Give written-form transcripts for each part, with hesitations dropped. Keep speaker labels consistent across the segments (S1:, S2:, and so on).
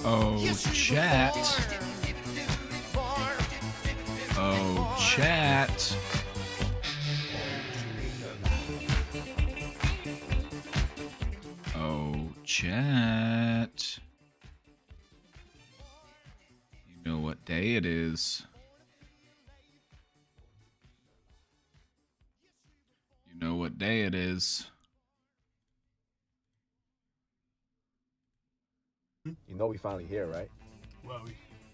S1: Oh, chat. Oh, chat. Oh, chat. You know what day it is. You know what day it is.
S2: You know we finally here, right?
S3: Well,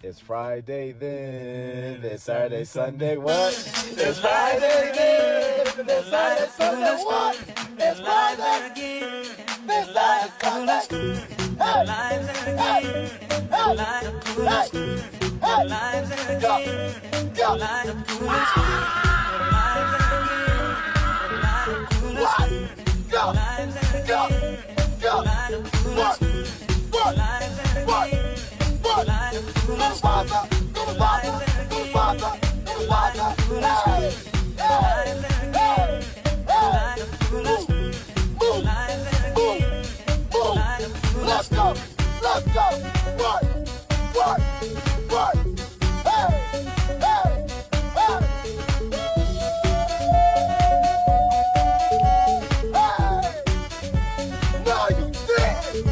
S2: It's Friday then, it's Saturday, Sunday, what? It's Friday then, it's Saturday, Sunday, what? It's Friday again, it's Saturday, Sunday. Hey, hey, hey, hey, hey, go, go. What? Go, go, go. What? What? What? What? Little Father, little Father, little Father, little Father. Hey, hey, hey, hey. Move, move, move, move. Let's go, let's go. What? What? What? Hey, hey, hey. Hey. No, you did.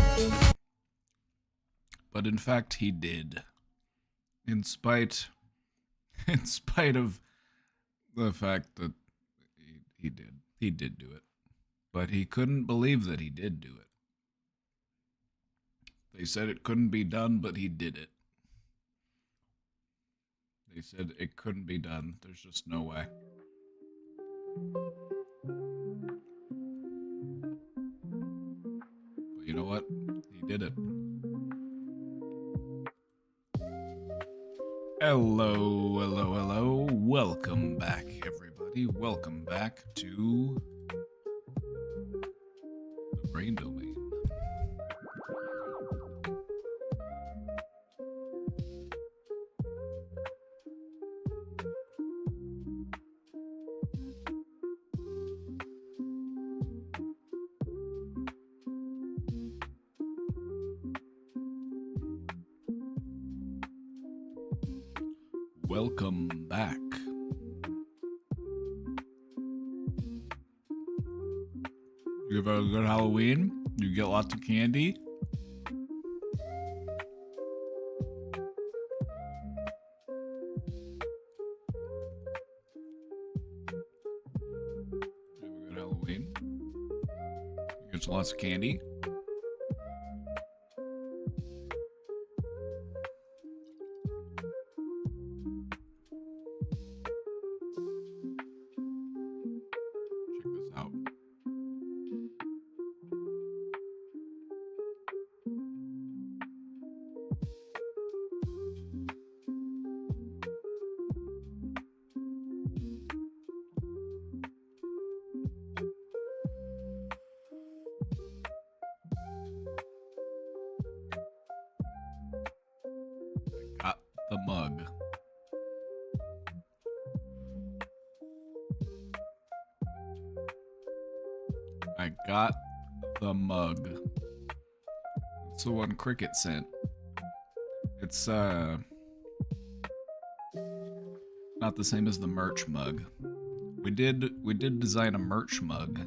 S1: But in fact, he did. In spite of the fact that he did do it. But he couldn't believe that he did do it. They said it couldn't be done, but he did it. They said it couldn't be done. There's just no way. But you know what? He did it. Hello, hello, hello. Welcome back, everybody. Welcome back to the Brain Domain. Welcome back. You have a good Halloween? You get lots of candy? You have a good Halloween? You get lots of candy? Check this out. Got the mug. I got the mug. It's the one Cricket sent. It's not the same as the merch mug. We did design a merch mug.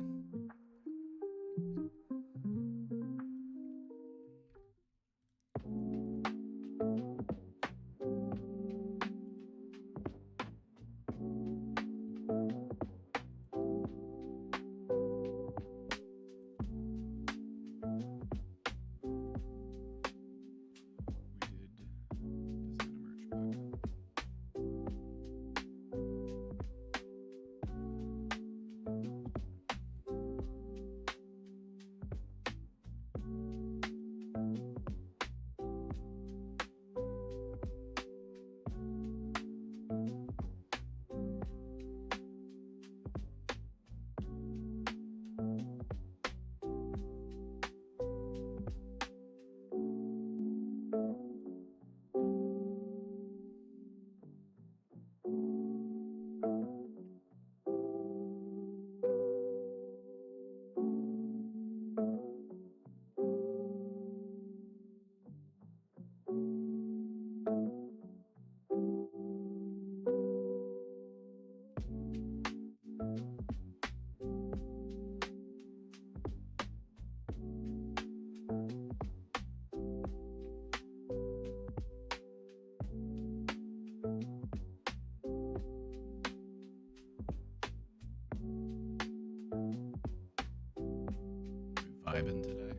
S1: vibing today.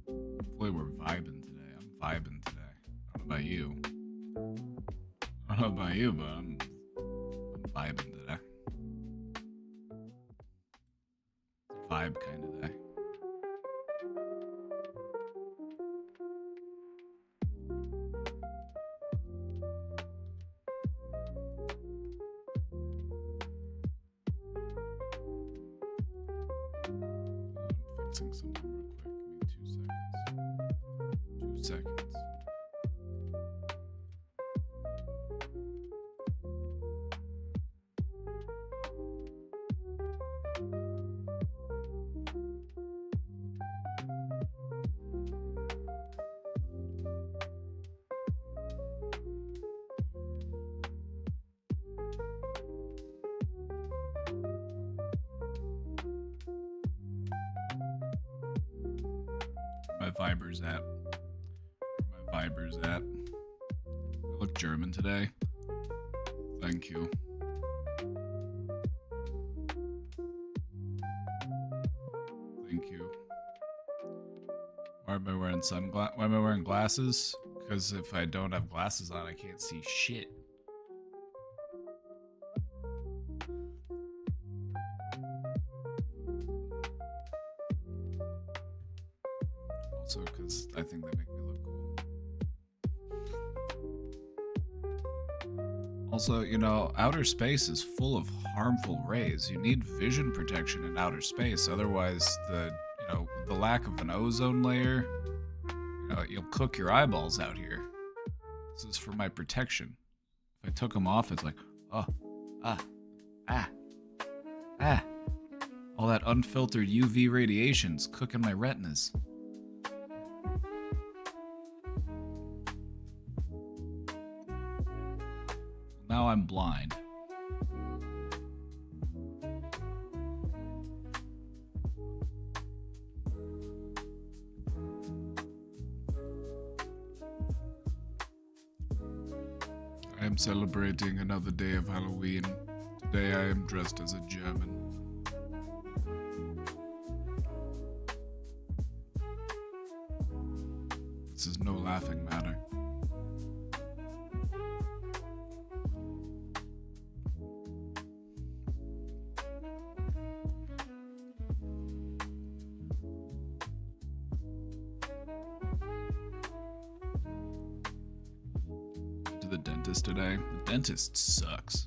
S1: Hopefully we're vibing today. I'm vibing today. I don't know about you. I don't know about you, but I'm vibing today. Vibe kind of day. I'm fixing something real quick. Give me 2 seconds. 2 seconds. My Viber's at. Where my Viber's at. I look German today. Thank you. Thank you. Why am I wearing Why am I wearing glasses? Because if I don't have glasses on, I can't see shit. Also, because I think they make me look cool. Also, you know, outer space is full of harmful rays. You need vision protection in outer space, otherwise the lack of an ozone layer, you'll cook your eyeballs out here. This is for my protection. If I took them off, it's like, oh, all that unfiltered UV radiation's cooking my retinas. Now I'm blind. I am celebrating another day of Halloween. Today I am dressed as a German. This is no laughing matter. To the dentist today. The dentist sucks.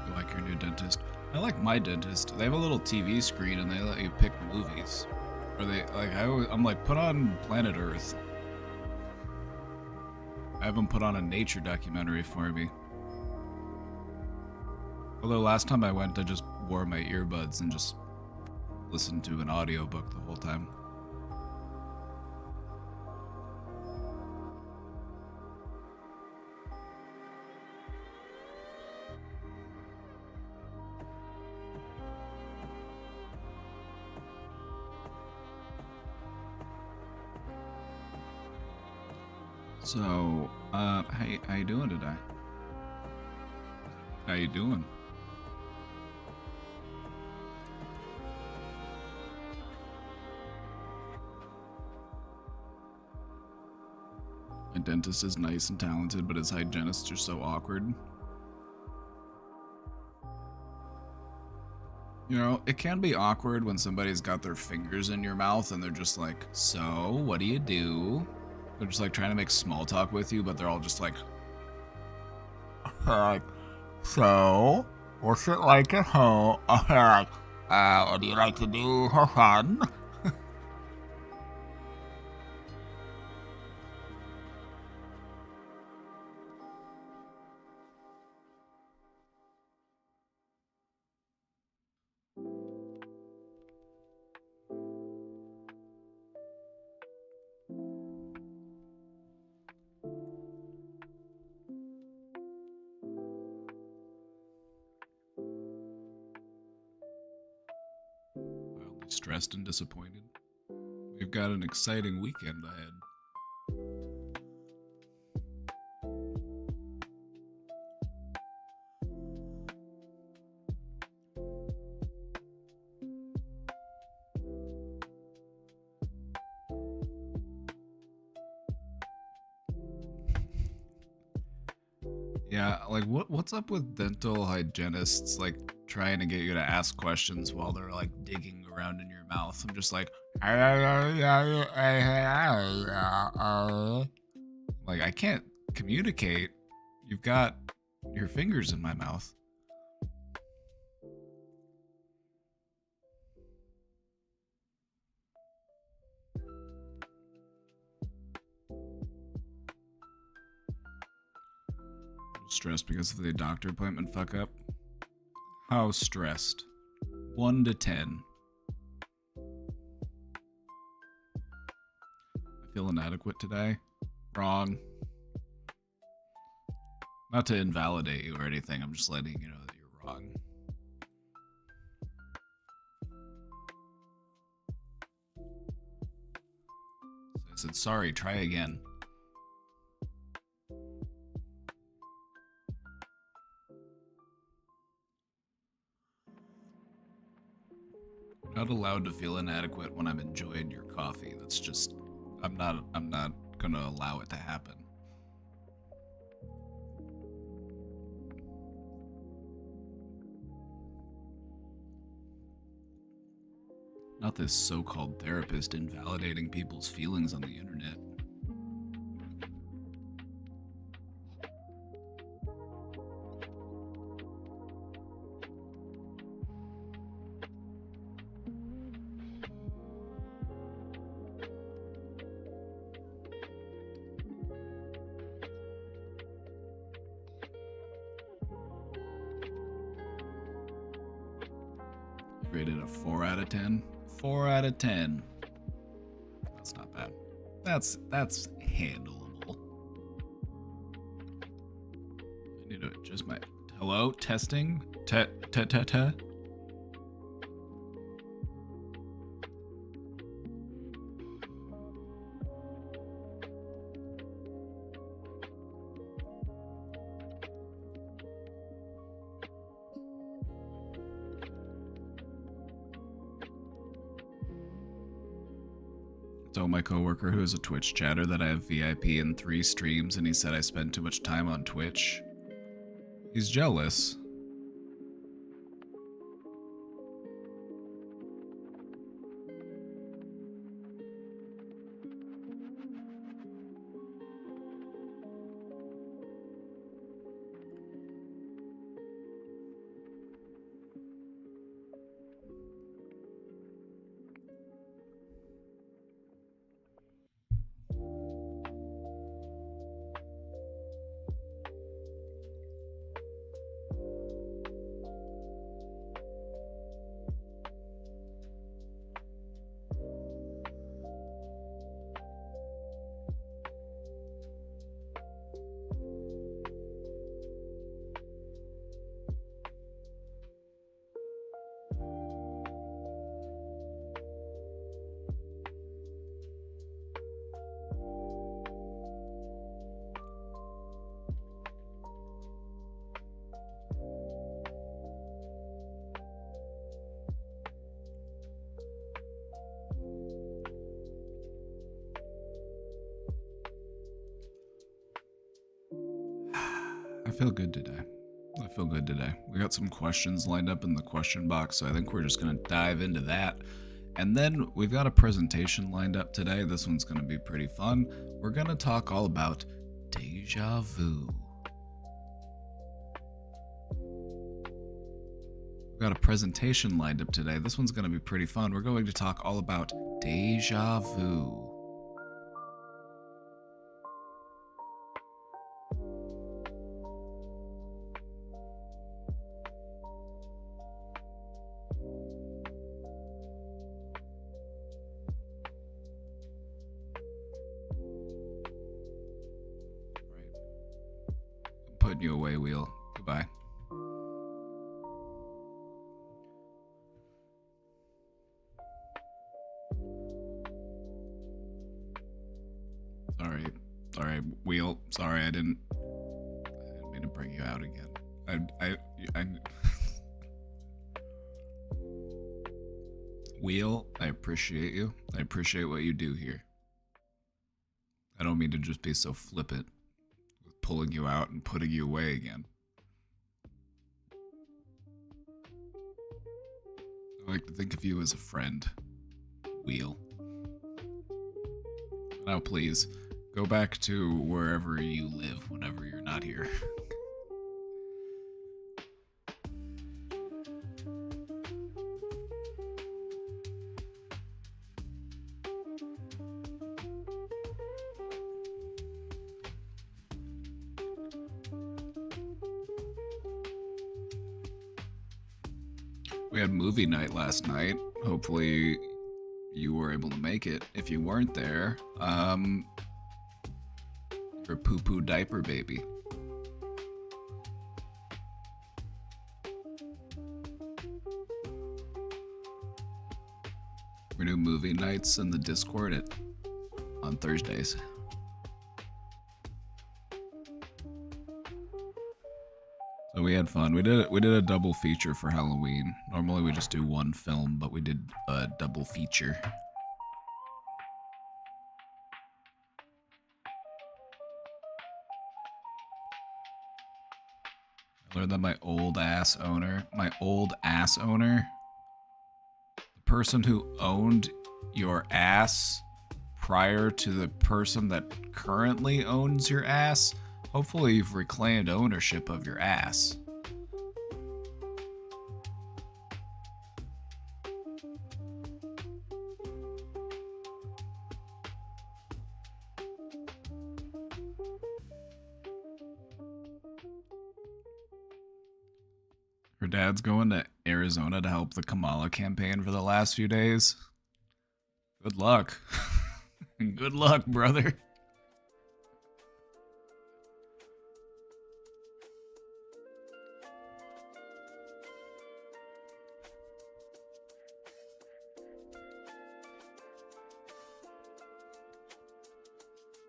S1: You like your new dentist? I like my dentist. They have a little TV screen and they let you pick movies. Or I'm like, put on Planet Earth. I have them put on a nature documentary for me. Although last time I went, I just wore my earbuds and just listened to an audiobook the whole time. So, how you doing today? How you doing? My dentist is nice and talented, but his hygienists are so awkward. You know, it can be awkward when somebody's got their fingers in your mouth and they're just like, so, what do you do? They're just like trying to make small talk with you, but they're all just like, like, so, what's it like at home? What do you like to do for fun? Wildly stressed and disappointed. We've got an exciting weekend ahead. Yeah, like what's up with dental hygienists like trying to get you to ask questions while they're like digging around in your mouth? I'm just like like I can't communicate. You've got your fingers in my mouth. Stressed because of the doctor appointment fuck up. How stressed? 1 to 10. I feel inadequate today. Wrong. Not to invalidate you or anything, I'm just letting you know that you're wrong. So I said, sorry, try again. You're not allowed to feel inadequate when I'm enjoying your coffee. That's just, I'm not gonna allow it to happen. Not this so-called therapist invalidating people's feelings on the internet. Rated a 4 out of 10. 4 out of 10. That's not bad. That's handleable. I need to adjust my hello testing. Te. Told my coworker who is a Twitch chatter that I have VIP in 3 streams and he said I spend too much time on Twitch. He's jealous. I feel good today. I feel good today. We got some questions lined up in the question box, so I think we're just going to dive into that. And then we've got a presentation lined up today. This one's going to be pretty fun. We're going to talk all about deja vu. We've got a presentation lined up today. This one's going to be pretty fun. We're going to talk all about deja vu. Putting you away, Wheel. Goodbye. Sorry, Wheel. Sorry, I didn't mean to bring you out again. I Wheel, I appreciate you. I appreciate what you do here. I don't mean to just be so flippant with pulling you out and putting you away again. I like to think of you as a friend, Wheel. Now please, go back to wherever you live whenever you're not here. We had movie night last night. Hopefully you were able to make it. If you weren't there, you're a poo-poo diaper baby. We do movie nights in the Discord on Thursdays. So we had fun. We did a double feature for Halloween. Normally we just do one film, but we did a double feature. I learned that my old ass owner, the person who owned your ass prior to the person that currently owns your ass, hopefully you've reclaimed ownership of your ass. Her dad's going to Arizona to help the Kamala campaign for the last few days. Good luck. Good luck, brother.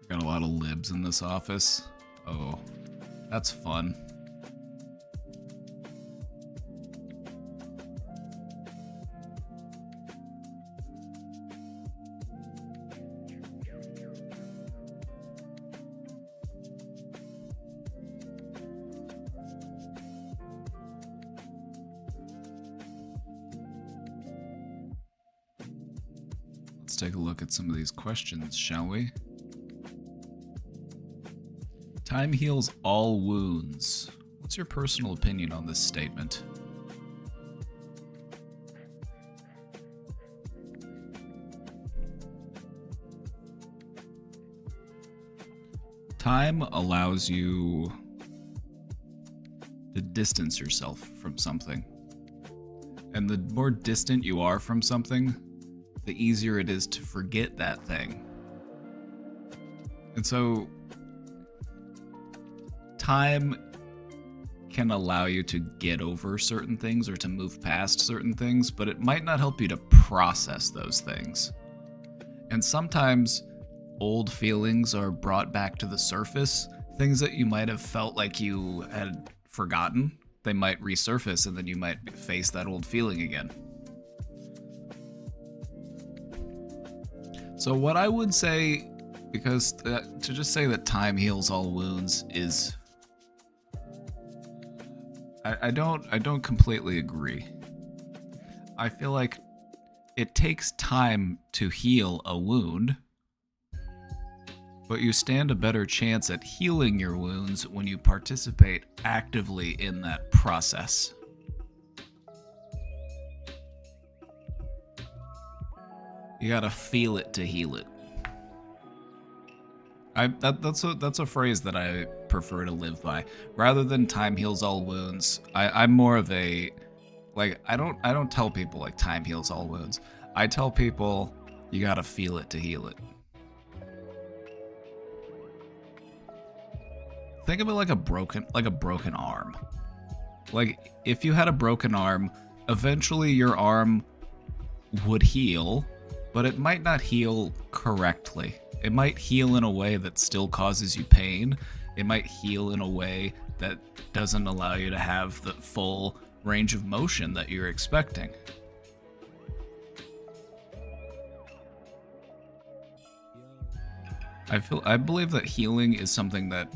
S1: Got a lot of libs in this office. Oh, that's fun. Let's take a look at some of these questions, shall we? Time heals all wounds. What's your personal opinion on this statement? Time allows you to distance yourself from something. And the more distant you are from something, the easier it is to forget that thing. And so time can allow you to get over certain things or to move past certain things, but it might not help you to process those things. And sometimes old feelings are brought back to the surface. Things that you might have felt like you had forgotten, they might resurface, and then you might face that old feeling again. So what I would say, because to just say that time heals all wounds is I don't completely agree. I feel like it takes time to heal a wound, but you stand a better chance at healing your wounds when you participate actively in that process. You gotta feel it to heal it. That's a phrase that I prefer to live by. Rather than time heals all wounds, I'm more of a like I don't tell people like time heals all wounds. I tell people you gotta feel it to heal it. Think of it like a broken arm. Like if you had a broken arm, eventually your arm would heal, but it might not heal correctly. It might heal in a way that still causes you pain. It might heal in a way that doesn't allow you to have the full range of motion that you're expecting. I believe that healing is something that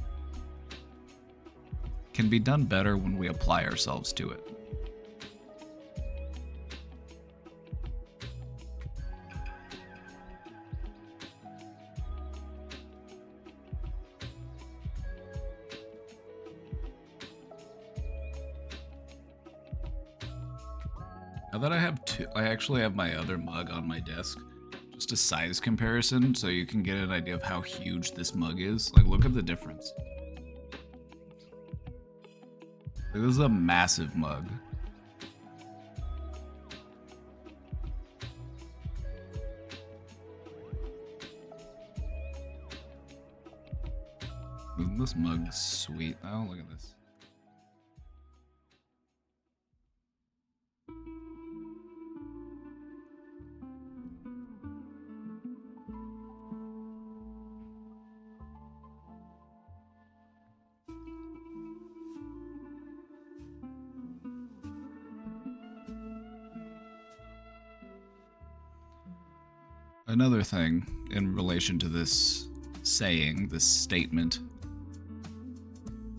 S1: can be done better when we apply ourselves to it. Now that I have two, I actually have my other mug on my desk. Just a size comparison so you can get an idea of how huge this mug is. Like, look at the difference. This is a massive mug. Isn't this mug sweet though? Look at this. Another thing in relation to this saying, this statement,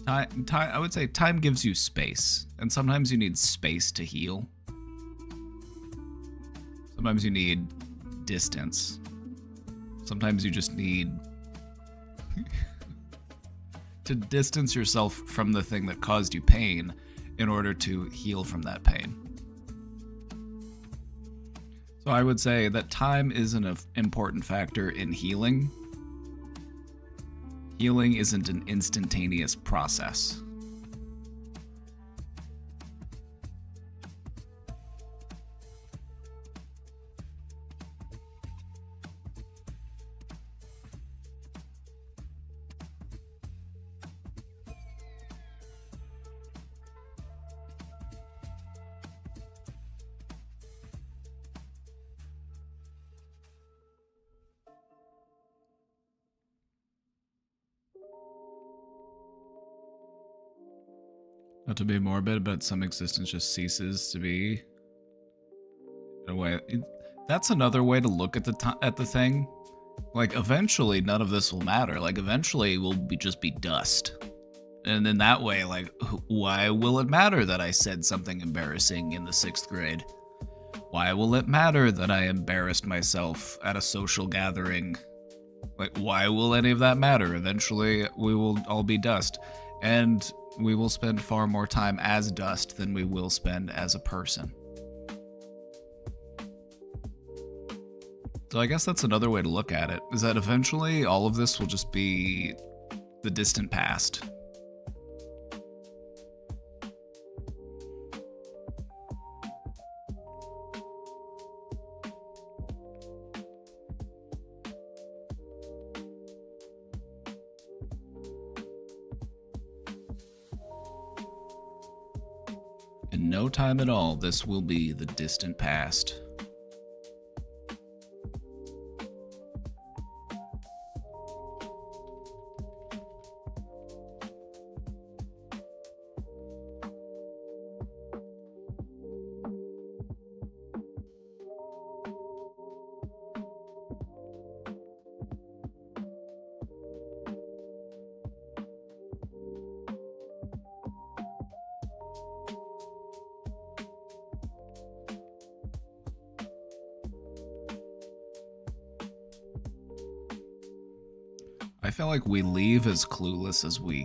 S1: I would say time gives you space, and sometimes you need space to heal. Sometimes you need distance. Sometimes you just need to distance yourself from the thing that caused you pain in order to heal from that pain. So I would say that time is an important factor in healing. Healing isn't an instantaneous process. Not to be morbid, but some existence just ceases to be. In a way, that's another way to look at the thing. Like eventually, none of this will matter. Like eventually, we'll just be dust. And in that way, like, why will it matter that I said something embarrassing in the 6th grade? Why will it matter that I embarrassed myself at a social gathering? Like, why will any of that matter? Eventually, we will all be dust. And we will spend far more time as dust than we will spend as a person. So I guess that's another way to look at it, is that eventually all of this will just be the distant past. In no time at all, this will be the distant past. I feel like we leave as clueless as we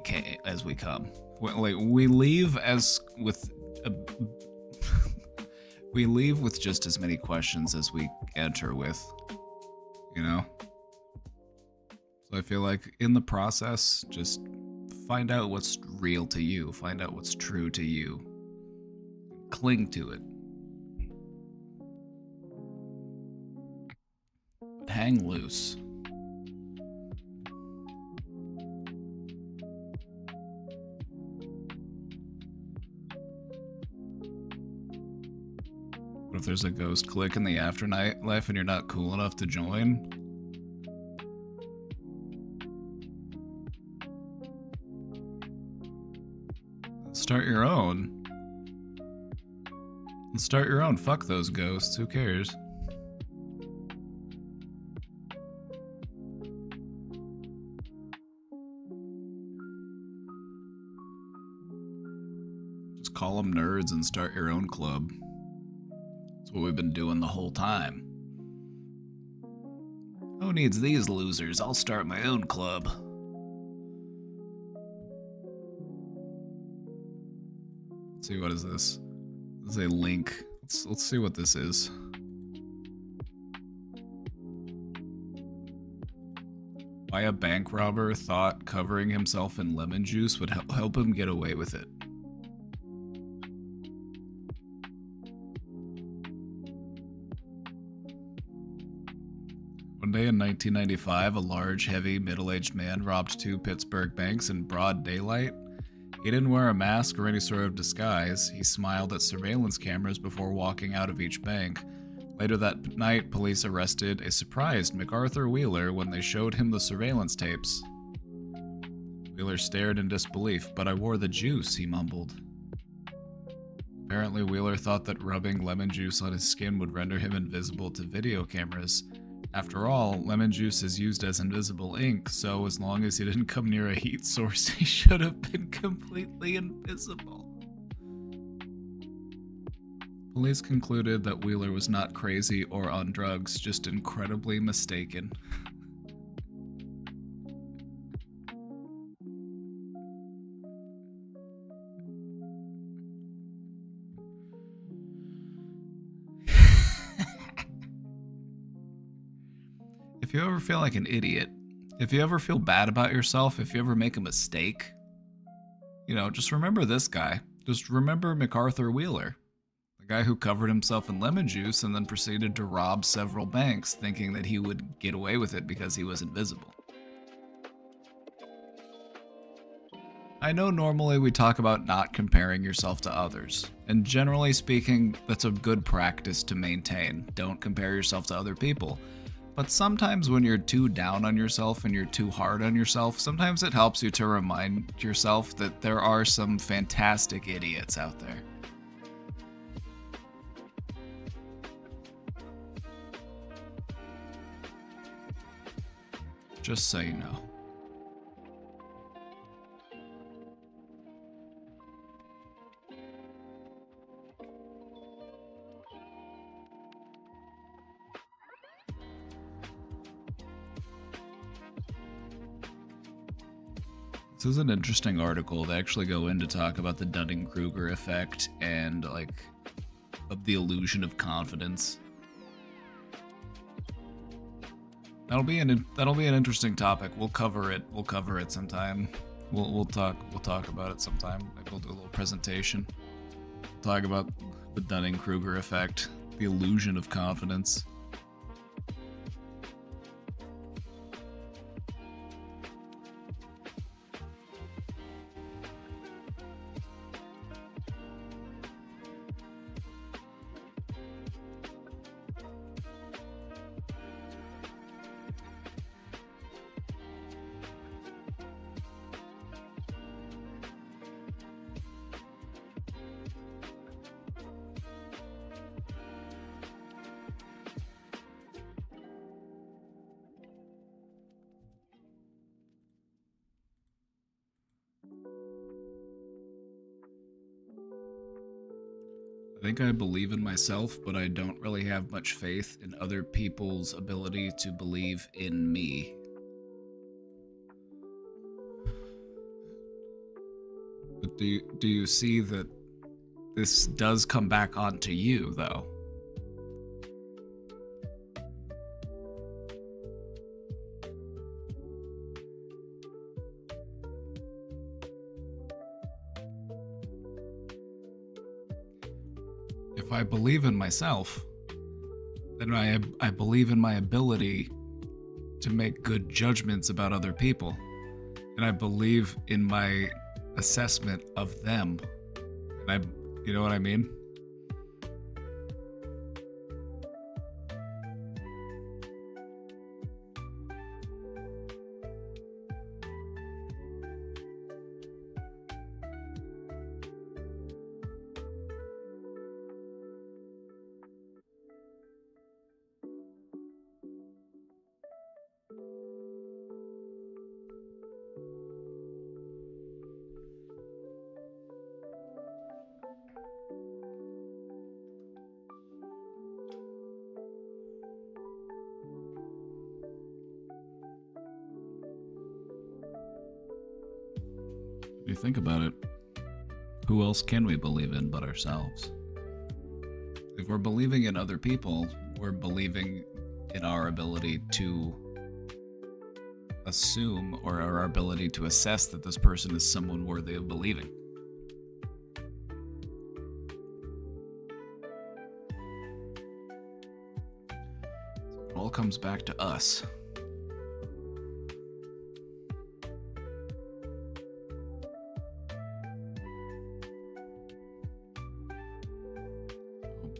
S1: come. Like we leave with we leave with just as many questions as we enter with, you know? So I feel like in the process, just find out what's real to you, find out what's true to you. Cling to it. But hang loose. What if there's a ghost clique in the afterlife and you're not cool enough to join? Start your own. Start your own. Fuck those ghosts. Who cares? Just call them nerds and start your own club. That's what we've been doing the whole time. Who needs these losers? I'll start my own club. Let's see, what is this? This is a link. Let's see what this is. Why a bank robber thought covering himself in lemon juice would help him get away with it. One day in 1995, a large, heavy, middle-aged man robbed 2 Pittsburgh banks in broad daylight. He didn't wear a mask or any sort of disguise. He smiled at surveillance cameras before walking out of each bank. Later that night, police arrested a surprised MacArthur Wheeler when they showed him the surveillance tapes. Wheeler stared in disbelief. "But I wore the juice," he mumbled. Apparently, Wheeler thought that rubbing lemon juice on his skin would render him invisible to video cameras. After all, lemon juice is used as invisible ink, so as long as he didn't come near a heat source, he should have been completely invisible. Police concluded that Wheeler was not crazy or on drugs, just incredibly mistaken. If you ever feel like an idiot, if you ever feel bad about yourself, if you ever make a mistake, you know, just remember this guy. Just remember MacArthur Wheeler, the guy who covered himself in lemon juice and then proceeded to rob several banks, thinking that he would get away with it because he was invisible. I know normally we talk about not comparing yourself to others, and generally speaking, that's a good practice to maintain. Don't compare yourself to other people. But sometimes when you're too down on yourself and you're too hard on yourself, sometimes it helps you to remind yourself that there are some fantastic idiots out there. Just so you know. This is an interesting article. They actually go in to talk about the Dunning-Kruger effect and like of the illusion of confidence. That'll be an interesting topic. We'll cover it. We'll cover it sometime. We'll talk about it sometime. Maybe we'll do a little presentation. Talk about the Dunning-Kruger effect, the illusion of confidence. I think I believe in myself, but I don't really have much faith in other people's ability to believe in me. But do you see that this does come back onto you, though? If I believe in myself, then I believe in my ability to make good judgments about other people. And I believe in my assessment of them. And you know what I mean? If you think about it, who else can we believe in but ourselves? If we're believing in other people, we're believing in our ability to assume or our ability to assess that this person is someone worthy of believing. It all comes back to us.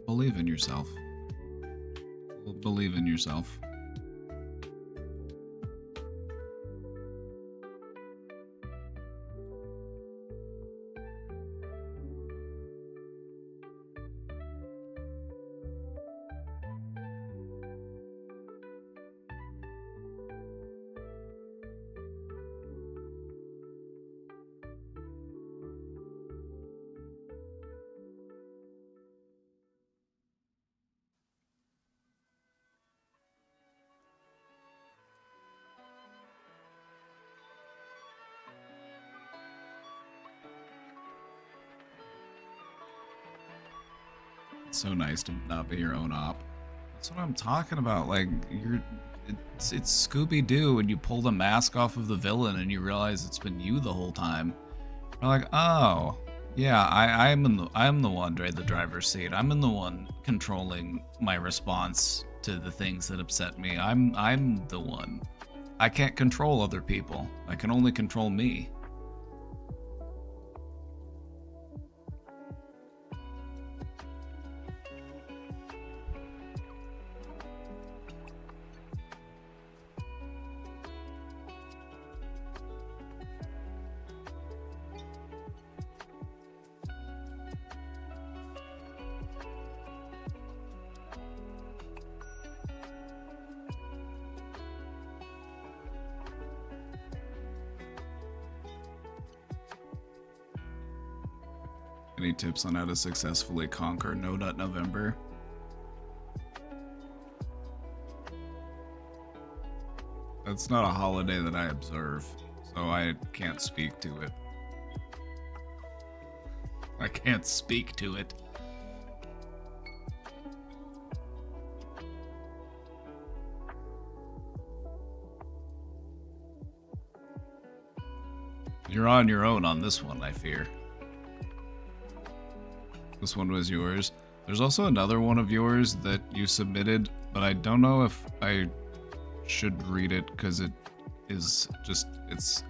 S1: Believe in yourself. Believe in yourself. It's so nice to not be your own op. That's what I'm talking about. Like, it's Scooby-Doo and you pull the mask off of the villain and you realize it's been you the whole time. You're like, oh, yeah, I'm the one in the driver's seat. I'm the one controlling my response to the things that upset me. I'm the one. I can't control other people. I can only control me. Any tips on how to successfully conquer No Nut November? That's not a holiday that I observe, so I can't speak to it. I can't speak to it. You're on your own on this one, I fear. This one was yours. There's also another one of yours that you submitted, but I don't know if I should read it because it is just it's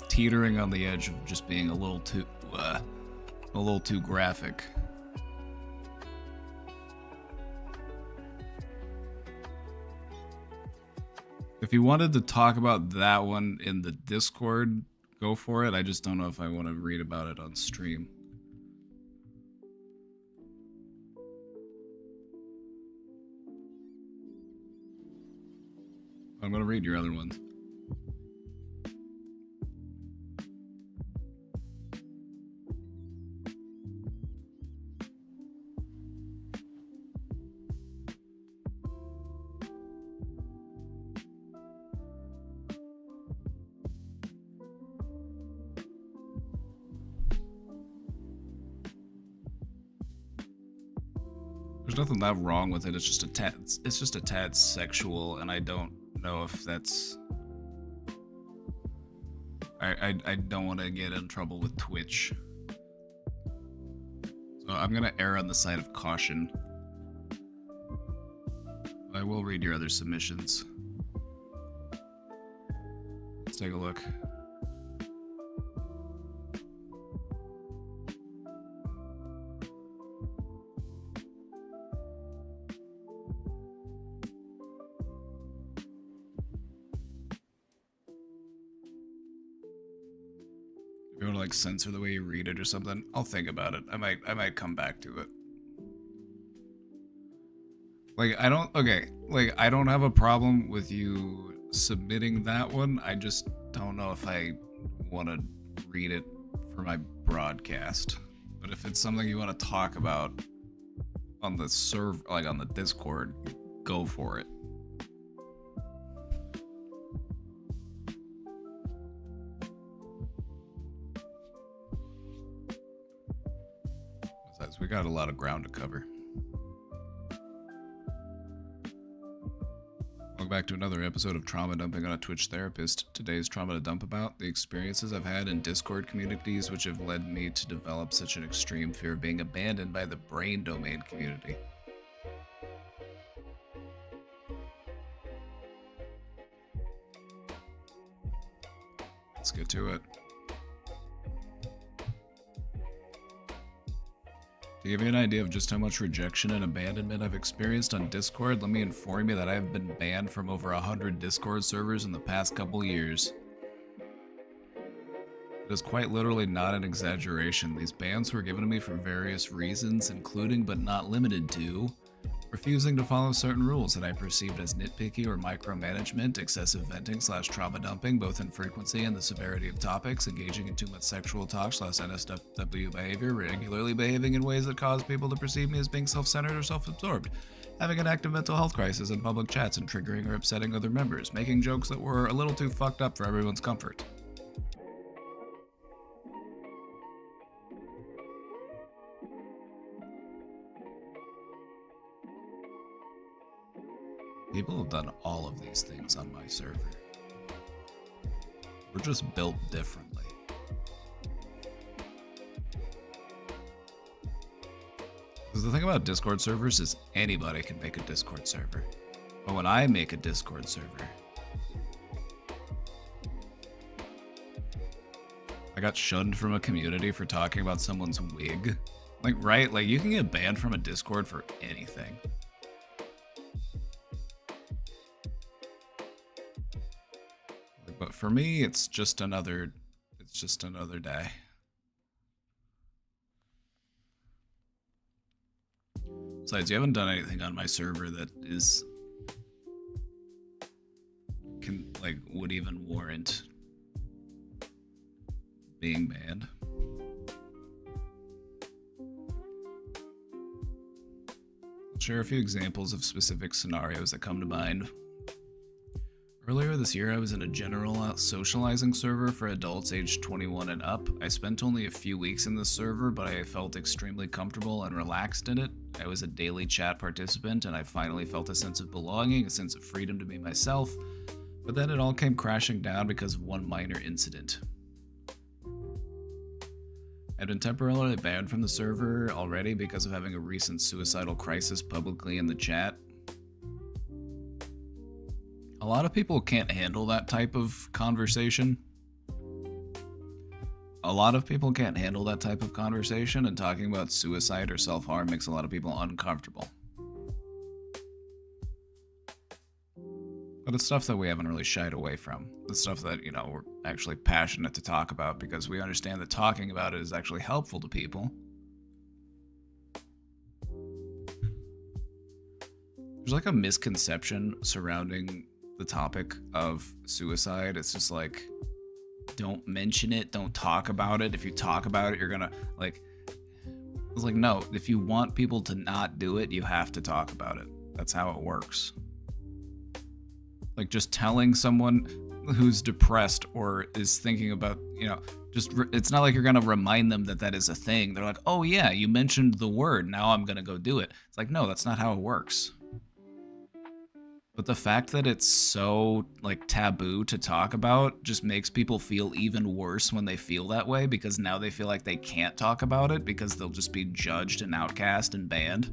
S1: teetering on the edge of just being a little too graphic. If you wanted to talk about that one in the Discord, go for it. I just don't know if I want to read about it on stream. I'm going to read your other ones. There's nothing that wrong with it. It's just a tad. It's just a tad sexual, and I don't know if that's. I don't want to get in trouble with Twitch, so I'm gonna err on the side of caution. I will read your other submissions. Let's take a look. If you want to like censor the way you read it or something, I'll think about it. I might come back to it. Like, I don't have a problem with you submitting that one. I just don't know if I want to read it for my broadcast. But if it's something you want to talk about on the on the Discord, go for it. Besides, we got a lot of ground to cover. Welcome back to another episode of Trauma Dumping on a Twitch Therapist. Today's trauma to dump about the experiences I've had in Discord communities which have led me to develop such an extreme fear of being abandoned by the brain domain community. Let's get to it. To give you an idea of just how much rejection and abandonment I've experienced on Discord, let me inform you that I have been banned from over 100 Discord servers in the past couple years. It is quite literally not an exaggeration. These bans were given to me for various reasons, including but not limited to refusing to follow certain rules that I perceived as nitpicky or micromanagement, excessive venting / trauma dumping, both in frequency and the severity of topics, engaging in too much sexual talk / NSFW behavior, regularly behaving in ways that cause people to perceive me as being self-centered or self-absorbed, having an active mental health crisis in public chats and triggering or upsetting other members, making jokes that were a little too fucked up for everyone's comfort. People have done all of these things on my server. We're just built differently. Because the thing about Discord servers is anybody can make a Discord server. But when I make a Discord server, I got shunned from a community for talking about someone's wig. Like, right? Like, you can get banned from a Discord for anything. But for me, it's just another day. Besides, you haven't done anything on my server that would even warrant being banned. I'll share a few examples of specific scenarios that come to mind. Earlier this year, I was in a general socializing server for adults aged 21 and up. I spent only a few weeks in this server, but I felt extremely comfortable and relaxed in it. I was a daily chat participant, and I finally felt a sense of belonging, a sense of freedom to be myself. But then it all came crashing down because of one minor incident. I'd been temporarily banned from the server already because of having a recent suicidal crisis publicly in the chat. A lot of people can't handle that type of conversation. A lot of people can't handle that type of conversation, and talking about suicide or self-harm makes a lot of people uncomfortable. But it's stuff that we haven't really shied away from. The stuff that, you know, we're actually passionate to talk about because we understand that talking about it is actually helpful to people. There's like a misconception surrounding the topic of suicide. It's just like, don't mention it, don't talk about it. If you talk about it, you're gonna it's like, no, if you want people to not do it, you have to talk about it. That's how it works. Like, just telling someone who's depressed or is thinking about, it's not like you're going to remind them that that is a thing. They're like, oh yeah, you mentioned the word, now I'm going to go do it. It's like, no, that's not how it works. But the fact that it's so like taboo to talk about just makes people feel even worse when they feel that way, because now they feel like they can't talk about it because they'll just be judged and outcast and banned.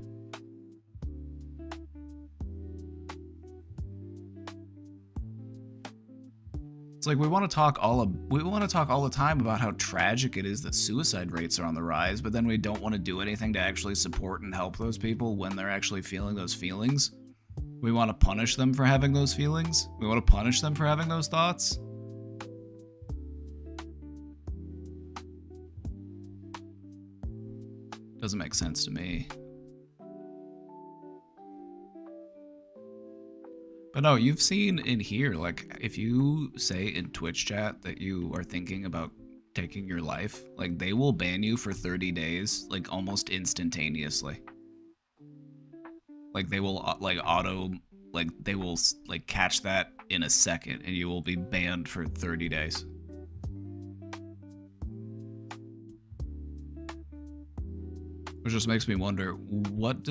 S1: It's like we want to talk all the time about how tragic it is that suicide rates are on the rise, but then we don't want to do anything to actually support and help those people when they're actually feeling those feelings. We want to punish them for having those feelings. We want to punish them for having those thoughts. Doesn't make sense to me. But no, you've seen in here, like, if you say in Twitch chat that you are thinking about taking your life, like, they will ban you for 30 days, like, almost instantaneously. Like, they will, they will, like, catch that in a second, and you will be banned for 30 days. Which just makes me wonder, what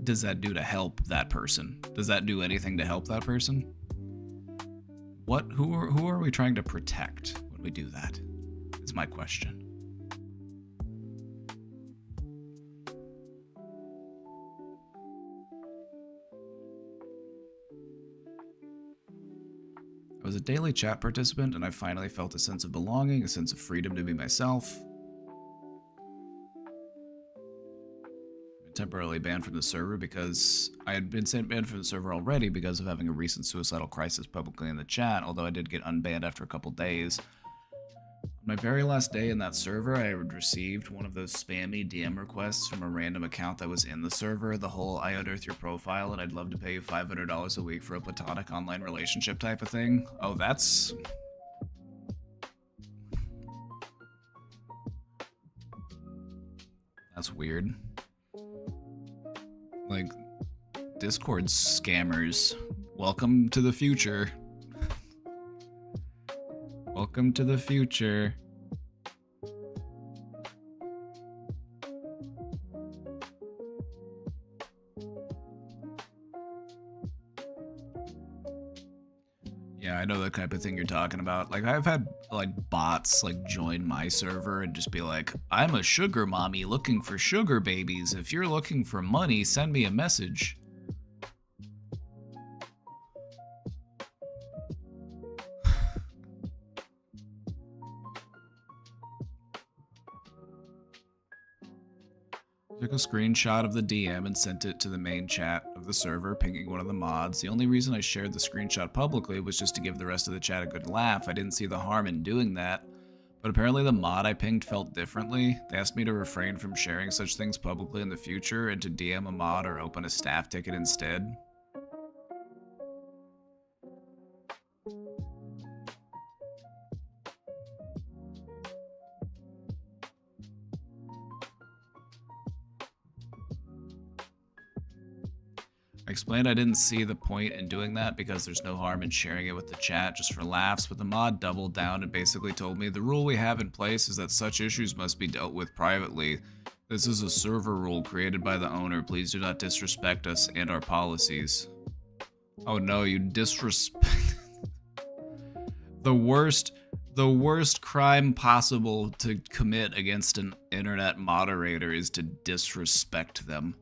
S1: does that do to help that person? Does that do anything to help that person? Who are we trying to protect when we do that? Is my question. I was a daily chat participant, and I finally felt a sense of belonging, a sense of freedom to be myself. Temporarily banned from the server because I had been banned from the server already because of having a recent suicidal crisis publicly in the chat, although I did get unbanned after a couple days. On my very last day in that server, I had received one of those spammy DM requests from a random account that was in the server, the whole I unearthed your profile and I'd love to pay you $500 a week for a platonic online relationship type of thing. Oh, that's weird. Like, Discord scammers, welcome to the future. Welcome to the future. Yeah, I know the type of thing you're talking about. Like, I've had, like, bots, like, join my server and just be like, I'm a sugar mommy looking for sugar babies. If you're looking for money, send me a message. Took a screenshot of the DM and sent it to the main chat of the server, pinging one of the mods. The only reason I shared the screenshot publicly was just to give the rest of the chat a good laugh. I didn't see the harm in doing that. But apparently the mod I pinged felt differently. They asked me to refrain from sharing such things publicly in the future and to DM a mod or open a staff ticket instead. I explained I didn't see the point in doing that because there's no harm in sharing it with the chat just for laughs, but the mod doubled down and basically told me the rule we have in place is that such issues must be dealt with privately. This is a server rule created by the owner. Please do not disrespect us and our policies. Oh no, you disrespect... The worst crime possible to commit against an internet moderator is to disrespect them.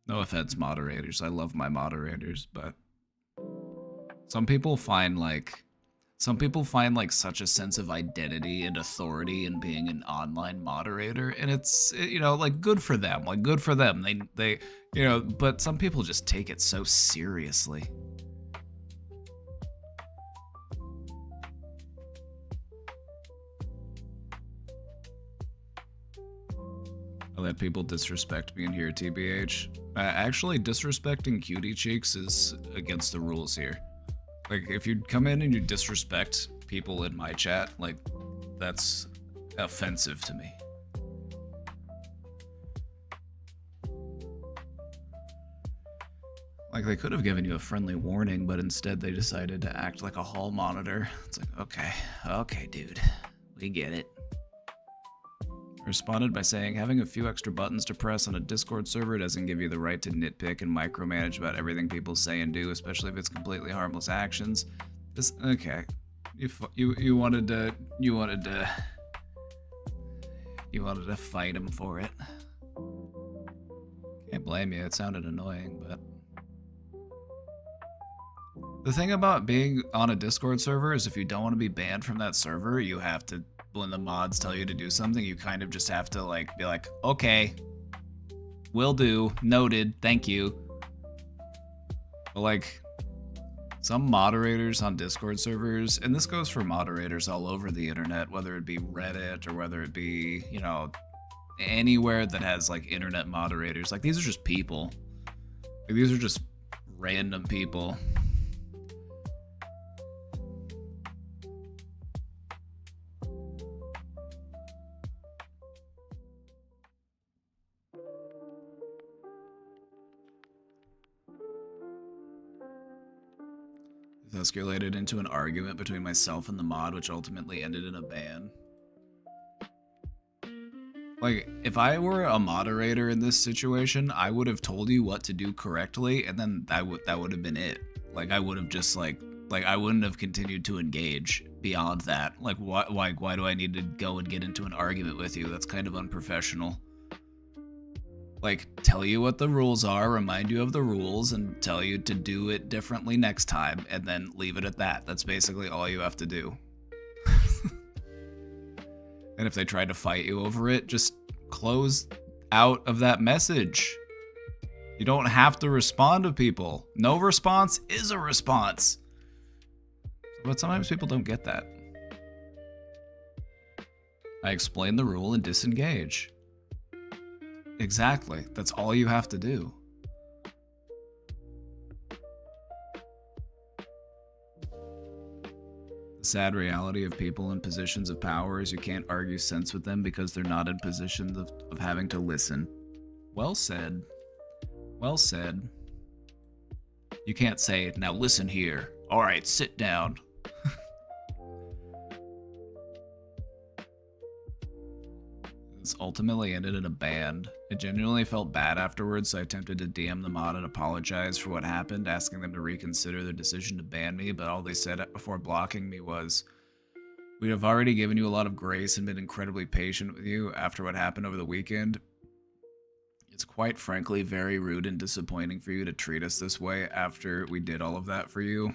S1: No offense, moderators. I love my moderators, but some people find like such a sense of identity and authority in being an online moderator, and it's, you know, like, good for them. Like, good for them. They you know, but some people just take it so seriously. I let people disrespect me in here, TBH. Actually, disrespecting Cutie Cheeks is against the rules here. Like, if you come in and you disrespect people in my chat, like, that's offensive to me. Like, they could have given you a friendly warning, but instead they decided to act like a hall monitor. It's like, okay, dude. We get it. Responded by saying, having a few extra buttons to press on a Discord server doesn't give you the right to nitpick and micromanage about everything people say and do, especially if it's completely harmless actions. This, okay. You wanted to fight him for it. Can't blame you, it sounded annoying, but... The thing about being on a Discord server is if you don't want to be banned from that server, you have to, when the mods tell you to do something, you kind of just have to like be like, okay, will do, noted, thank you. But like, some moderators on Discord servers, and this goes for moderators all over the internet, whether it be Reddit or whether it be, you know, anywhere that has like internet moderators, like these are just people. Like, these are just random people. This escalated into an argument between myself and the mod, which ultimately ended in a ban. Like, if I were a moderator in this situation, I would have told you what to do correctly, and then that would have been it. Like, I would have just like I wouldn't have continued to engage beyond that. Like, why do I need to go and get into an argument with you? That's kind of unprofessional. Like, tell you what the rules are, remind you of the rules, and tell you to do it differently next time, and then leave it at that. That's basically all you have to do. And if they try to fight you over it, just close out of that message. You don't have to respond to people. No response is a response. But sometimes people don't get that. I explain the rule and disengage. Exactly. That's all you have to do. The sad reality of people in positions of power is you can't argue sense with them because they're not in positions of having to listen. Well said. Well said. You can't say, now listen here. All right, sit down. This ultimately ended in a ban. I genuinely felt bad afterwards, so I attempted to DM the mod and apologize for what happened, asking them to reconsider their decision to ban me, but all they said before blocking me was, "We have already given you a lot of grace and been incredibly patient with you after what happened over the weekend. It's quite frankly very rude and disappointing for you to treat us this way after we did all of that for you."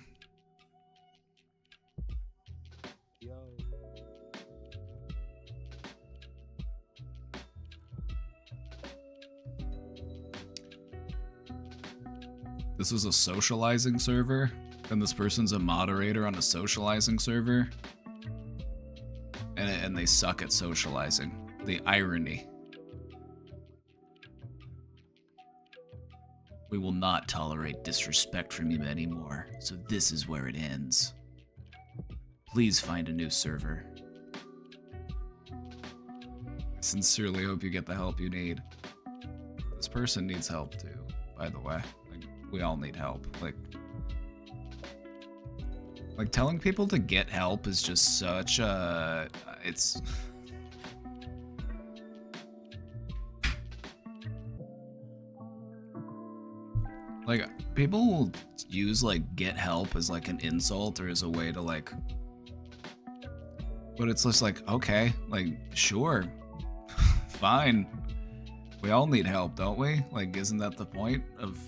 S1: This was a socializing server, and this person's a moderator on a socializing server, and they suck at socializing. The irony. We will not tolerate disrespect from you anymore, so this is where it ends. Please find a new server. I sincerely hope you get the help you need. This person needs help too, by the way. We all need help. Like telling people to get help is just such a... it's... Like, people will use, like, get help as, like, an insult or as a way to, like... But it's just like, okay, like, sure. Fine. We all need help, don't we? Like, isn't that the point of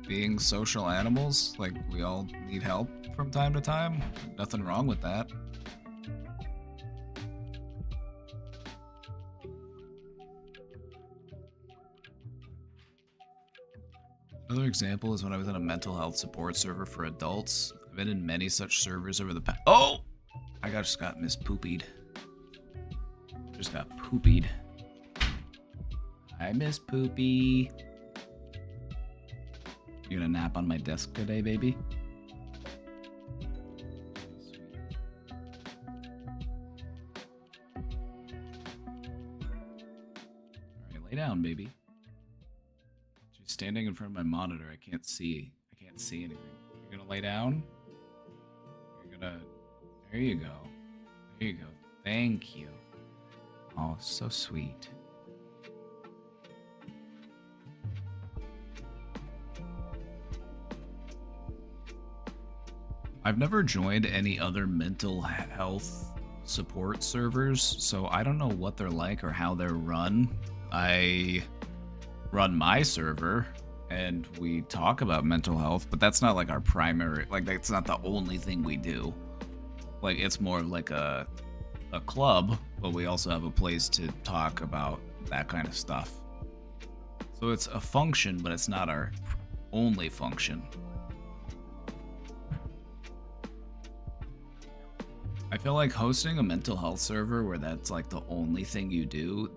S1: being social animals? Like, we all need help from time to time. Nothing wrong with that. Another example is when I was in a mental health support server for adults. I've been in many such servers over the past— oh! I just got mispoopied. Just got poopied. I miss Poopy. You gonna nap on my desk today, baby? Alright, lay down, baby. She's standing in front of my monitor. I can't see can't see anything. You're gonna lay down? You're gonna... There you go. There you go. Thank you. Oh, so sweet. I've never joined any other mental health support servers, so I don't know what they're like or how they're run. I run my server and we talk about mental health, but that's not like our primary, like that's not the only thing we do. Like it's more like a club, but we also have a place to talk about that kind of stuff. So it's a function, but it's not our only function. I feel like hosting a mental health server where that's like the only thing you do,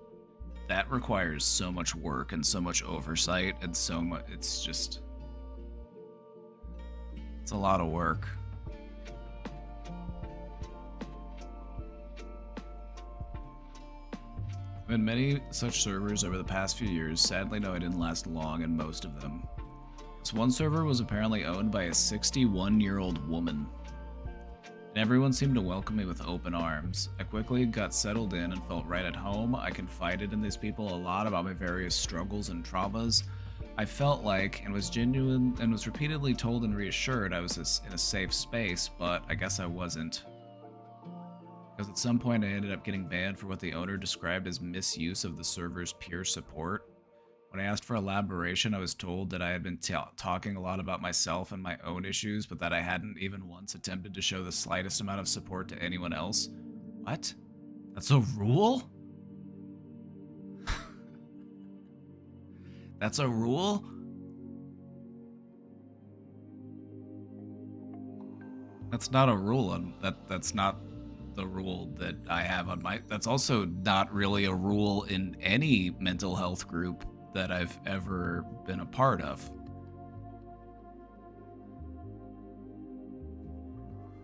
S1: that requires so much work and so much oversight and so much, it's a lot of work. I've been many such servers over the past few years. Sadly, no, I didn't last long in most of them. This one server was apparently owned by a 61-year-old woman. And everyone seemed to welcome me with open arms. I quickly got settled in and felt right at home. I confided in these people a lot about my various struggles and traumas. I felt like, and was genuine, and was repeatedly told and reassured I was in a safe space, but I guess I wasn't. Because at some point I ended up getting banned for what the owner described as misuse of the server's peer support. When I asked for elaboration, I was told that I had been talking a lot about myself and my own issues, but that I hadn't even once attempted to show the slightest amount of support to anyone else. What? That's a rule? That's a rule? That's not a rule. That's not the rule that I have on my... That's also not really a rule in any mental health group that I've ever been a part of.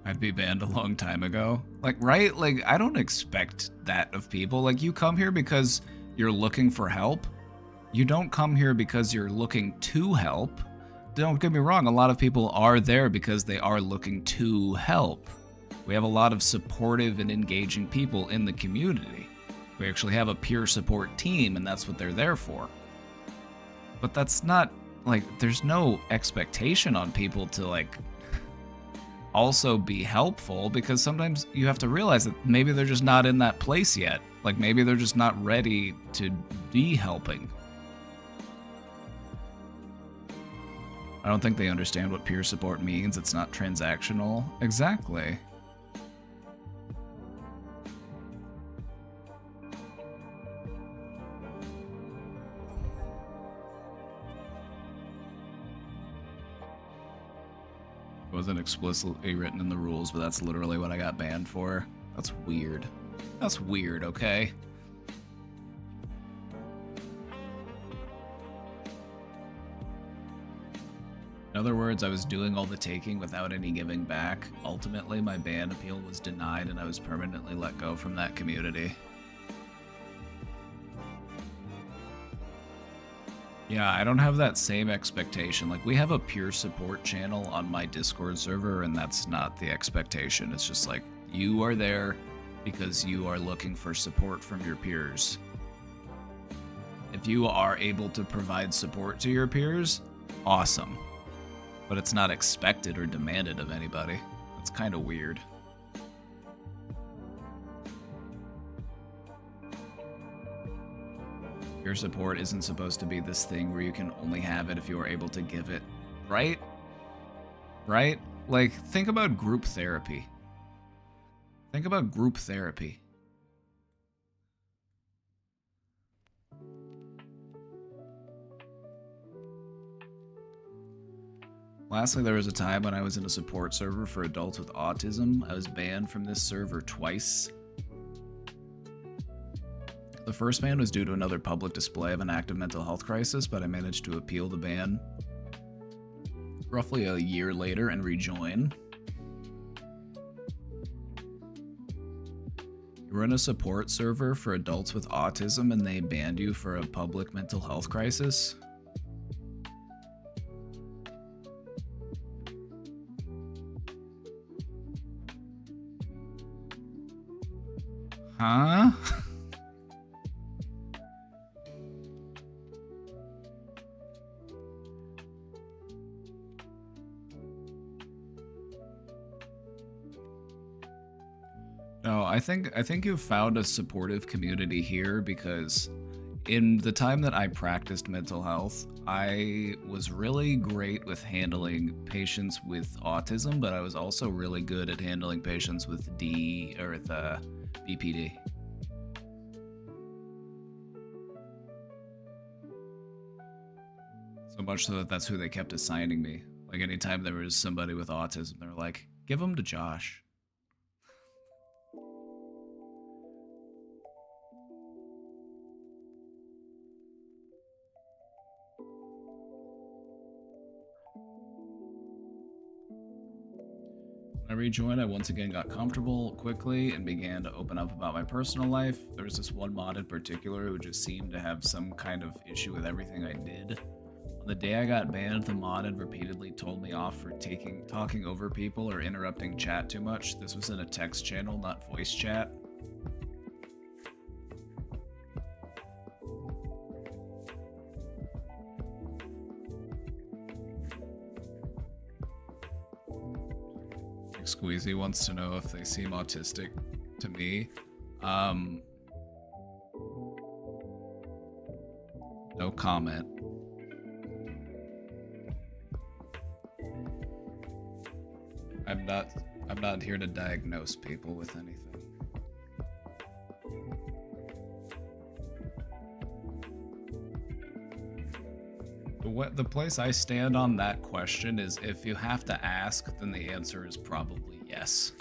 S1: I'd be banned a long time ago. Like, right? Like, I don't expect that of people. Like, you come here because you're looking for help. You don't come here because you're looking to help. Don't get me wrong, a lot of people are there because they are looking to help. We have a lot of supportive and engaging people in the community. We actually have a peer support team, and that's what they're there for. But that's not, like, there's no expectation on people to, like, also be helpful, because sometimes you have to realize that maybe they're just not in that place yet. Like, maybe they're just not ready to be helping. I don't think they understand what peer support means. It's not transactional. Exactly. It wasn't explicitly written in the rules, but that's literally what I got banned for. That's weird. That's weird, okay? In other words, I was doing all the taking without any giving back. Ultimately, my ban appeal was denied and I was permanently let go from that community. Yeah, I don't have that same expectation. Like, we have a peer support channel on my Discord server, and that's not the expectation. It's just like, you are there because you are looking for support from your peers. If you are able to provide support to your peers, awesome. But it's not expected or demanded of anybody. It's kind of weird. Peer support isn't supposed to be this thing where you can only have it if you are able to give it, right? Right? Like, think about group therapy. Think about group therapy. Lastly, there was a time when I was in a support server for adults with autism. I was banned from this server twice. The first ban was due to another public display of an active mental health crisis, but I managed to appeal the ban roughly a year later and rejoin. You run a support server for adults with autism and they banned you for a public mental health crisis? Huh? No, I think you've found a supportive community here because in the time that I practiced mental health, I was really great with handling patients with autism, but I was also really good at handling patients with the BPD. So much so that that's who they kept assigning me. Like anytime there was somebody with autism, they're like, "Give them to Josh." When I rejoined, I once again got comfortable quickly and began to open up about my personal life. There was this one mod in particular who just seemed to have some kind of issue with everything I did. On the day I got banned, the mod had repeatedly told me off for talking over people or interrupting chat too much. This was in a text channel, not voice chat. Squeezy wants to know if they seem autistic to me. No comment. I'm not here to diagnose people with anything. The place I stand on that question is if you have to ask, then the answer is probably yes.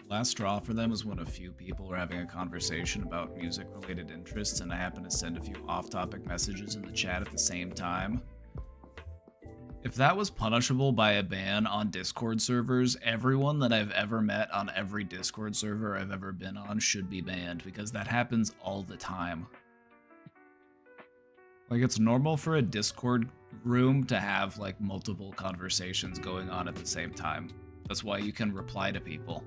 S1: Last straw for them was when a few people were having a conversation about music-related interests, and I happened to send a few off-topic messages in the chat at the same time. If that was punishable by a ban on Discord servers, everyone that I've ever met on every Discord server I've ever been on should be banned, because that happens all the time. Like, it's normal for a Discord room to have, like, multiple conversations going on at the same time. That's why you can reply to people.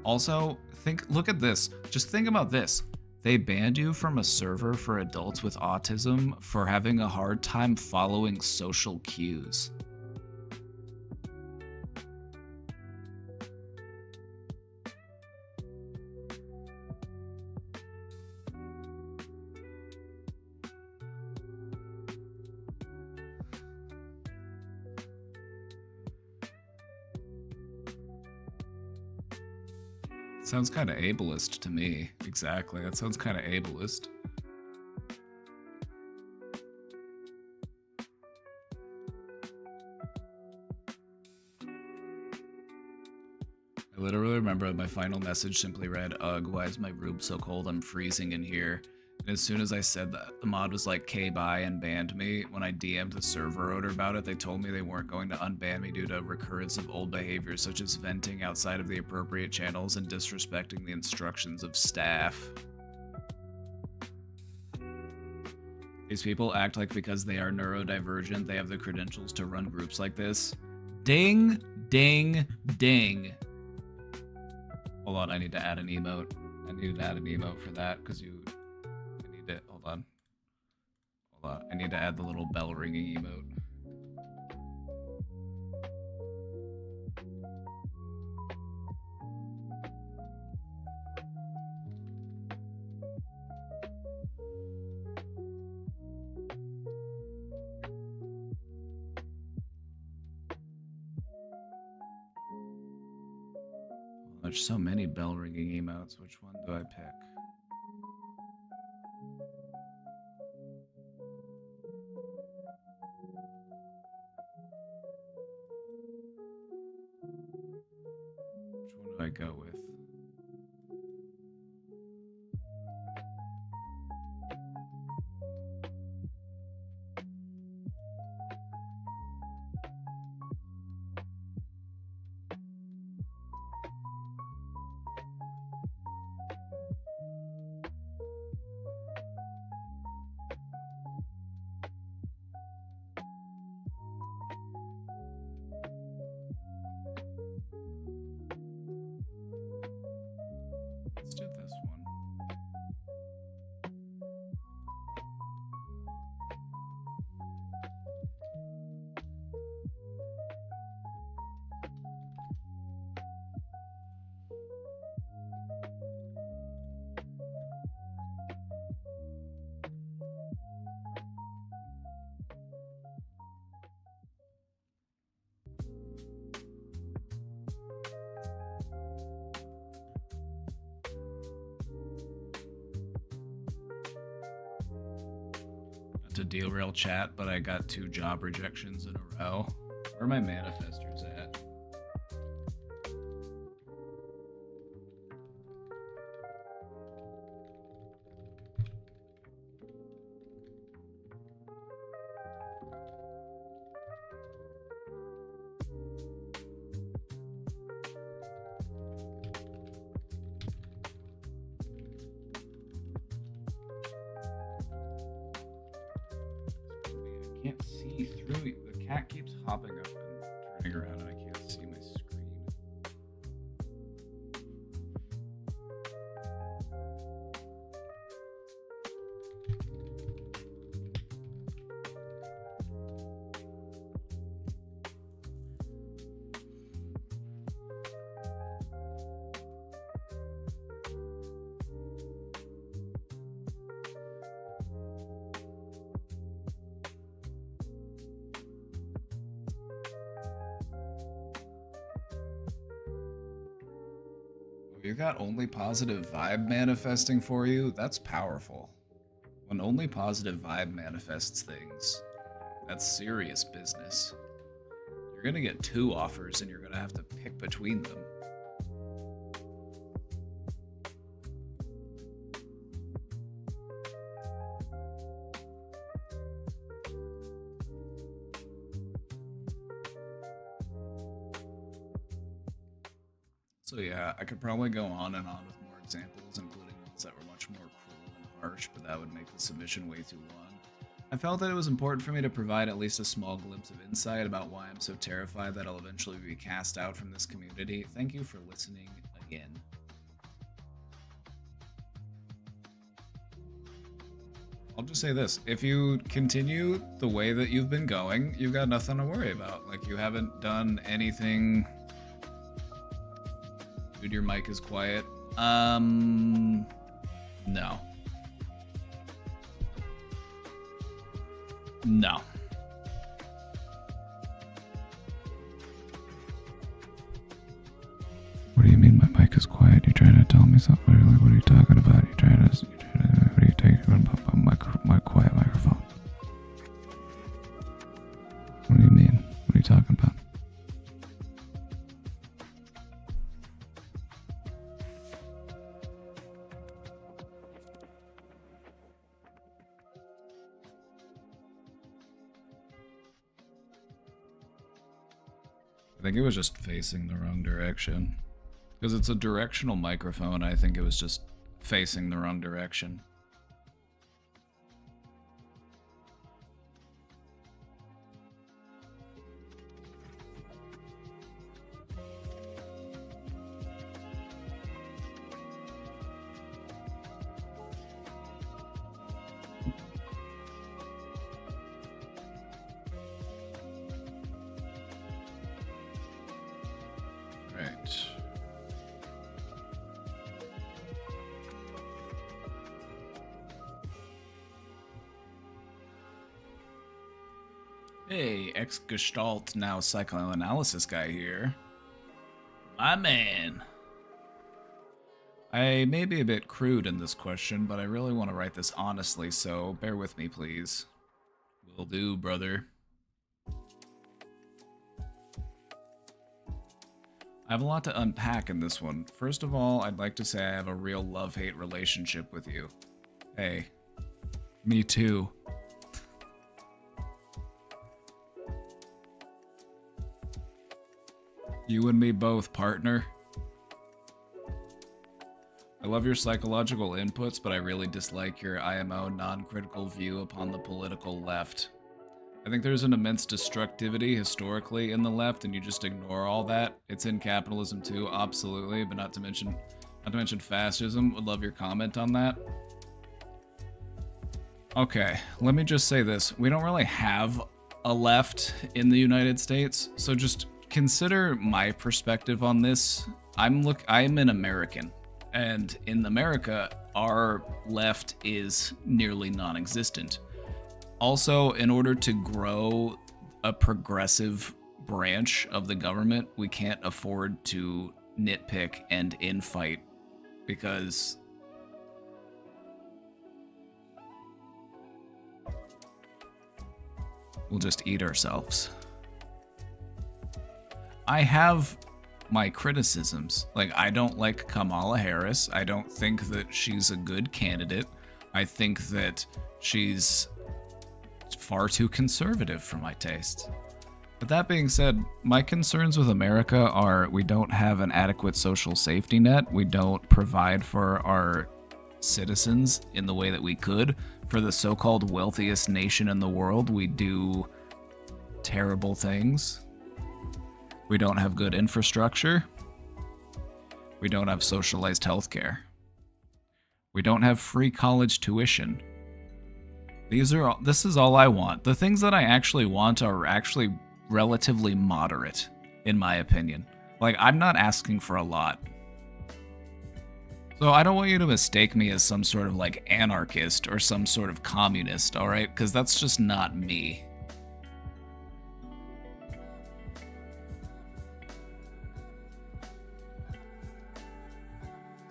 S1: Also, look at this. Just think about this. They banned you from a server for adults with autism for having a hard time following social cues. Sounds kind of ableist to me. Exactly, that sounds kind of ableist. I literally remember my final message simply read, "Ugh, why is my room so cold? I'm freezing in here." And as soon as I said that, the mod was like, "K bye," and banned me. When I DM'd the server owner about it, they told me they weren't going to unban me due to recurrence of old behaviors such as venting outside of the appropriate channels and disrespecting the instructions of staff. These people act like because they are neurodivergent, they have the credentials to run groups like this. Ding, ding, ding. Hold on, I need to add an emote. I need to add an emote for that because I need to, hold on. I need to add the little bell ringing emote. There's so many bell ringing emotes. Which one do I pick? Which one do I go with? to derail chat, but I got 2 job rejections in a row. Where are my manifestors at? I can't see through it. The cat keeps hopping up and turning around, and I can't see my screen. You got only positive vibe manifesting for you? That's powerful. When only positive vibe manifests things, that's serious business. You're gonna get 2 offers and you're gonna have to pick between them. So yeah, I could probably go on and on with more examples, including ones that were much more cruel and harsh, but that would make the submission way too long. I felt that it was important for me to provide at least a small glimpse of insight about why I'm so terrified that I'll eventually be cast out from this community. Thank you for listening again. I'll just say this, if you continue the way that you've been going, you've got nothing to worry about. Like, you haven't done anything... Dude, your mic is quiet. No. No. What do you mean my mic is quiet? You trying to tell me something? Like, what are you talking about? What are you talking about my quiet microphone? What do you mean? What are you talking about? I think it was just facing the wrong direction. Because it's a directional microphone, I think it was just facing the wrong direction. Hey, ex-Gestalt, now psychoanalysis guy here. My man. I may be a bit crude in this question, but I really want to write this honestly, so bear with me, please. Will do, brother. I have a lot to unpack in this one. First of all, I'd like to say I have a real love-hate relationship with you. Hey, me too. You and me both, partner. I love your psychological inputs, but I really dislike your IMO non-critical view upon the political left. I think there's an immense destructivity historically in the left, and you just ignore all that. It's in capitalism too, absolutely, but not to mention fascism. Would love your comment on that. Okay, let me just say this. We don't really have a left in the United States, so just consider my perspective on this. I'm an American, and in America, our left is nearly non-existent. Also, in order to grow a progressive branch of the government, we can't afford to nitpick and infight, because we'll just eat ourselves. I have my criticisms. Like, I don't like Kamala Harris. I don't think that she's a good candidate. I think that she's far too conservative for my taste. But that being said, my concerns with America are we don't have an adequate social safety net. We don't provide for our citizens in the way that we could. For the so-called wealthiest nation in the world, we do terrible things. We don't have good infrastructure. We don't have socialized healthcare. We don't have free college tuition. This is all I want. The things that I actually want are actually relatively moderate, in my opinion. Like, I'm not asking for a lot. So I don't want you to mistake me as some sort of like anarchist or some sort of communist, alright? Because that's just not me.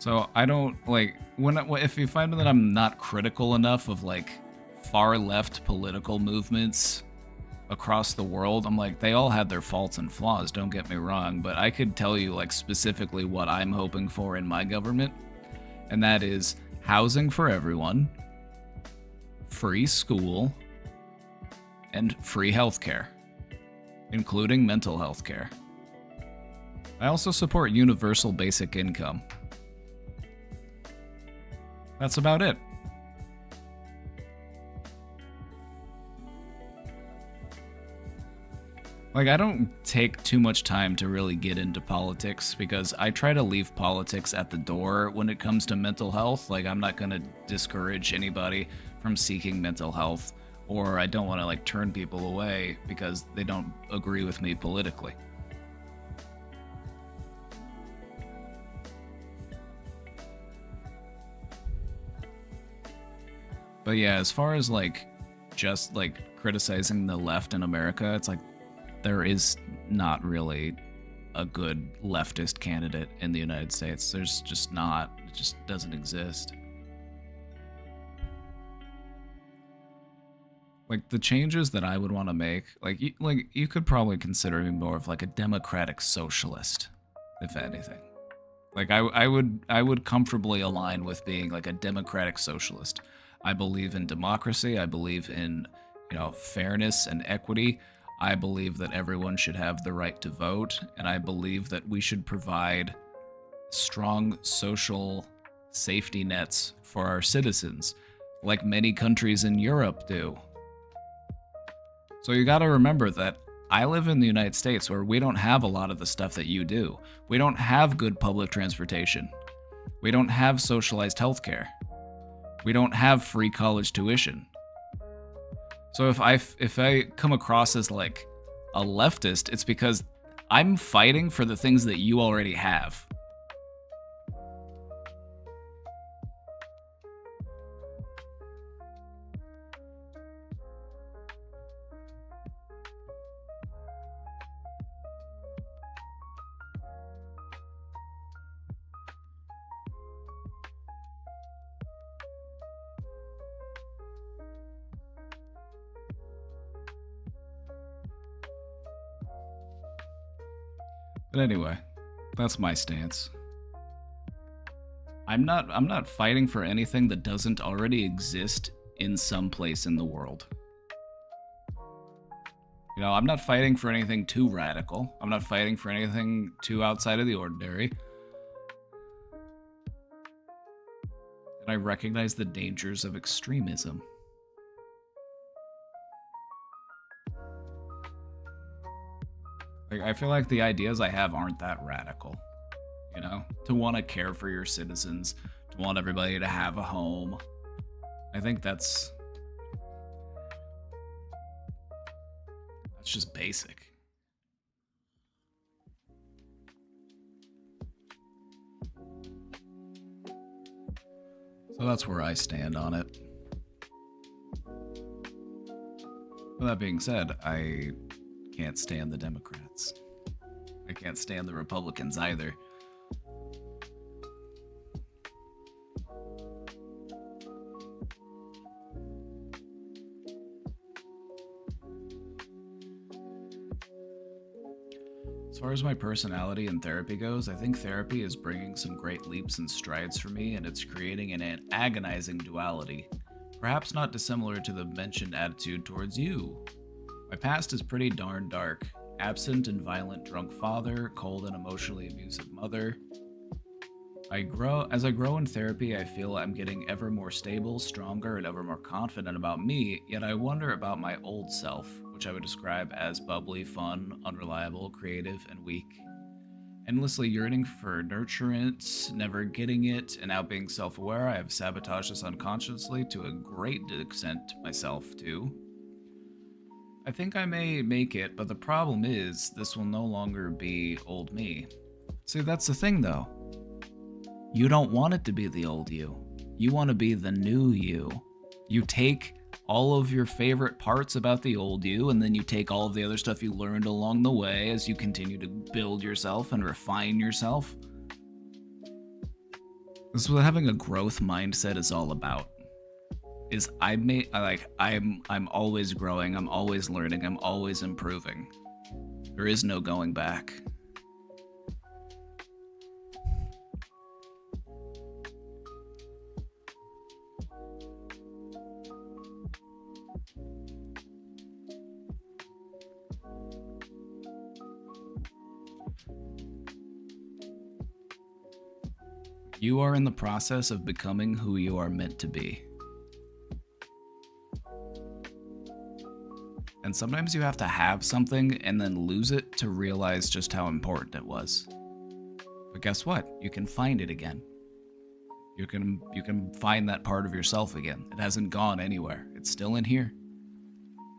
S1: So I don't like if you find that I'm not critical enough of like far left political movements across the world, I'm like, they all had their faults and flaws, don't get me wrong, but I could tell you like specifically what I'm hoping for in my government, and that is housing for everyone, free school, and free healthcare, including mental health care. I also support universal basic income. That's about it. Like, I don't take too much time to really get into politics because I try to leave politics at the door when it comes to mental health. Like, I'm not going to discourage anybody from seeking mental health, or I don't want to like turn people away because they don't agree with me politically. But yeah, as far as like just like criticizing the left in America, it's like there is not really a good leftist candidate in the United States. There's just not. It just doesn't exist. Like the changes that I would want to make, like you could probably consider me more of like a democratic socialist, if anything. Like I would comfortably align with being like a democratic socialist. I believe in democracy. I believe in, fairness and equity. I believe that everyone should have the right to vote, and I believe that we should provide strong social safety nets for our citizens, like many countries in Europe do. So you gotta remember that I live in the United States where we don't have a lot of the stuff that you do. We don't have good public transportation. We don't have socialized healthcare. We don't have free college tuition. So if I come across as like a leftist, it's because I'm fighting for the things that you already have. But anyway, that's my stance. I'm not fighting for anything that doesn't already exist in some place in the world. I'm not fighting for anything too radical. I'm not fighting for anything too outside of the ordinary. And I recognize the dangers of extremism. Like, I feel like the ideas I have aren't that radical, to want to care for your citizens, to want everybody to have a home. I think that's just basic. So that's where I stand on it. With that being said, I can't stand the Democrats. I can't stand the Republicans either. As far as my personality and therapy goes, I think therapy is bringing some great leaps and strides for me, and it's creating an agonizing duality, perhaps not dissimilar to the mentioned attitude towards you. My past is pretty darn dark. Absent and violent drunk father, cold and emotionally abusive mother. As I grow in therapy, I feel I'm getting ever more stable, stronger, and ever more confident about me, yet I wonder about my old self, which I would describe as bubbly, fun, unreliable, creative, and weak. Endlessly yearning for nurturance, never getting it, and now being self-aware, I have sabotaged this unconsciously to a great extent myself, too. I think I may make it, but the problem is, this will no longer be old me. See, that's the thing, though. You don't want it to be the old you. You want to be the new you. You take all of your favorite parts about the old you, and then you take all of the other stuff you learned along the way as you continue to build yourself and refine yourself. This is what having a growth mindset is all about. I'm always growing, I'm always learning, I'm always improving. There is no going back. You are in the process of becoming who you are meant to be. And sometimes you have to have something and then lose it to realize just how important it was. But guess what? You can find it again. You can find that part of yourself again. It hasn't gone anywhere. It's still in here.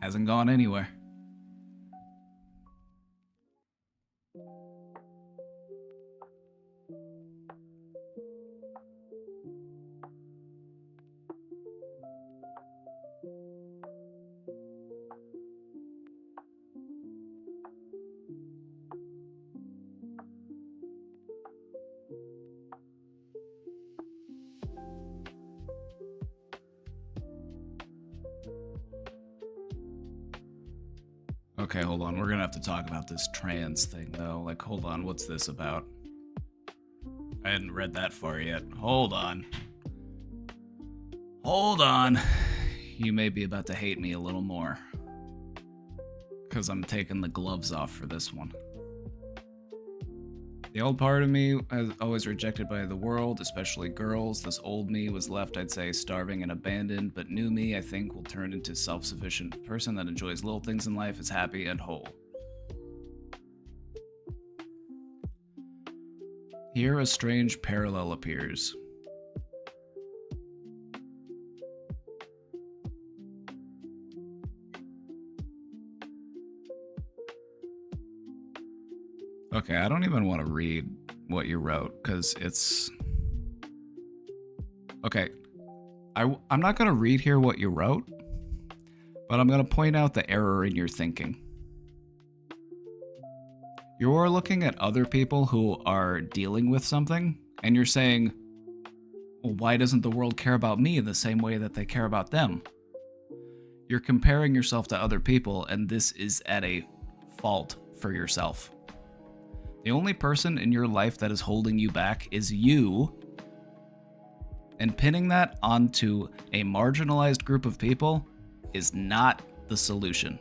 S1: Hasn't gone anywhere. Okay, hold on. We're gonna have to talk about this trans thing, though. Like, hold on. What's this about? I hadn't read that far yet. Hold on. Hold on. You may be about to hate me a little more. Because I'm taking the gloves off for this one. The old part of me was always rejected by the world, especially girls. This old me was left, I'd say, starving and abandoned, but new me, I think, will turn into a self-sufficient person that enjoys little things in life, is happy and whole. Here a strange parallel appears. Okay, I don't even want to read what you wrote, because it's... Okay, I'm not going to read here what you wrote, but I'm going to point out the error in your thinking. You're looking at other people who are dealing with something, and you're saying, well, why doesn't the world care about me in the same way that they care about them? You're comparing yourself to other people, and this is at a fault for yourself. The only person in your life that is holding you back is you, and pinning that onto a marginalized group of people is not the solution.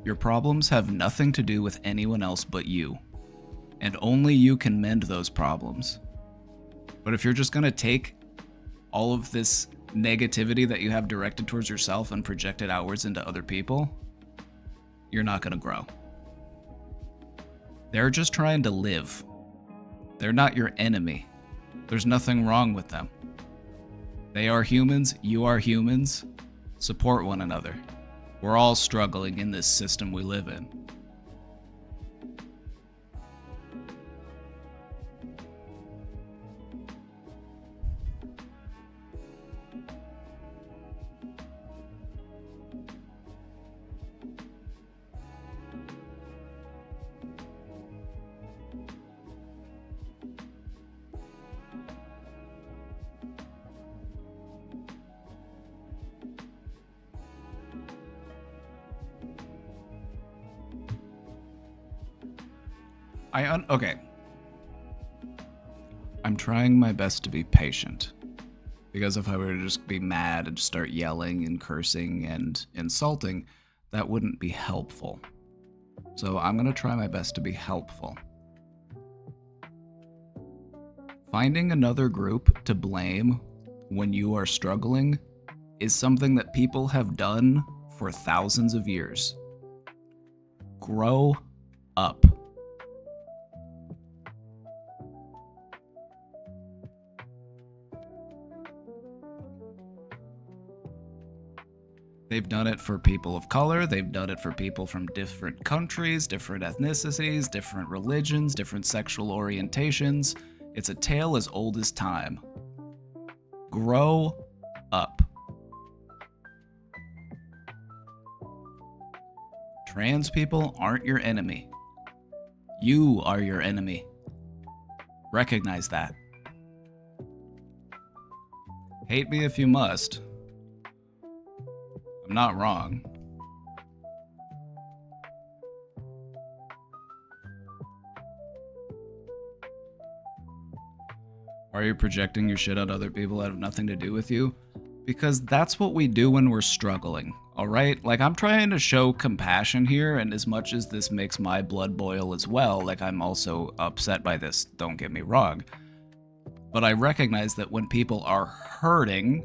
S1: Your problems have nothing to do with anyone else but you, and only you can mend those problems. But if you're just going to take all of this negativity that you have directed towards yourself and project it outwards into other people, you're not going to grow. They're just trying to live. They're not your enemy. There's nothing wrong with them. They are humans. You are humans. Support one another. We're all struggling in this system we live in. Okay. I'm trying my best to be patient. Because if I were to just be mad and start yelling and cursing and insulting, that wouldn't be helpful. So I'm going to try my best to be helpful. Finding another group to blame when you are struggling is something that people have done for thousands of years. Grow up. They've done it for people of color, they've done it for people from different countries, different ethnicities, different religions, different sexual orientations. It's a tale as old as time. Grow up. Trans people aren't your enemy. You are your enemy. Recognize that. Hate me if you must. I'm not wrong. Are you projecting your shit on other people that have nothing to do with you? Because that's what we do when we're struggling, alright? Like, I'm trying to show compassion here, and as much as this makes my blood boil as well, like, I'm also upset by this, don't get me wrong. But I recognize that when people are hurting,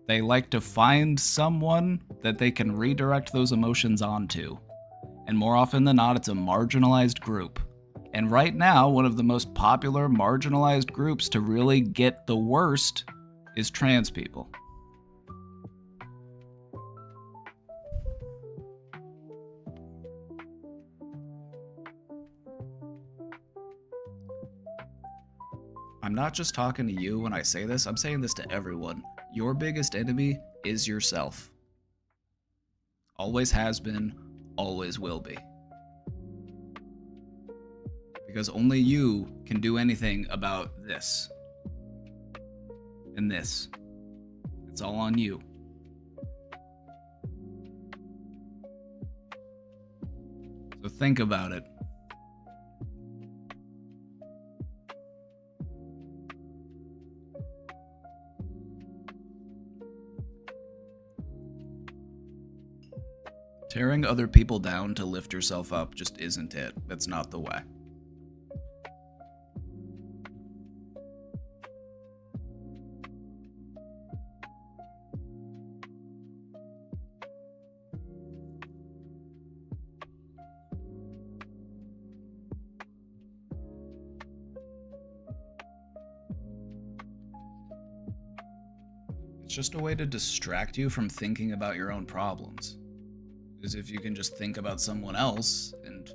S1: they like to find someone that they can redirect those emotions onto. And more often than not, it's a marginalized group. And right now, one of the most popular marginalized groups to really get the worst is trans people. I'm not just talking to you when I say this, I'm saying this to everyone. Your biggest enemy is yourself. Always has been, always will be. Because only you can do anything about this. And this. It's all on you. So think about it. Tearing other people down to lift yourself up just isn't it. That's not the way. It's just a way to distract you from thinking about your own problems. Because if you can just think about someone else and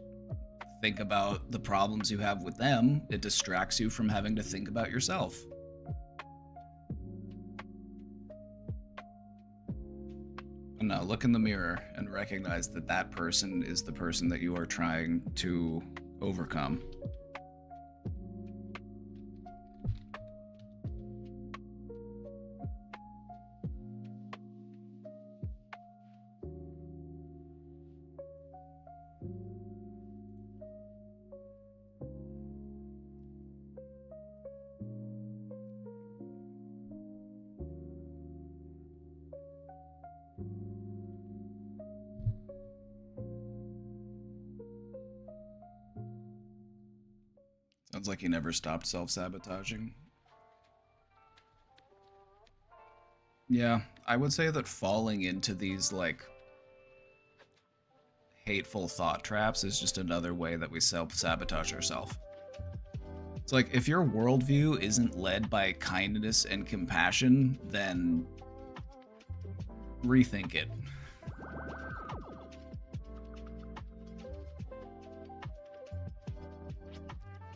S1: think about the problems you have with them, it distracts you from having to think about yourself. And now look in the mirror and recognize that that person is the person that you are trying to overcome. Sounds like you never stopped self-sabotaging. Yeah, I would say that falling into these, like, hateful thought traps is just another way that we self-sabotage ourselves. It's like, if your worldview isn't led by kindness and compassion, then rethink it.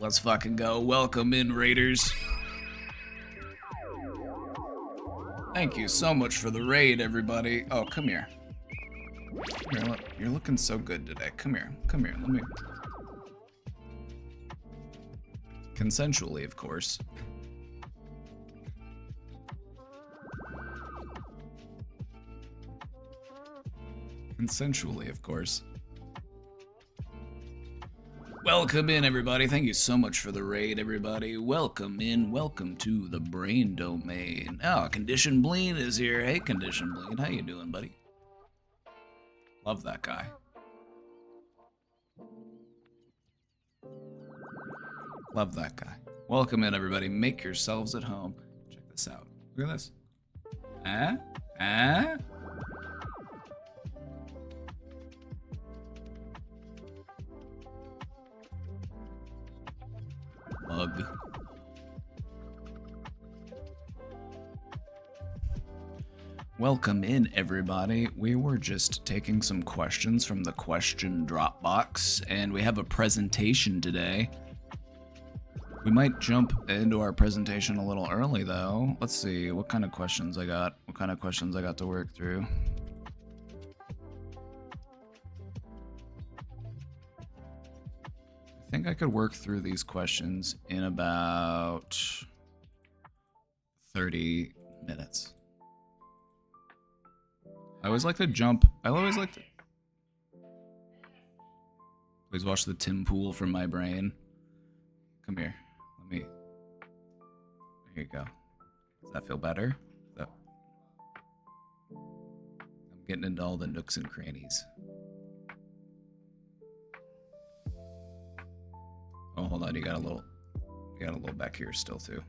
S1: Let's fucking go. Welcome in, Raiders. Thank you so much for the raid, everybody. Oh, come here. You're looking so good today. Come here. Come here. Let me... Consensually, of course. Consensually, of course. Welcome in, everybody. Thank you so much for the raid, everybody. Welcome in. Welcome to the Brain Domain. Oh, Condition Bleen is here. Hey, Condition Bleen. How you doing, buddy? Love that guy. Love that guy. Welcome in, everybody. Make yourselves at home. Check this out. Look at this. Mug. Welcome in, everybody. We were just taking some questions from the question drop box, and we have a presentation today. We might jump into our presentation a little early, though. Let's see what kind of questions I got. What kind of questions I got to work through. I think I could work through these questions in about 30 minutes. I always like to jump. Please watch the Tim Pool from my brain. Come here. There you go. Does that feel better? I'm getting into all the nooks and crannies. Oh, hold on. You got a little back here still too.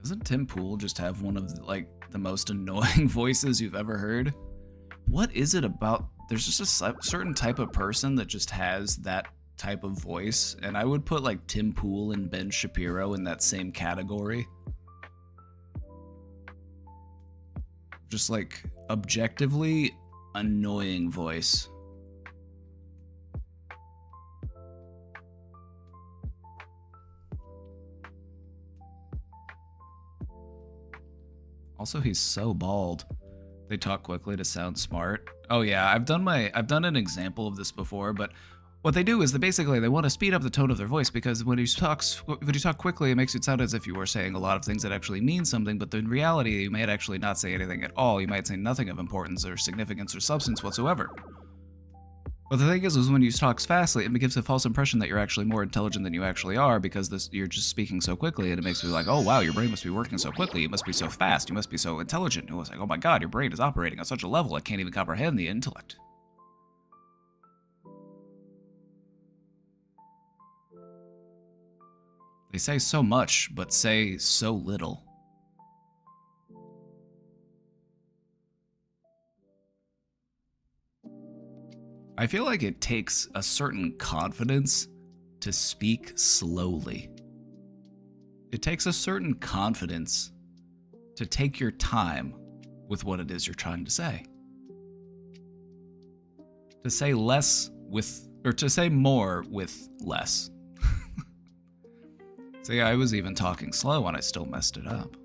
S1: Doesn't Tim Pool just have one of the most annoying voices you've ever heard? What is it about? There's just a certain type of person that just has that type of voice, and I would put like Tim Pool and Ben Shapiro in that same category. Just like objectively annoying voice. Also, he's so bald. They talk quickly to sound smart. Oh yeah, I've done an example of this before, but what they do is they want to speed up the tone of their voice, because when you talk quickly, it makes it sound as if you were saying a lot of things that actually mean something, but in reality, you might actually not say anything at all. You might say nothing of importance or significance or substance whatsoever. But the thing is when you talk fastly, it gives a false impression that you're actually more intelligent than you actually are, because you're just speaking so quickly, and it makes me like, oh wow, your brain must be working so quickly, it must be so fast, you must be so intelligent. And it was like, oh my god, your brain is operating on such a level, I can't even comprehend the intellect. They say so much, but say so little. I feel like it takes a certain confidence to speak slowly. It takes a certain confidence to take your time with what it is you're trying to say. To say less with, or to say more with less. See, I was even talking slow and I still messed it up.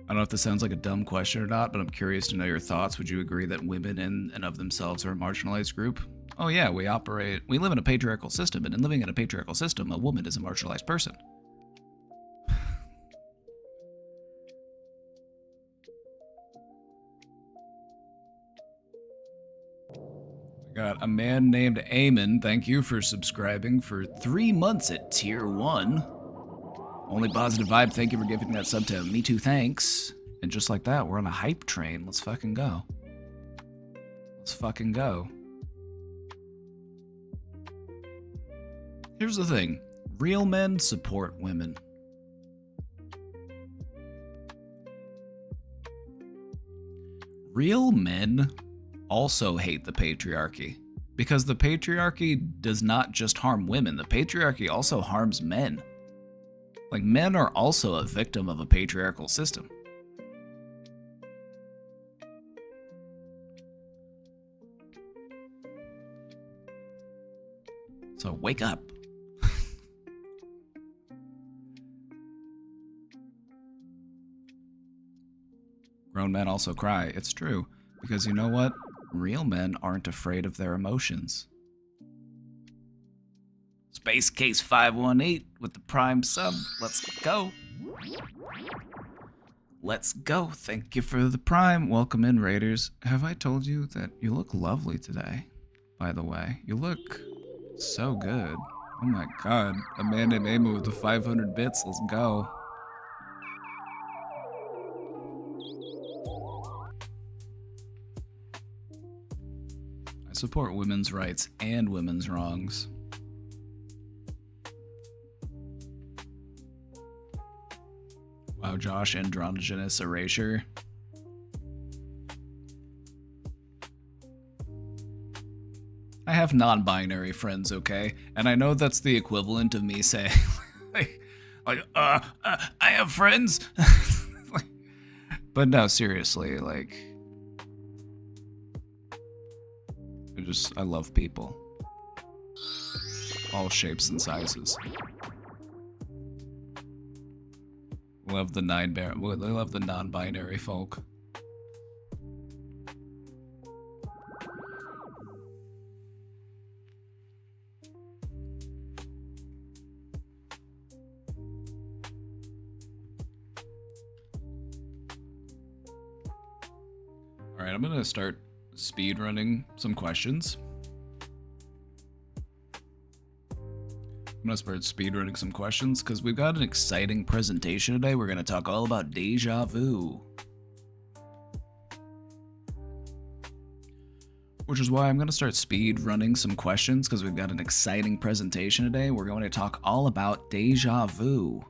S1: I don't know if this sounds like a dumb question or not, but I'm curious to know your thoughts. Would you agree that women in and of themselves are a marginalized group? Oh yeah, we live in a patriarchal system, and in living in a patriarchal system, a woman is a marginalized person. Got a man named Eamon. Thank you for subscribing for 3 months at tier 1. Only positive vibe. Thank you for giving that sub to Me Too, thanks. And just like that, we're on a hype train. Let's fucking go. Let's fucking go. Here's the thing. Real men support women. Real men also hate the patriarchy, because the patriarchy does not just harm women, the patriarchy also harms men. Like, men are also a victim of a patriarchal system. So wake up. Grown men also cry. It's true, because you know what? Real men aren't afraid of their emotions. Space Case 518 with the Prime sub. Let's go. Let's go. Thank you for the Prime. Welcome in, Raiders. Have I told you that you look lovely today? By the way, you look so good. Oh my god. Amanda Nemo with the 500 bits. Let's go. I support women's rights and women's wrongs. Wow, Josh, androgynous erasure. I have non-binary friends, okay? And I know that's the equivalent of me saying, I have friends. But no, seriously, like, I love people. All shapes and sizes. Love the love the non-binary folk. Alright, I'm gonna start speed running some questions. Because we've got an exciting presentation today. We're going to talk all about deja vu. Which is why I'm going to start speed running some questions, because we've got an exciting presentation today. We're going to talk all about deja vu.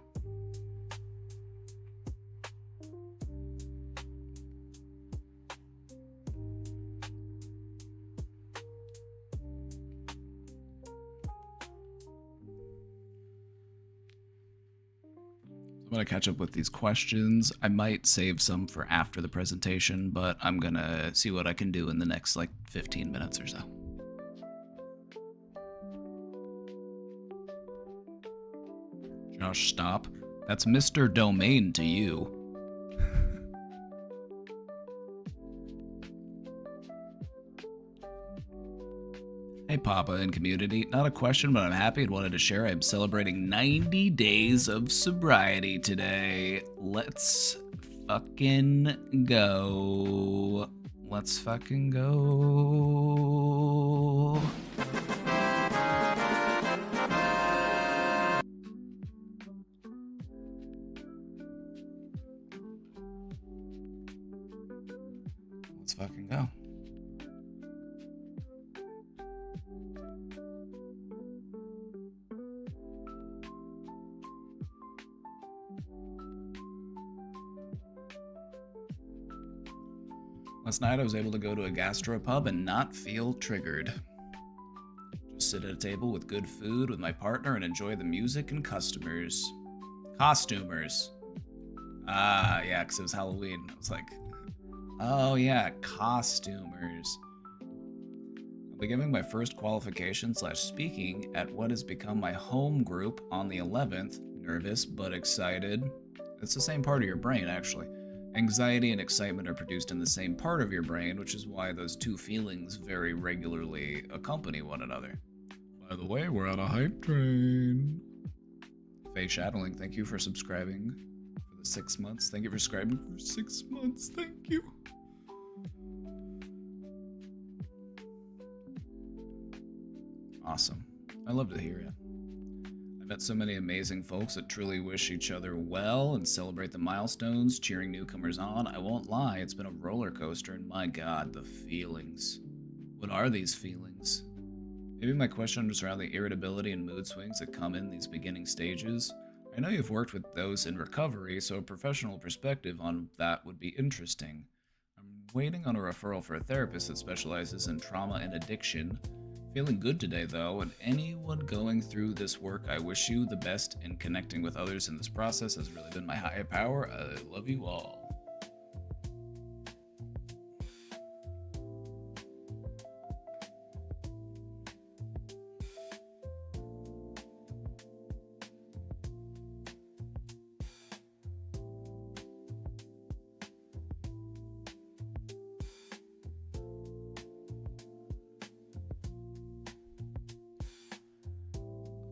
S1: I'm going to catch up with these questions. I might save some for after the presentation, but I'm going to see what I can do in the next, like, 15 minutes or so. Josh, stop. That's Mr. Domain to you. Hey Papa and community, not a question, but I'm happy and wanted to share. I'm celebrating 90 days of sobriety today. Let's fucking go. Let's fucking go. Let's fucking go. Last night I was able to go to a gastropub and not feel triggered. Just sit at a table with good food with my partner and enjoy the music and costumers. Ah, yeah, because it was Halloween. I was like, oh yeah, costumers. I'll be giving my first qualification/speaking at what has become my home group on the 11th. Nervous but excited. It's the same part of your brain, actually. Anxiety and excitement are produced in the same part of your brain, which is why those two feelings very regularly accompany one another. By the way, we're on a hype train. Faye Shadowling, thank you for subscribing for the 6 months. Thank you for subscribing for 6 months. Thank you. Awesome. I love to hear it. I met so many amazing folks that truly wish each other well and celebrate the milestones, cheering newcomers on. I won't lie, it's been a roller coaster, and my god, the feelings. What are these feelings? Maybe my question was around the irritability and mood swings that come in these beginning stages. I know you've worked with those in recovery, so a professional perspective on that would be interesting. I'm waiting on a referral for a therapist that specializes in trauma and addiction. Feeling good today, though, and anyone going through this work, I wish you the best, and connecting with others in this process has really been my higher power. I love you all.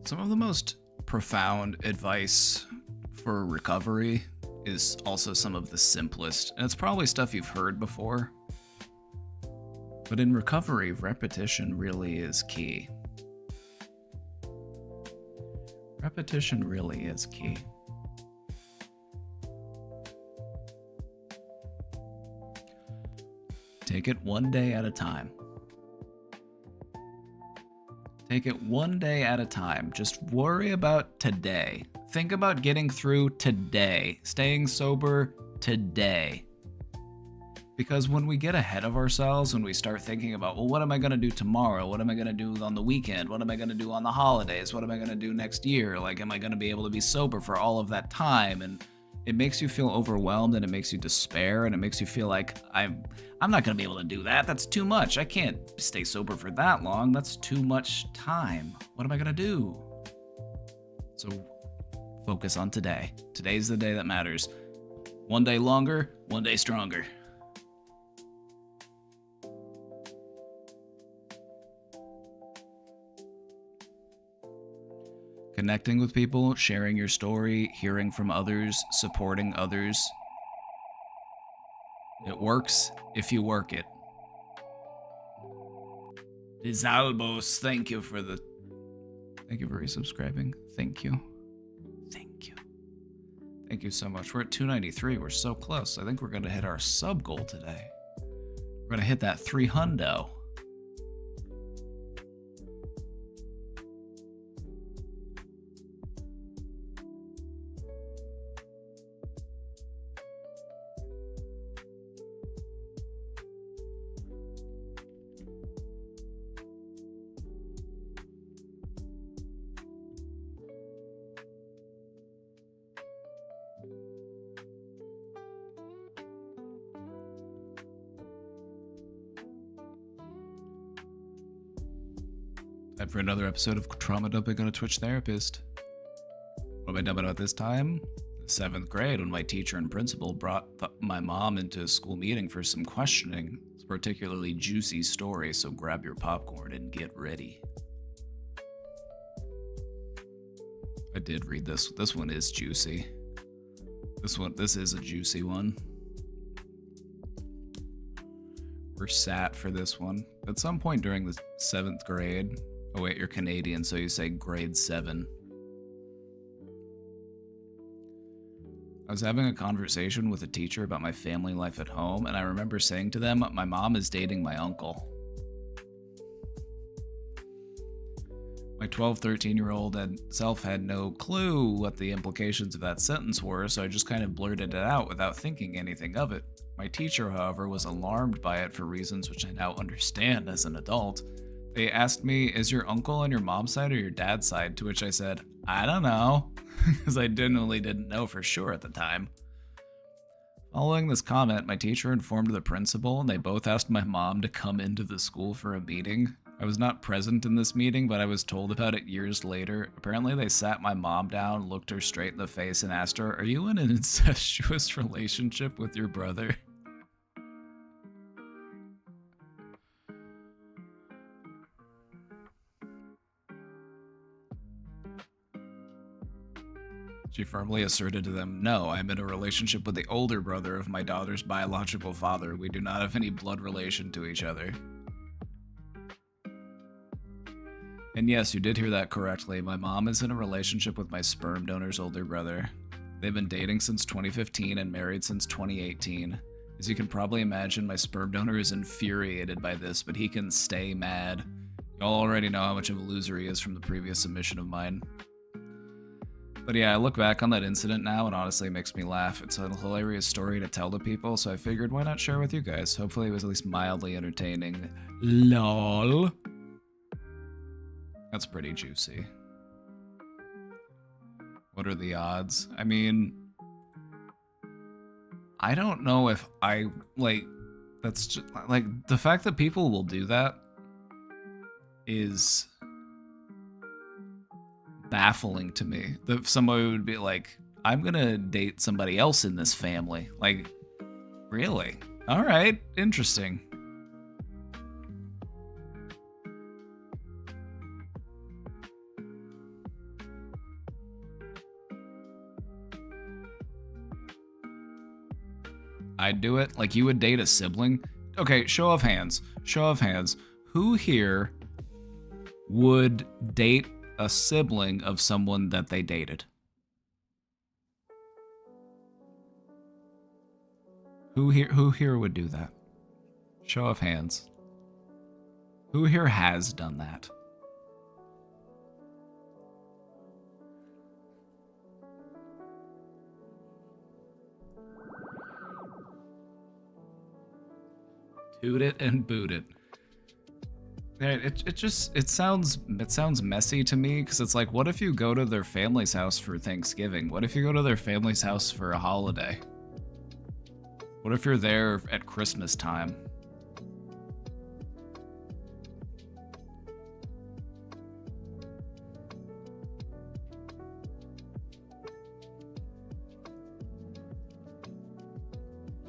S1: Some of the most profound advice for recovery is also some of the simplest, and it's probably stuff you've heard before. But in recovery, repetition really is key. Repetition really is key. Take it one day at a time. Take it one day at a time. Just worry about today. Think about getting through today, staying sober today. Because when we get ahead of ourselves, when we start thinking about, well, what am I going to do tomorrow? What am I going to do on the weekend? What am I going to do on the holidays? What am I going to do next year? Like, am I going to be able to be sober for all of that time? And it makes you feel overwhelmed, and it makes you despair, and it makes you feel like I'm not going to be able to do that. That's too much. I can't stay sober for that long. That's too much time. What am I going to do? So focus on today. Today's the day that matters. One day longer, one day stronger. Connecting with people, sharing your story, hearing from others, supporting others. It works if you work it. Disalbos, thank you for resubscribing. Thank you. Thank you. Thank you so much. We're at 293. We're so close. I think we're going to hit our sub goal today. We're going to hit that 300. Time for another episode of Trauma Dumping on a Twitch Therapist. What am I dumping about this time? 7th grade, when my teacher and principal brought my mom into a school meeting for some questioning. It's a particularly juicy story, so grab your popcorn and get ready. I did read this. This one is juicy. This is a juicy one. We're sat for this one. At some point during the 7th grade, oh wait, you're Canadian, so you say grade 7. I was having a conversation with a teacher about my family life at home, and I remember saying to them, my mom is dating my uncle. My 12, 13-year-old self had no clue what the implications of that sentence were, so I just kind of blurted it out without thinking anything of it. My teacher, however, was alarmed by it for reasons which I now understand as an adult. They asked me, is your uncle on your mom's side or your dad's side? To which I said, I don't know, because I genuinely didn't know for sure at the time. Following this comment, my teacher informed the principal, and they both asked my mom to come into the school for a meeting. I was not present in this meeting, but I was told about it years later. Apparently, they sat my mom down, looked her straight in the face, and asked her, are you in an incestuous relationship with your brother? She firmly asserted to them, no, I'm in a relationship with the older brother of my daughter's biological father. We do not have any blood relation to each other. And yes, you did hear that correctly. My mom is in a relationship with my sperm donor's older brother. They've been dating since 2015 and married since 2018. As you can probably imagine, my sperm donor is infuriated by this, but he can stay mad. Y'all already know how much of a loser he is from the previous submission of mine. But yeah, I look back on that incident now and honestly it makes me laugh. It's a hilarious story to tell to people, so I figured why not share with you guys? Hopefully it was at least mildly entertaining. LOL. That's pretty juicy. What are the odds? I mean, I don't know if I, that's just, the fact that people will do that is baffling to me. That somebody would be like, I'm gonna date somebody else in this family. Like, really? All right, interesting. I'd do it. Like, you would date a sibling. Okay, show of hands. Show of hands. Who here would date a sibling of someone that they dated? Who here would do that? Show of hands. Who here has done that? Toot it and boot it. It sounds messy to me, because it's like, what if you go to their family's house for Thanksgiving? What if you go to their family's house for a holiday? What if you're there at Christmas time?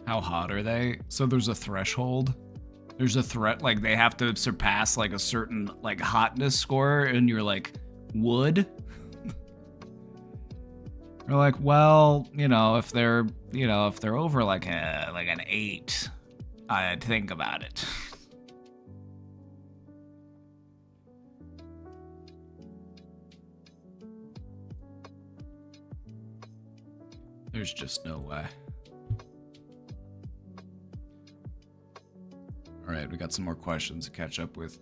S1: How hot are they? So there's a threshold. There's a threat, like they have to surpass like a certain like hotness score, and you're like, would? You're like, well, you know, if they're over like an 8, I'd think about it. There's just no way. All right, we got some more questions to catch up with.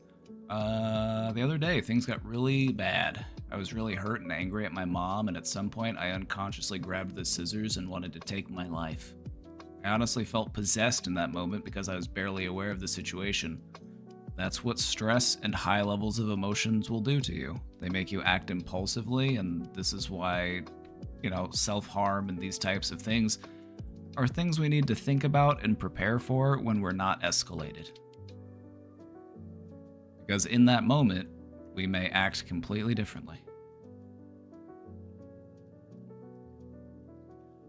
S1: The other day, things got really bad. I was really hurt and angry at my mom, and at some point, I unconsciously grabbed the scissors and wanted to take my life. I honestly felt possessed in that moment because I was barely aware of the situation. That's what stress and high levels of emotions will do to you. They make you act impulsively, and this is why, you know, self-harm and these types of things are things we need to think about and prepare for when we're not escalated. Because in that moment, we may act completely differently.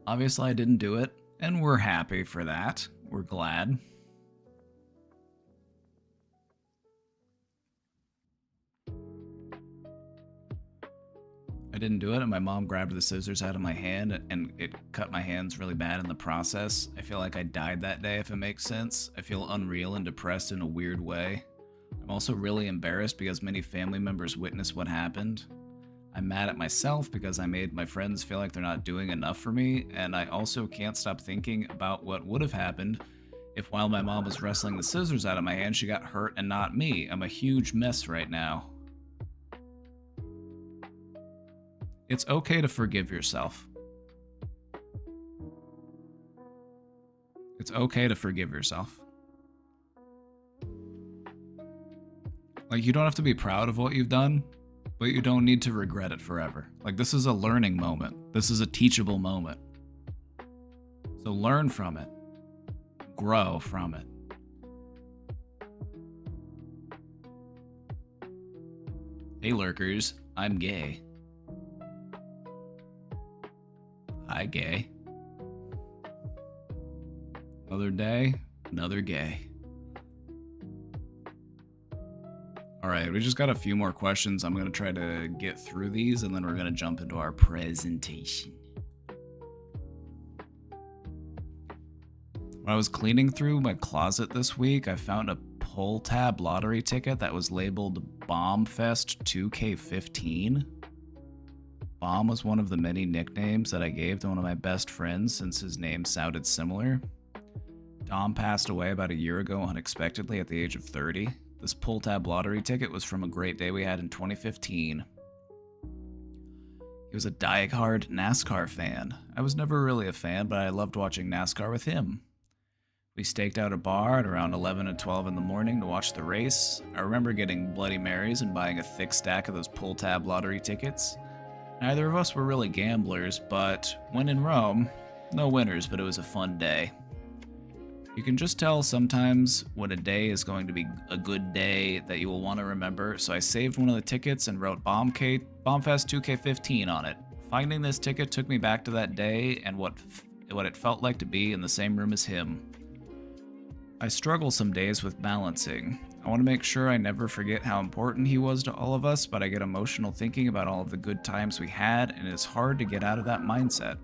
S1: Obviously, I didn't do it, and we're happy for that. We're glad. I didn't do it, and my mom grabbed the scissors out of my hand, and it cut my hands really bad in the process. I feel like I died that day, if it makes sense. I feel unreal and depressed in a weird way. I'm also really embarrassed because many family members witnessed what happened. I'm mad at myself because I made my friends feel like they're not doing enough for me, and I also can't stop thinking about what would have happened if while my mom was wrestling the scissors out of my hand, she got hurt and not me. I'm a huge mess right now. It's okay to forgive yourself. It's okay to forgive yourself. Like, you don't have to be proud of what you've done, but you don't need to regret it forever. Like, this is a learning moment. This is a teachable moment. So learn from it. Grow from it. Hey lurkers, I'm gay. Hi gay. Another day, another gay. Alright, we just got a few more questions. I'm going to try to get through these, and then we're going to jump into our presentation. When I was cleaning through my closet this week, I found a pull tab lottery ticket that was labeled Bombfest 2K15. Bomb was one of the many nicknames that I gave to one of my best friends since his name sounded similar. Dom passed away about a year ago unexpectedly at the age of 30. This pull tab lottery ticket was from a great day we had in 2015. He was a diehard NASCAR fan. I was never really a fan, but I loved watching NASCAR with him. We staked out a bar at around 11 and 12 in the morning to watch the race. I remember getting Bloody Marys and buying a thick stack of those pull tab lottery tickets. Neither of us were really gamblers, but when in Rome, no winners, but it was a fun day. You can just tell sometimes when a day is going to be a good day that you will want to remember, so I saved one of the tickets and wrote Bombfest 2K15 on it. Finding this ticket took me back to that day and what it felt like to be in the same room as him. I struggle some days with balancing. I want to make sure I never forget how important he was to all of us, but I get emotional thinking about all of the good times we had, and it's hard to get out of that mindset.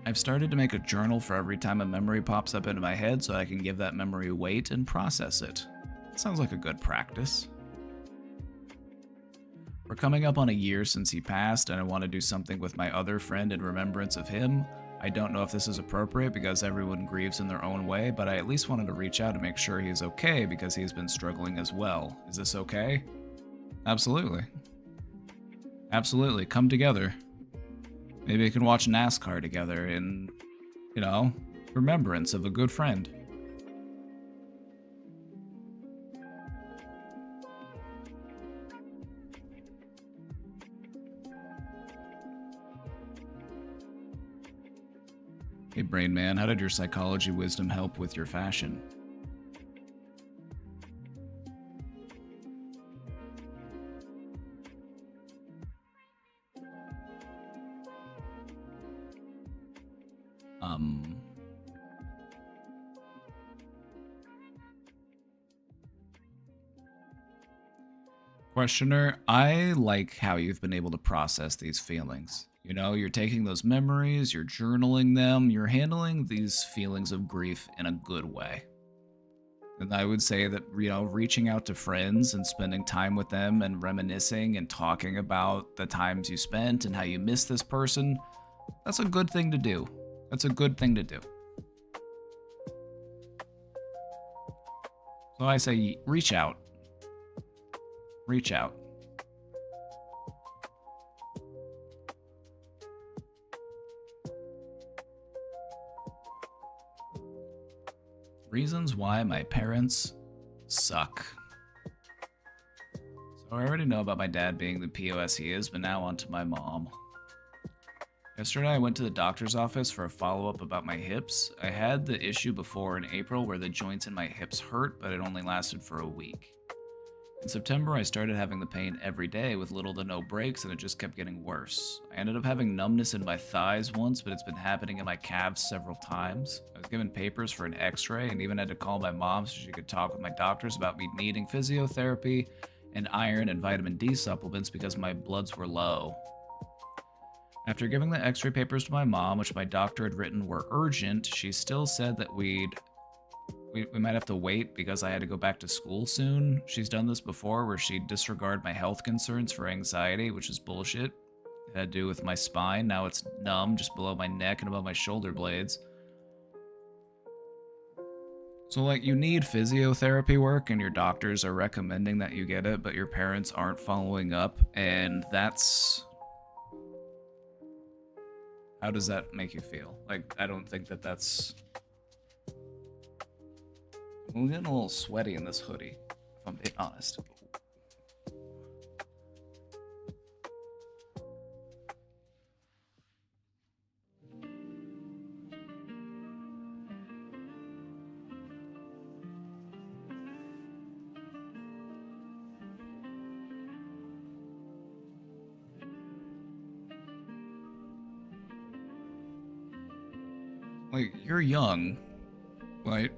S1: I've started to make a journal for every time a memory pops up into my head so I can give that memory weight and process it. Sounds like a good practice. We're coming up on a year since he passed, and I want to do something with my other friend in remembrance of him. I don't know if this is appropriate because everyone grieves in their own way, but I at least wanted to reach out to make sure he's okay because he's been struggling as well. Is this okay? Absolutely. Absolutely. Come together. Maybe we can watch NASCAR together in, remembrance of a good friend. Hey Brain Man, how did your psychology wisdom help with your fashion? Questioner, I like how you've been able to process these feelings. You're taking those memories, you're journaling them, you're handling these feelings of grief in a good way. And I would say that, reaching out to friends and spending time with them and reminiscing and talking about the times you spent and how you miss this person, that's a good thing to do. That's a good thing to do. So I say, reach out. Reach out. Reasons why my parents suck. So I already know about my dad being the POS he is, but now on to my mom. Yesterday I went to the doctor's office for a follow-up about my hips. I had the issue before in April where the joints in my hips hurt, but it only lasted for a week. In September, I started having the pain every day with little to no breaks, and it just kept getting worse. I ended up having numbness in my thighs once, but it's been happening in my calves several times. I was given papers for an x-ray and even had to call my mom so she could talk with my doctors about me needing physiotherapy and iron and vitamin D supplements because my bloods were low. After giving the x-ray papers to my mom, which my doctor had written were urgent, she still said that we might have to wait because I had to go back to school soon. She's done this before where she'd disregard my health concerns for anxiety, which is bullshit. It had to do with my spine. Now it's numb just below my neck and above my shoulder blades. So, you need physiotherapy work and your doctors are recommending that you get it, but your parents aren't following up, and that's... How does that make you feel? I don't think that's... I'm getting a little sweaty in this hoodie, if I'm being honest. You're young. Right?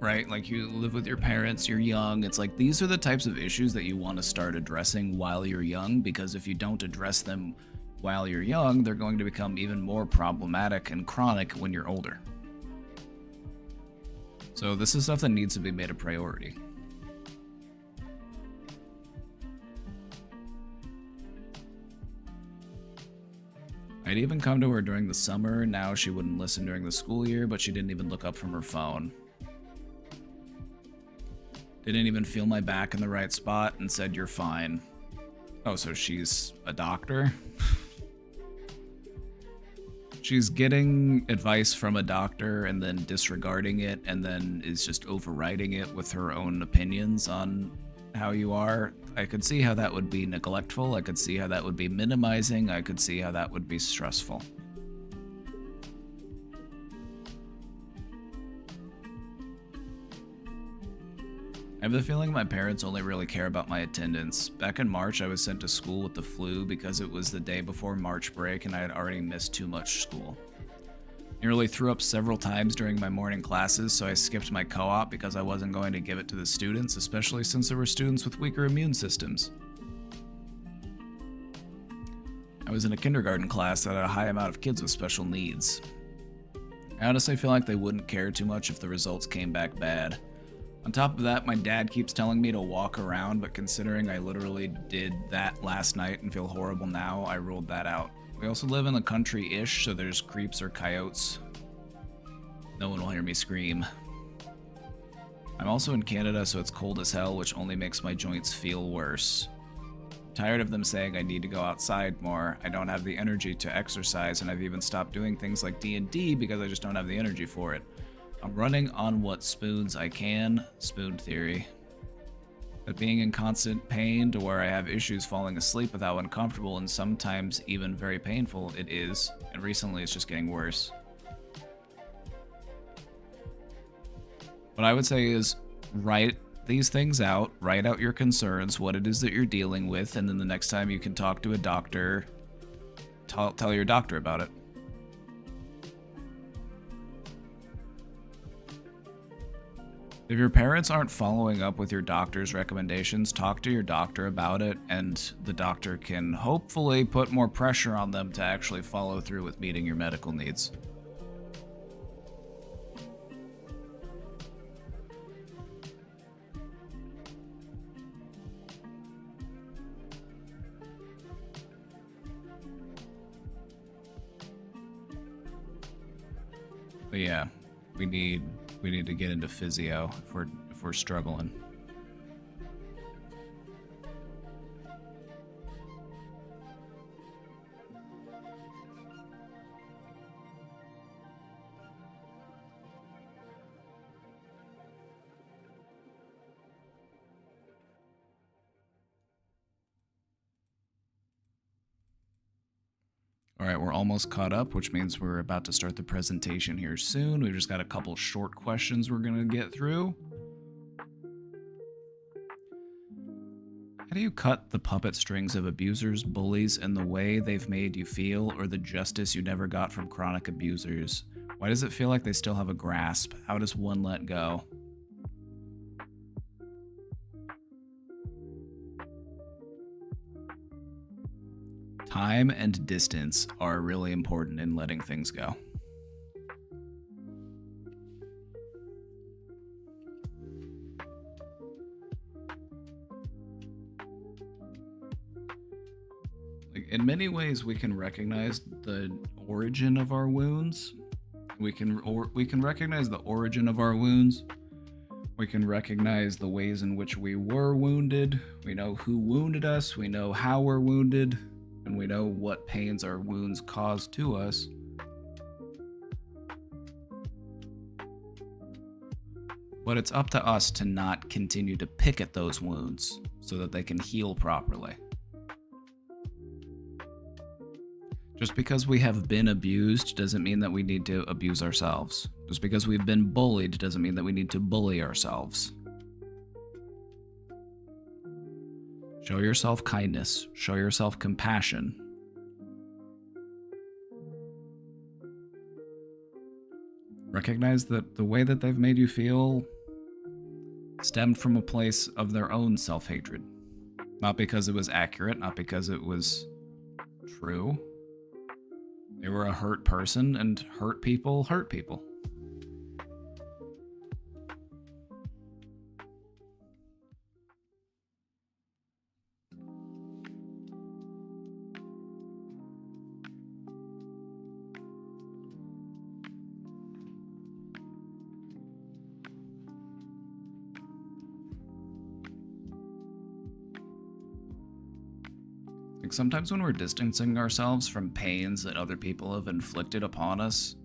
S1: You live with your parents, you're young. It's these are the types of issues that you want to start addressing while you're young, because if you don't address them while you're young, they're going to become even more problematic and chronic when you're older. So this is stuff that needs to be made a priority. I'd even come to her during the summer. Now she wouldn't listen during the school year, but she didn't even look up from her phone. Didn't even feel my back in the right spot and said, "You're fine." Oh, so she's a doctor? She's getting advice from a doctor and then disregarding it and then is just overriding it with her own opinions on how you are. I could see how that would be neglectful. I could see how that would be minimizing. I could see how that would be stressful. I have the feeling my parents only really care about my attendance. Back in March, I was sent to school with the flu because it was the day before March break and I had already missed too much school. Nearly threw up several times during my morning classes, so I skipped my co-op because I wasn't going to give it to the students, especially since there were students with weaker immune systems. I was in a kindergarten class that had a high amount of kids with special needs. I honestly feel like they wouldn't care too much if the results came back bad. On top of that, my dad keeps telling me to walk around, but considering I literally did that last night and feel horrible now, I ruled that out. We also live in the country-ish, so there's creeps or coyotes. No one will hear me scream. I'm also in Canada, so it's cold as hell, which only makes my joints feel worse. I'm tired of them saying I need to go outside more. I don't have the energy to exercise, and I've even stopped doing things like D&D because I just don't have the energy for it. I'm running on what spoons I can, spoon theory. But being in constant pain to where I have issues falling asleep with how uncomfortable and sometimes even very painful it is, and recently it's just getting worse. What I would say is write these things out, write out your concerns, what it is that you're dealing with, and then the next time you can talk to a doctor, tell your doctor about it. If your parents aren't following up with your doctor's recommendations, talk to your doctor about it, and the doctor can hopefully put more pressure on them to actually follow through with meeting your medical needs. But yeah, we need to get into physio if we're struggling. All right, we're almost caught up, which means we're about to start the presentation here soon. We've just got a couple short questions we're going to get through. How do you cut the puppet strings of abusers, bullies, and the way they've made you feel, or the justice you never got from chronic abusers? Why does it feel like they still have a grasp? How does one let go? Time and distance are really important in letting things go. Like, in many ways, we can recognize the origin of our wounds. We can recognize the origin of our wounds. We can recognize the ways in which we were wounded. We know who wounded us. We know how we're wounded. And we know what pains our wounds cause to us. But it's up to us to not continue to pick at those wounds so that they can heal properly. Just because we have been abused doesn't mean that we need to abuse ourselves. Just because we've been bullied doesn't mean that we need to bully ourselves. Show yourself kindness. Show yourself compassion. Recognize that the way that they've made you feel stemmed from a place of their own self-hatred. Not because it was accurate, not because it was true. They were a hurt person, and hurt people hurt people. Like, sometimes when we're distancing ourselves from pains that other people have inflicted upon us,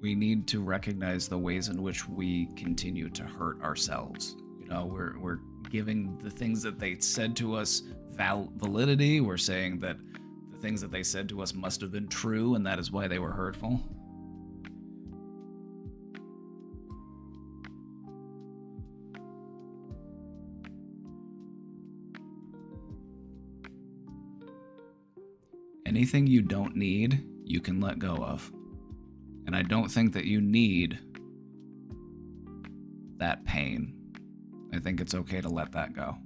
S1: we need to recognize the ways in which we continue to hurt ourselves. You know, we're giving the things that they said to us validity. We're saying that the things that they said to us must have been true, and that is why they were hurtful. Anything you don't need, you can let go of. And I don't think that you need that pain. I think it's okay to let that go.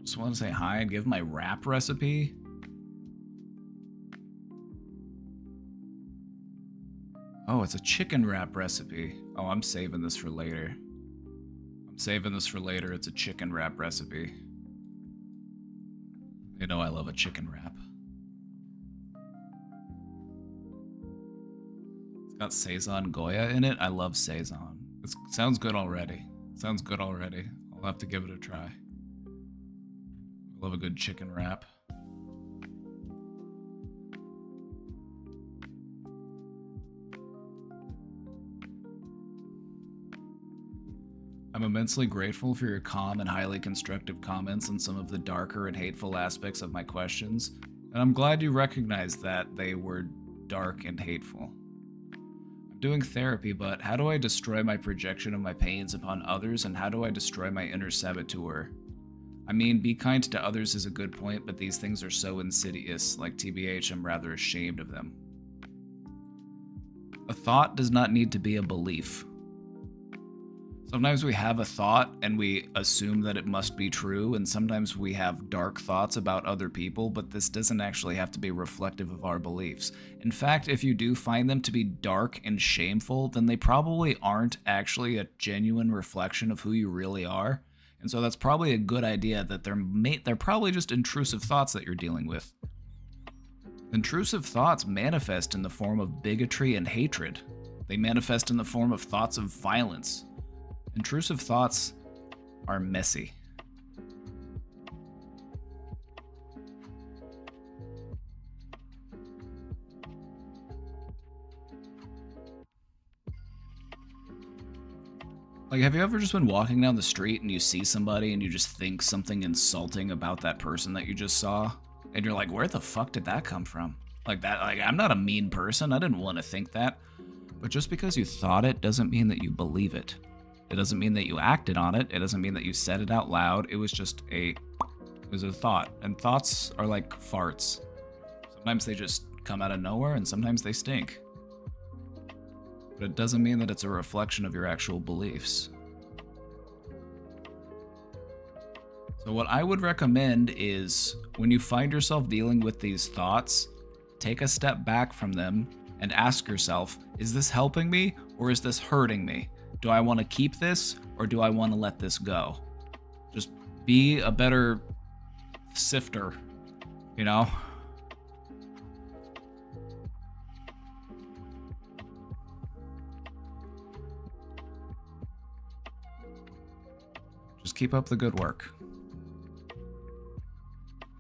S1: Just want to say hi and give my rap recipe. Oh, it's a chicken wrap recipe. Oh, I'm saving this for later. It's a chicken wrap recipe. You know I love a chicken wrap. It's got Seitan Goya in it. I love Seitan. It sounds good already. I'll have to give it a try. I love a good chicken wrap. I'm immensely grateful for your calm and highly constructive comments on some of the darker and hateful aspects of my questions, and I'm glad you recognized that they were dark and hateful. I'm doing therapy, but how do I destroy my projection of my pains upon others, and how do I destroy my inner saboteur? I mean, be kind to others is a good point, but these things are so insidious, like TBH, I'm rather ashamed of them. A thought does not need to be a belief. Sometimes we have a thought and we assume that it must be true, and sometimes we have dark thoughts about other people, but this doesn't actually have to be reflective of our beliefs. In fact, if you do find them to be dark and shameful, then they probably aren't actually a genuine reflection of who you really are. And so that's probably a good idea that they're probably just intrusive thoughts that you're dealing with. Intrusive thoughts manifest in the form of bigotry and hatred. They manifest in the form of thoughts of violence. Intrusive thoughts are messy. Like, have you ever just been walking down the street and you see somebody and you just think something insulting about that person that you just saw? And you're like, where the fuck did that come from? Like, I'm not a mean person. I didn't want to think that. But just because you thought it doesn't mean that you believe it. It doesn't mean that you acted on it. It doesn't mean that you said it out loud. It was just a thought. And thoughts are like farts. Sometimes they just come out of nowhere and sometimes they stink. But it doesn't mean that it's a reflection of your actual beliefs. So what I would recommend is when you find yourself dealing with these thoughts, take a step back from them and ask yourself, is this helping me or is this hurting me? Do I want to keep this or do I want to let this go? Just be a better sifter, you know? Just keep up the good work.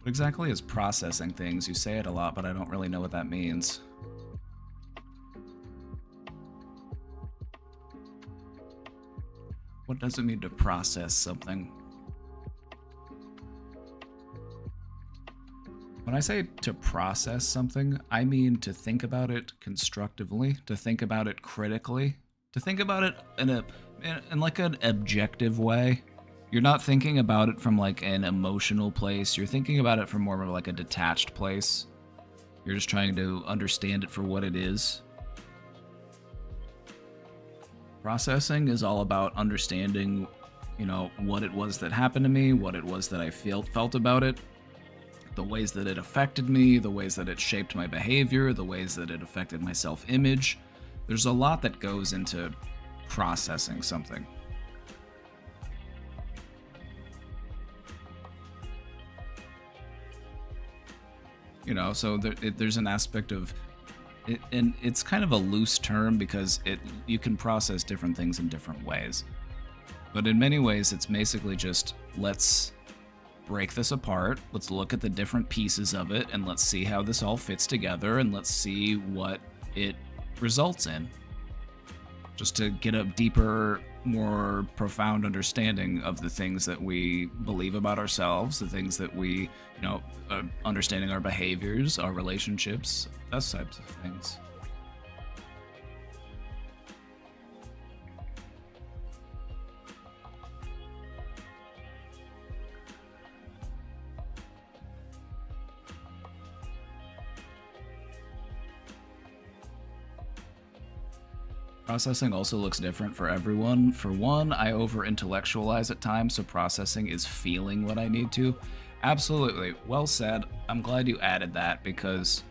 S1: What exactly is processing things? You say it a lot, but I don't really know what that means. What does it mean to process something? When I say to process something, I mean to think about it constructively, to think about it critically, to think about it in like an objective way. You're not thinking about it from like an emotional place. You're thinking about it from more of like a detached place. You're just trying to understand it for what it is. Processing is all about understanding, you know, what it was that happened to me, what it was that I felt about it, the ways that it affected me, the ways that it shaped my behavior, the ways that it affected my self-image. There's a lot that goes into processing something. You know, so there's an aspect of it, and it's kind of a loose term because you can process different things in different ways. But in many ways, it's basically just, let's break this apart, let's look at the different pieces of it, and let's see how this all fits together, and let's see what it results in. Just to get a deeper, more profound understanding of the things that we believe about ourselves, the things that we, you know, understanding our behaviors, our relationships, those types of things. Processing also looks different for everyone. For one, I over-intellectualize at times, so processing is feeling what I need to. Absolutely. Well said. I'm glad you added that because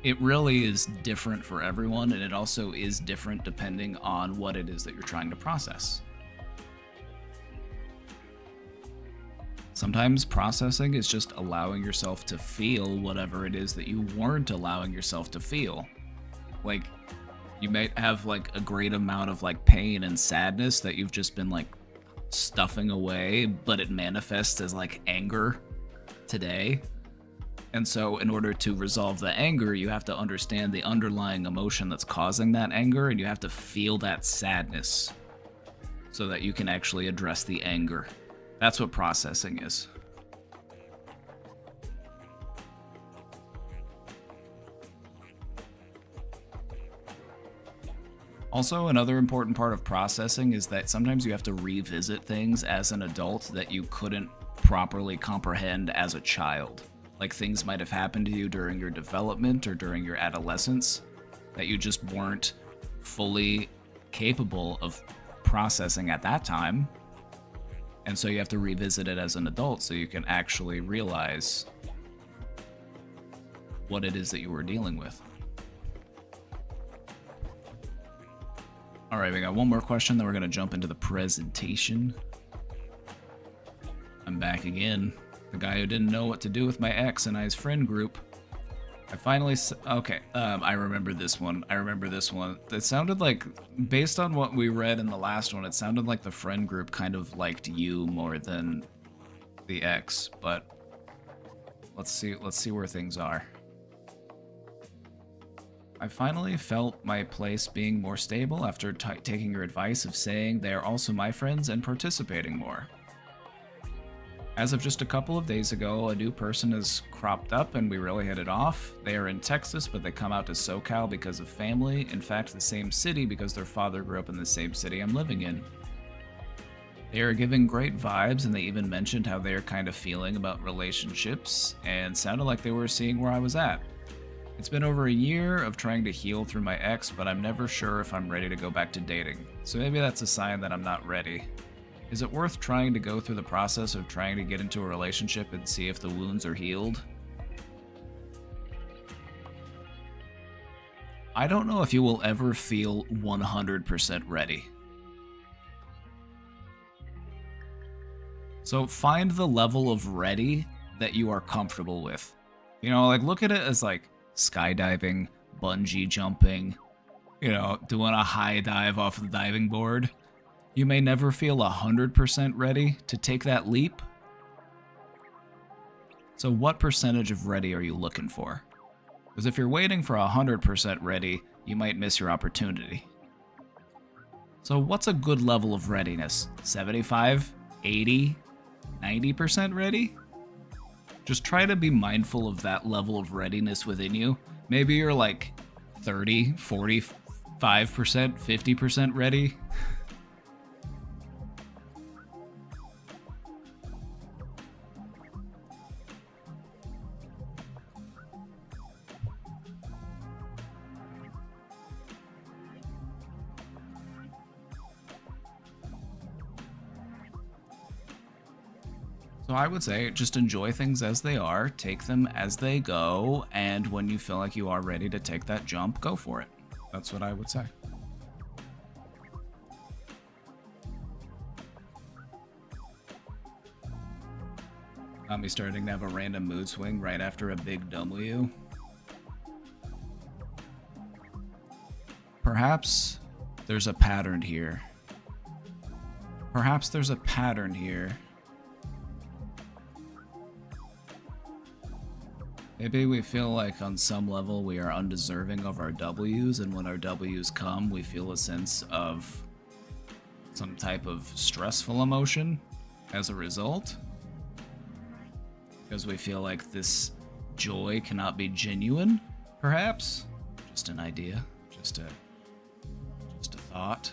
S3: it really is different for everyone, and it also is different depending on what it is that you're trying to process. Sometimes processing is just allowing yourself to feel whatever it is that you weren't allowing yourself to feel. Like, you might have like a great amount of like pain and sadness that you've just been like stuffing away, but it manifests as like anger today. And so in order to resolve the anger, you have to understand the underlying emotion that's causing that anger, and you have to feel that sadness so that you can actually address the anger. That's what processing is. Also, another important part of processing is that sometimes you have to revisit things as an adult that you couldn't properly comprehend as a child. Like, things might have happened to you during your development or during your adolescence that you just weren't fully capable of processing at that time. And so you have to revisit it as an adult so you can actually realize what it is that you were dealing with. All right, we got one more question, then we're going to jump into the presentation. I'm back again. The guy who didn't know what to do with my ex and I's friend group. I finally... Okay, I remember this one. It sounded like, based on what we read in the last one, it sounded like the friend group kind of liked you more than the ex, but let's see where things are. I finally felt my place being more stable after taking your advice of saying they are also my friends and participating more. As of just a couple of days ago, a new person has cropped up and we really hit it off. They are in Texas, but they come out to SoCal because of family. In fact, the same city because their father grew up in the same city I'm living in. They are giving great vibes, and they even mentioned how they are kind of feeling about relationships and sounded like they were seeing where I was at. It's been over a year of trying to heal through my ex, but I'm never sure if I'm ready to go back to dating. So maybe that's a sign that I'm not ready. Is it worth trying to go through the process of trying to get into a relationship and see if the wounds are healed? I don't know if you will ever feel 100% ready. So find the level of ready that you are comfortable with. You know, like, look at it as like skydiving, bungee jumping, you know, doing a high dive off the diving board. You may never feel 100% ready to take that leap. So what percentage of ready are you looking for? Because if you're waiting for 100% ready, you might miss your opportunity. So what's a good level of readiness? 75, 80, 90% ready? Just try to be mindful of that level of readiness within you. Maybe you're like 30, 45%, 50% ready. So I would say just enjoy things as they are, take them as they go, and when you feel like you are ready to take that jump, go for it. That's what I would say. Got me starting to have a random mood swing right after a big W. Perhaps there's a pattern here. Perhaps there's a pattern here. Maybe we feel like on some level we are undeserving of our W's, and when our W's come, we feel a sense of some type of stressful emotion as a result. Because we feel like this joy cannot be genuine, perhaps? Just an idea, just a thought.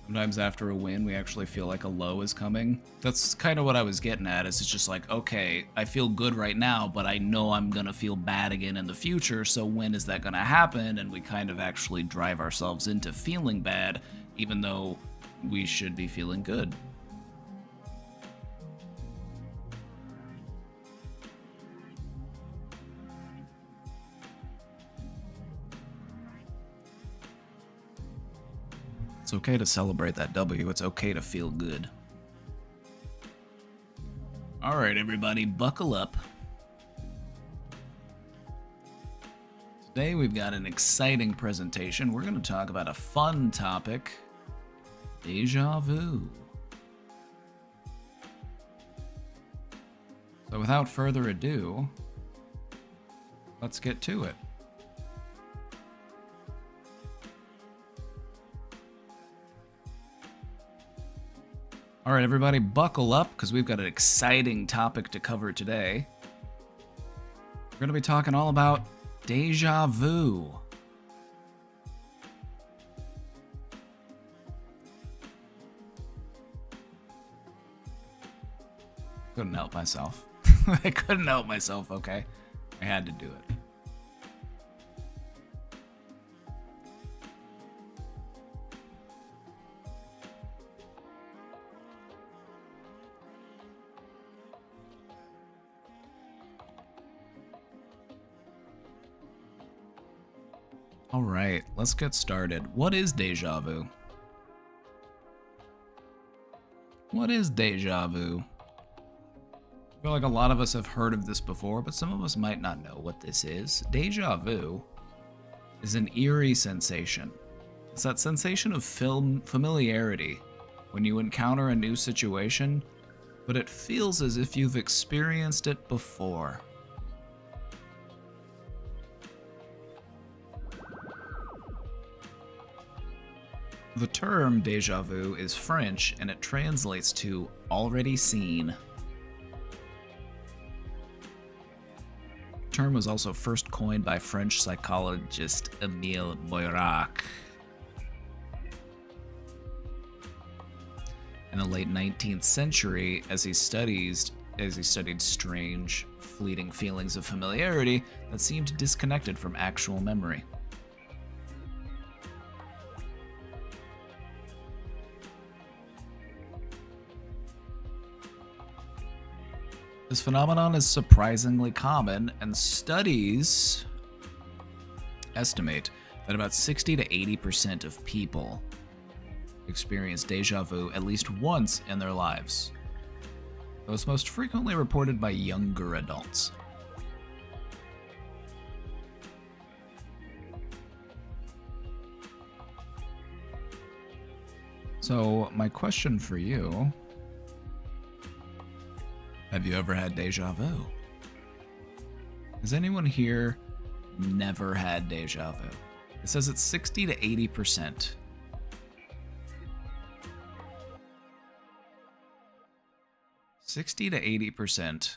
S3: Sometimes after a win, we actually feel like a low is coming. That's kind of what I was getting at, is it's just like, okay, I feel good right now, but I know I'm gonna feel bad again in the future, so when is that gonna happen? And we kind of actually drive ourselves into feeling bad, even though we should be feeling good. It's okay to celebrate that W. It's okay to feel good. All right, everybody, buckle up. Today we've got an exciting presentation. We're going to talk about a fun topic, deja vu. So without further ado, let's get to it. All right, everybody, buckle up because we've got an exciting topic to cover today. We're going to be talking all about deja vu. Couldn't help myself. I couldn't help myself, okay? I had to do it. All right, let's get started. What is deja vu? What is deja vu? I feel like a lot of us have heard of this before, but some of us might not know what this is. Deja vu is an eerie sensation. It's that sensation of familiarity when you encounter a new situation, but it feels as if you've experienced it before. The term déjà vu is French and it translates to already seen. The term was also first coined by French psychologist Émile Boirac in the late 19th century as he studied strange, fleeting feelings of familiarity that seemed disconnected from actual memory. This phenomenon is surprisingly common, and studies estimate that about 60 to 80% of people experience deja vu at least once in their lives, though it's most frequently reported by younger adults. So, my question for you: have you ever had deja vu? Has anyone here never had deja vu? It says it's 60 to 80%. 60 to 80%,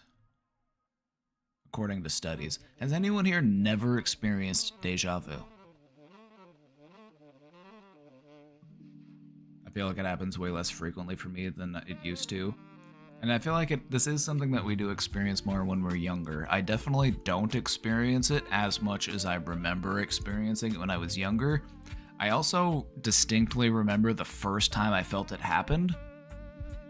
S3: according to studies. Has anyone here never experienced deja vu? I feel like it happens way less frequently for me than it used to. And I feel like this is something that we do experience more when we're younger. I definitely don't experience it as much as I remember experiencing it when I was younger. I also distinctly remember the first time I felt it happened.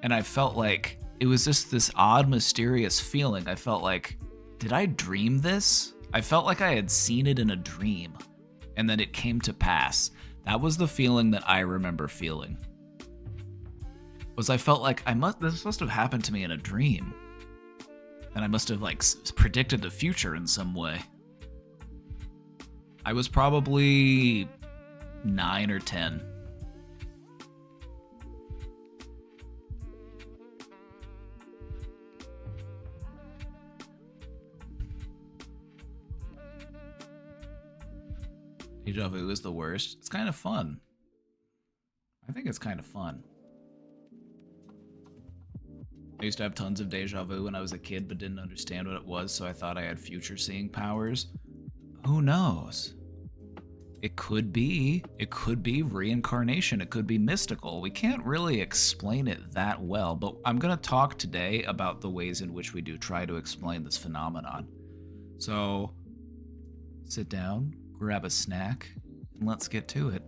S3: And I felt like it was just this odd, mysterious feeling. I felt like, did I dream this? I felt like I had seen it in a dream. And then it came to pass. That was the feeling that I remember feeling. I felt like this must have happened to me in a dream, and I must have predicted the future in some way. I was probably 9 or 10. Deja vu is the worst. It's kind of fun. I think it's kind of fun. I used to have tons of deja vu when I was a kid, but didn't understand what it was, so I thought I had future seeing powers. Who knows? It could be reincarnation. It could be mystical. We can't really explain it that well, but I'm going to talk today about the ways in which we do try to explain this phenomenon. So sit down, grab a snack, and let's get to it.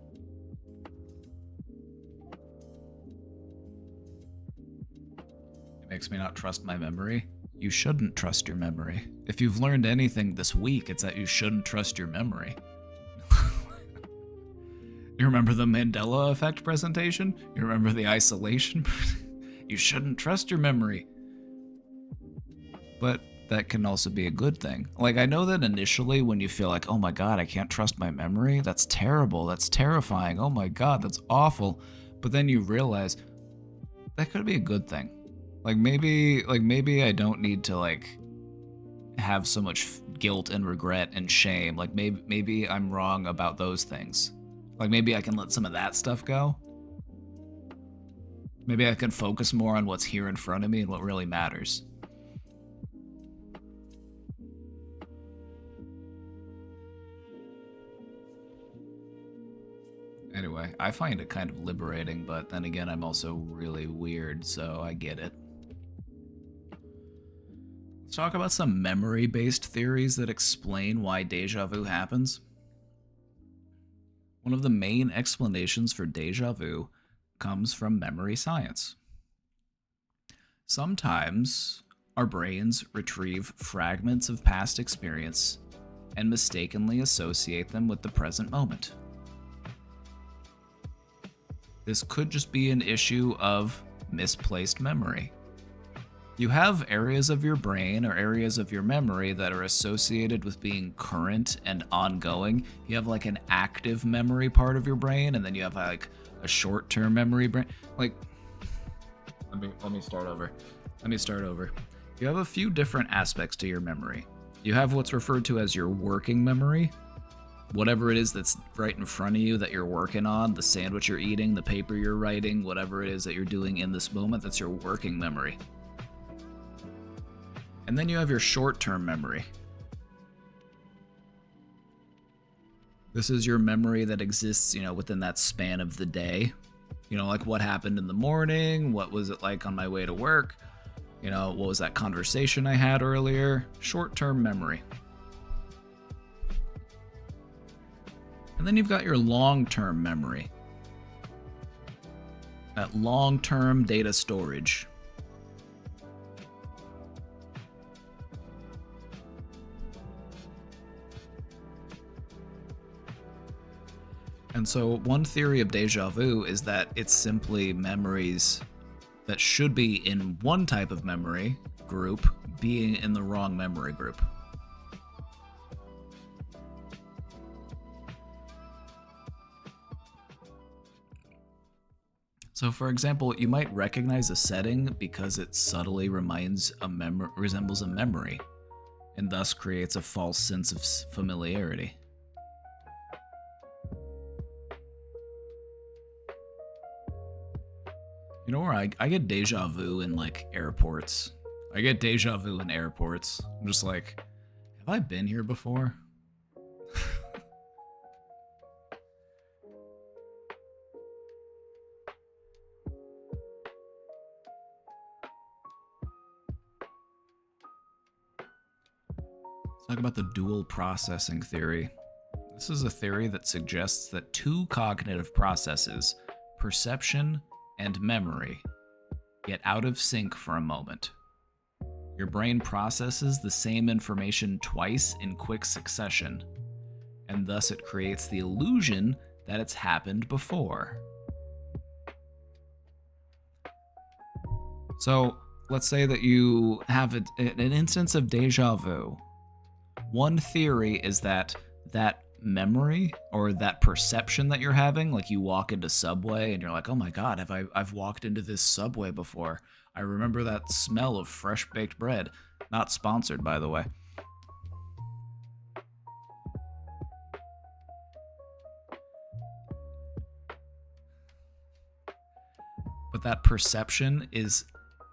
S3: It makes me not trust my memory. You shouldn't trust your memory. If you've learned anything this week, it's that you shouldn't trust your memory. You remember the Mandela effect presentation? You remember the isolation? You shouldn't trust your memory. But that can also be a good thing. Like, I know that initially when you feel like, oh my god, I can't trust my memory, that's terrible, that's terrifying, oh my god, that's awful. But then you realize that could be a good thing. Like maybe I don't need to like have so much guilt and regret and shame. Like maybe I'm wrong about those things. Like maybe I can let some of that stuff go. Maybe I can focus more on what's here in front of me and what really matters. Anyway, I find it kind of liberating, but then again, I'm also really weird, so I get it. Let's talk about some memory-based theories that explain why deja vu happens. One of the main explanations for deja vu comes from memory science. Sometimes our brains retrieve fragments of past experience and mistakenly associate them with the present moment. This could just be an issue of misplaced memory. You have areas of your brain or areas of your memory that are associated with being current and ongoing. You have like an active memory part of your brain, and then you have like a short-term memory brain. Like, let me start over. You have a few different aspects to your memory. You have what's referred to as your working memory. Whatever it is that's right in front of you that you're working on, the sandwich you're eating, the paper you're writing, whatever it is that you're doing in this moment, that's your working memory. And then you have your short-term memory. This is your memory that exists, within that span of the day. Like what happened in the morning, what was it like on my way to work, what was that conversation I had earlier? Short-term memory. And then you've got your long-term memory. That long-term data storage. And so one theory of deja vu is that it's simply memories that should be in one type of memory group being in the wrong memory group. So for example, you might recognize a setting because it subtly resembles a memory, and thus creates a false sense of familiarity. Where I get deja vu in like airports. I get deja vu in airports. I'm just like, have I been here before? Let's talk about the dual processing theory. This is a theory that suggests that two cognitive processes, perception and memory, get out of sync for a moment. Your brain processes the same information twice in quick succession, and thus it creates the illusion that it's happened before. So let's say that you have an instance of deja vu. One theory is that memory or that perception that you're having, like you walk into Subway and you're like, oh my god, I've walked into this Subway before. I remember that smell of fresh baked bread. Not sponsored, by the way. But that perception is,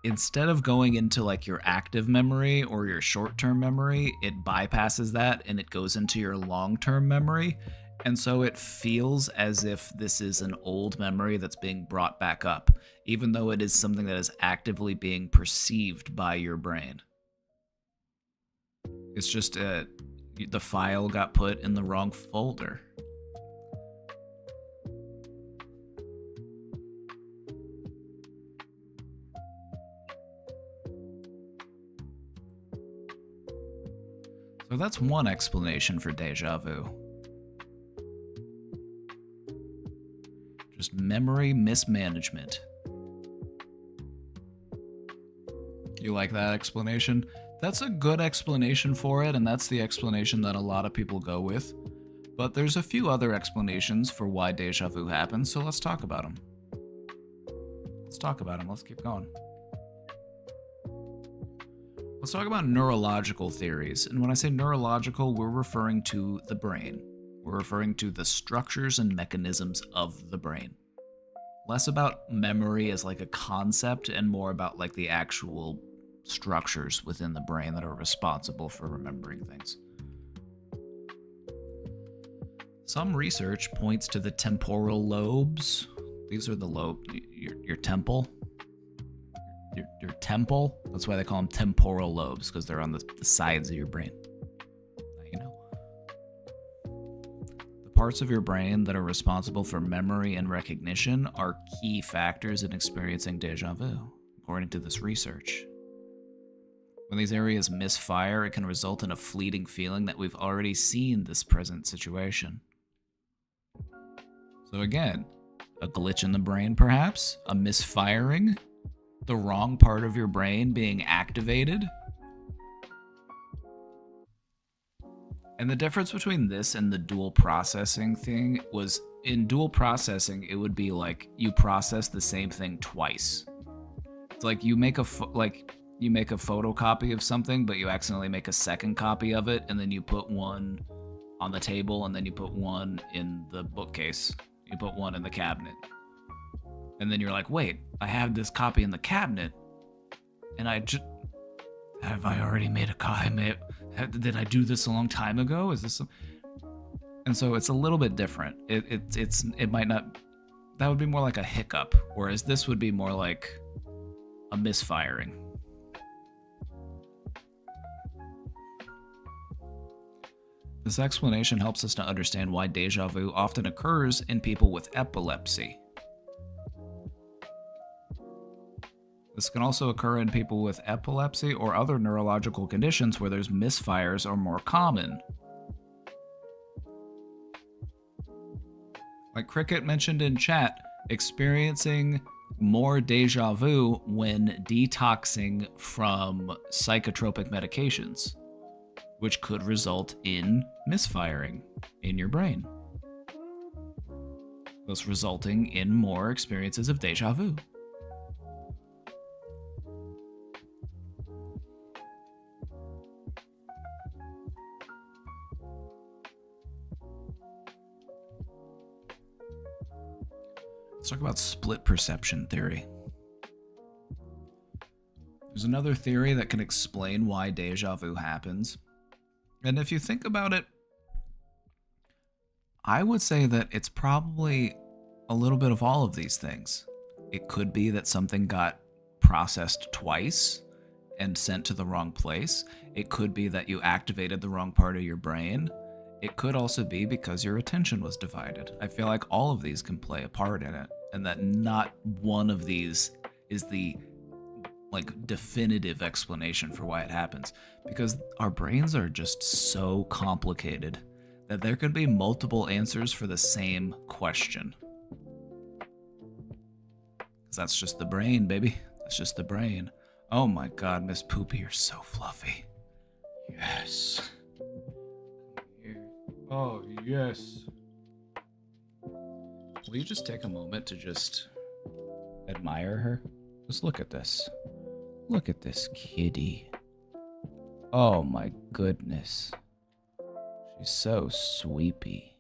S3: instead of going into like your active memory or your short-term memory, it bypasses that and it goes into your long-term memory. And so it feels as if this is an old memory that's being brought back up, even though it is something that is actively being perceived by your brain. It's just the file got put in the wrong folder. So that's one explanation for deja vu. Just memory mismanagement. You like that explanation? That's a good explanation for it, and that's the explanation that a lot of people go with. But there's a few other explanations for why deja vu happens, so let's talk about them. Let's keep going. Let's talk about neurological theories. And when I say neurological, we're referring to the brain. We're referring to the structures and mechanisms of the brain. Less about memory as like a concept and more about like the actual structures within the brain that are responsible for remembering things. Some research points to the temporal lobes. These are the lobe, your temple. Your temple. That's why they call them temporal lobes, because they're on the sides of your brain. Now you know. The parts of your brain that are responsible for memory and recognition are key factors in experiencing deja vu, according to this research. When these areas misfire, it can result in a fleeting feeling that we've already seen this present situation. So again, a glitch in the brain perhaps, a misfiring, the wrong part of your brain being activated. And the difference between this and the dual processing thing was, in dual processing, it would be like you process the same thing twice. It's like you make a photocopy of something, but you accidentally make a second copy of it, and then you put one on the table, and then you put one in the bookcase. You put one in the cabinet. And then you're like, wait, I have this copy in the cabinet, and have I already made a copy? Did I do this a long time ago? Is this? And so it's a little bit different. It might not. That would be more like a hiccup, whereas this would be more like a misfiring. This explanation helps us to understand why deja vu often occurs in people with epilepsy. This can also occur in people with epilepsy or other neurological conditions where there's misfires are more common. Like Cricket mentioned in chat, experiencing more deja vu when detoxing from psychotropic medications, which could result in misfiring in your brain, thus resulting in more experiences of deja vu. Let's talk about split perception theory. There's another theory that can explain why deja vu happens. And if you think about it, I would say that it's probably a little bit of all of these things. It could be that something got processed twice and sent to the wrong place. It could be that you activated the wrong part of your brain. It could also be because your attention was divided. I feel like all of these can play a part in it, and that not one of these is the definitive explanation for why it happens, because our brains are just so complicated that there could be multiple answers for the same question. 'Cause that's just the brain, baby. That's just the brain. Oh my god, Miss Poopy, you're so fluffy. Yes. Oh, yes. Will you just take a moment to just admire her? Just look at this. Look at this kitty. Oh my goodness. She's so sweepy.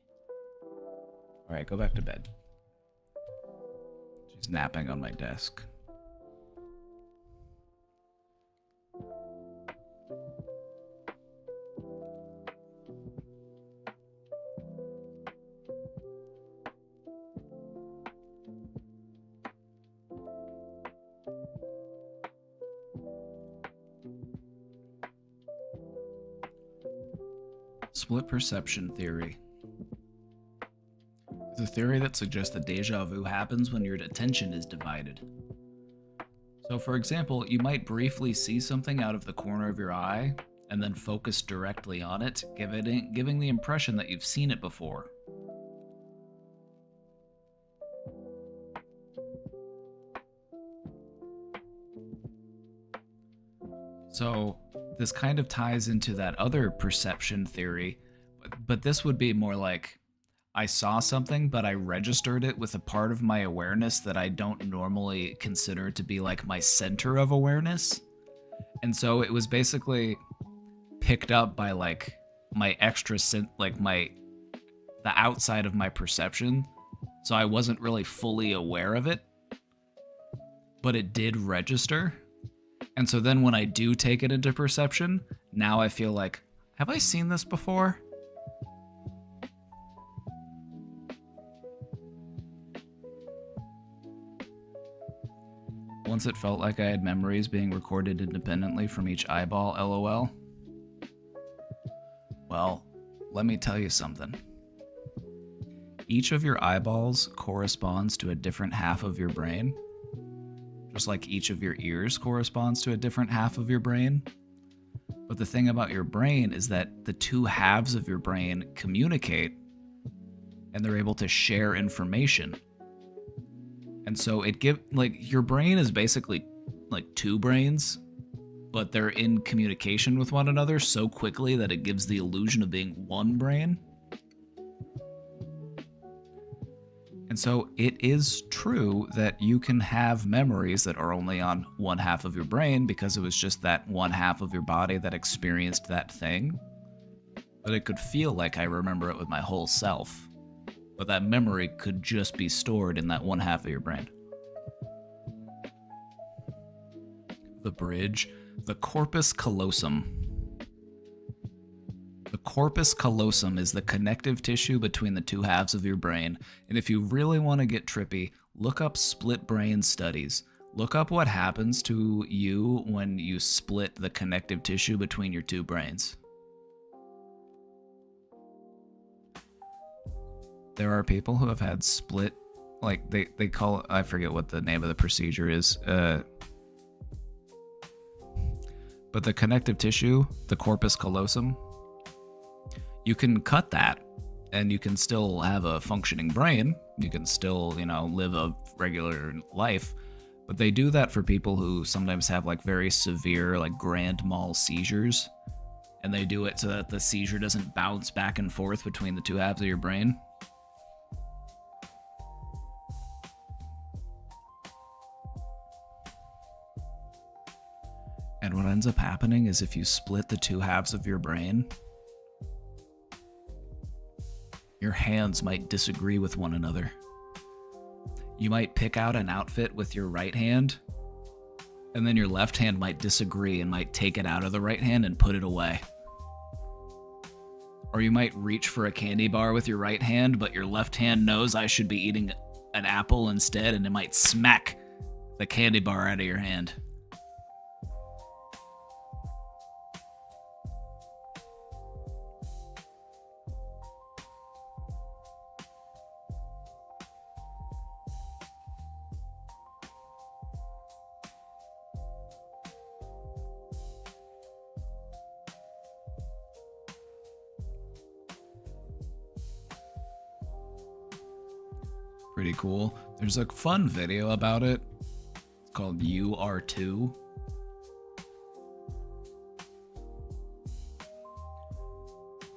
S3: Alright, go back to bed. She's napping on my desk. split perception theory. It's a theory that suggests that deja vu happens when your attention is divided. So for example, you might briefly see something out of the corner of your eye and then focus directly on it, giving the impression that you've seen it before. So this kind of ties into that other perception theory, but this would be more like I saw something, but I registered it with a part of my awareness that I don't normally consider to be like my center of awareness. And so it was basically picked up by like my the outside of my perception. So I wasn't really fully aware of it, but it did register. And so then when I do take it into perception, now I feel like, have I seen this before? Once it felt like I had memories being recorded independently from each eyeball, LOL. Well, let me tell you something. Each of your eyeballs corresponds to a different half of your brain. Just like each of your ears corresponds to a different half of your brain. But the thing about your brain is that the two halves of your brain communicate and they're able to share information. And so your brain is basically like two brains, but they're in communication with one another so quickly that it gives the illusion of being one brain. And so it is true that you can have memories that are only on one half of your brain because it was just that one half of your body that experienced that thing. But it could feel like I remember it with my whole self. But that memory could just be stored in that one half of your brain. The bridge, the corpus callosum. The corpus callosum is the connective tissue between the two halves of your brain, and if you really want to get trippy, look up split brain studies. Look up what happens to you when you split the connective tissue between your two brains. There are people who have had split, like they call it, I forget what the name of the procedure is, but the connective tissue, the corpus callosum, you can cut that and you can still have a functioning brain. You can still, live a regular life. But they do that for people who sometimes have like very severe, like grand mal seizures. And they do it so that the seizure doesn't bounce back and forth between the two halves of your brain. And what ends up happening is if you split the two halves of your brain, your hands might disagree with one another. You might pick out an outfit with your right hand, and then your left hand might disagree and might take it out of the right hand and put it away. Or you might reach for a candy bar with your right hand, but your left hand knows I should be eating an apple instead, and it might smack the candy bar out of your hand. Pretty cool. There's a fun video about it. It's called You Are Two.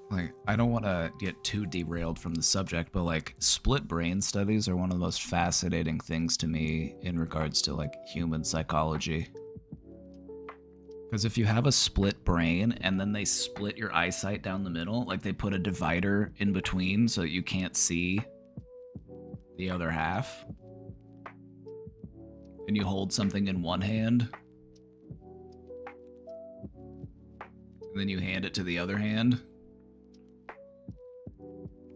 S3: Like, I don't want to get too derailed from the subject, but like split brain studies are one of the most fascinating things to me in regards to like human psychology. Because if you have a split brain and then they split your eyesight down the middle, like they put a divider in between so that you can't see the other half, and you hold something in one hand, and then you hand it to the other hand,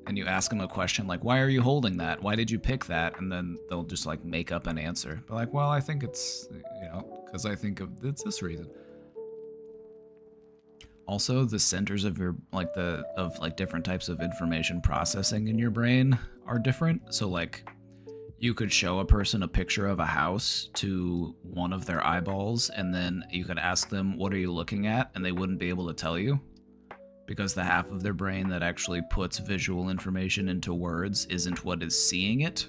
S3: and you ask them a question like, why are you holding that? Why did you pick that? And then they'll just like make up an answer. But like, well, I think it's, because I think of it's this reason. Also, the centers of your different types of information processing in your brain are different. So like you could show a person a picture of a house to one of their eyeballs, and then you could ask them, what are you looking at? And they wouldn't be able to tell you because the half of their brain that actually puts visual information into words isn't what is seeing it.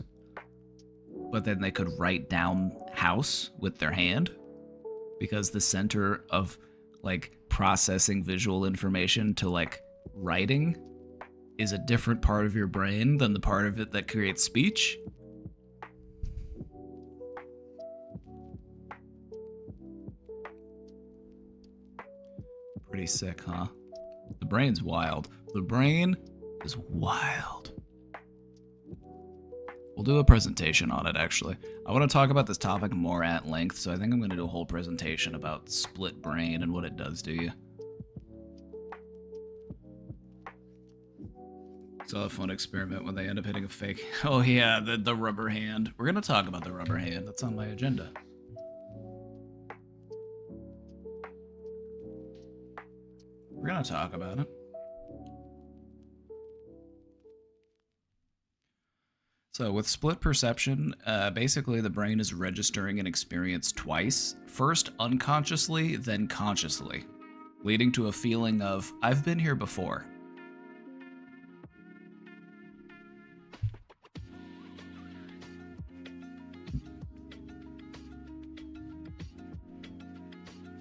S3: But then they could write down house with their hand because the center of like processing visual information to like writing is a different part of your brain than the part of it that creates speech. Pretty sick, huh? The brain's wild. The brain is wild. We'll do a presentation on it, actually. I want to talk about this topic more at length, so I think I'm going to do a whole presentation about split brain and what it does to you. So a fun experiment when they end up hitting a fake. Oh yeah, the rubber hand. We're going to talk about the rubber hand. That's on my agenda. We're going to talk about it. So with split perception, basically the brain is registering an experience twice, first unconsciously, then consciously, leading to a feeling of, I've been here before.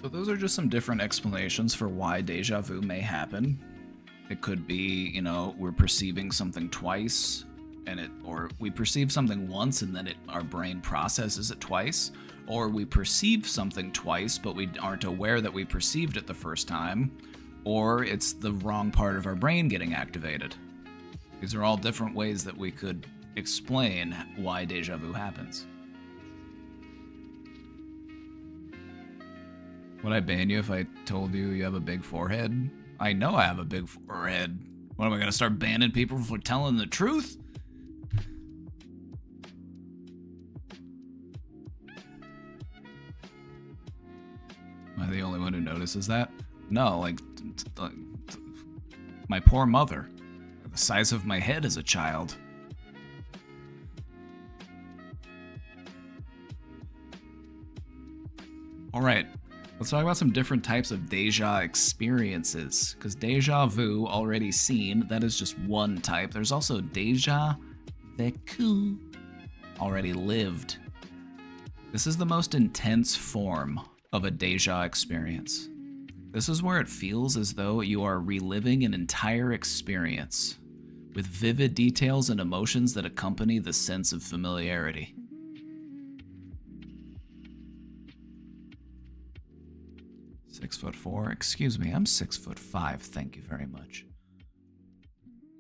S3: So those are just some different explanations for why deja vu may happen. It could be, you know, we're perceiving something twice, or we perceive something once and then our brain processes it twice, or we perceive something twice but we aren't aware that we perceived it the first time, or it's the wrong part of our brain getting activated. These are all different ways that we could explain why deja vu happens. Would I ban you if I told you you have a big forehead? I know I have a big forehead. What, am I gonna start banning people for telling the truth? Am I the only one who notices that? No, like, my poor mother. The size of my head as a child. Alright, let's talk about some different types of deja experiences. Because deja vu, already seen, that is just one type. There's also deja vécu, already lived. This is the most intense form of a deja experience. This is where it feels as though you are reliving an entire experience, with vivid details and emotions that accompany the sense of familiarity. "6'4", excuse me, I'm 6'5", thank you very much.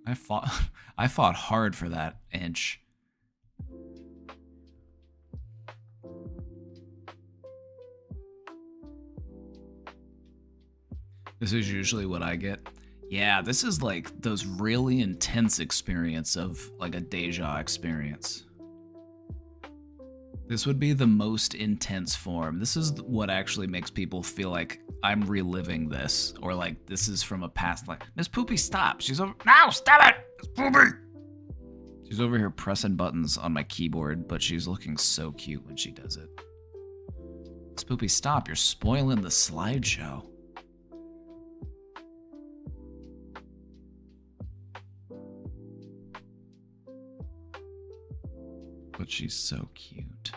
S3: I fought hard for that inch. This is usually what I get. Yeah, this is like those really intense experience of like a deja experience. This would be the most intense form. This is what actually makes people feel like I'm reliving this, or like this is from a past life. Miss Poopy, stop! She's over. No, stop it! Miss Poopy! She's over here pressing buttons on my keyboard, but she's looking so cute when she does it. Miss Poopy, stop! You're spoiling the slideshow. But she's so cute.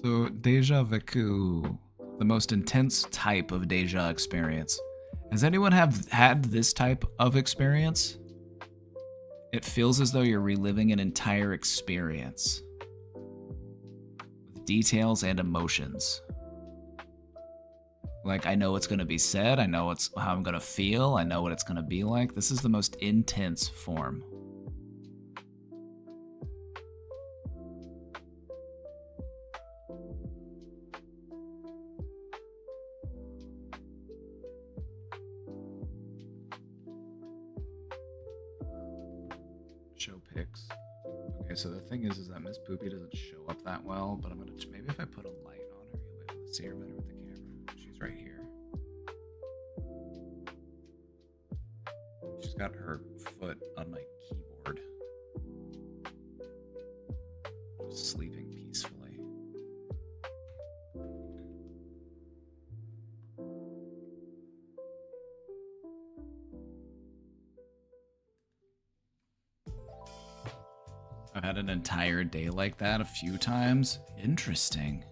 S3: So, deja vécu, the most intense type of deja experience. Has anyone had this type of experience? It feels as though you're reliving an entire experience, with details and emotions. Like, I know what's going to be said, I know how I'm going to feel, I know what it's going to be like. This is the most intense form. Show pics. Okay, so the thing is that Miss Poopy doesn't show up that well, but I'm gonna maybe if I put a light on her, you'll be able to see her better with the camera. She's got her foot on my keyboard. Just sleeping peacefully. I've had an entire day like that a few times. Interesting.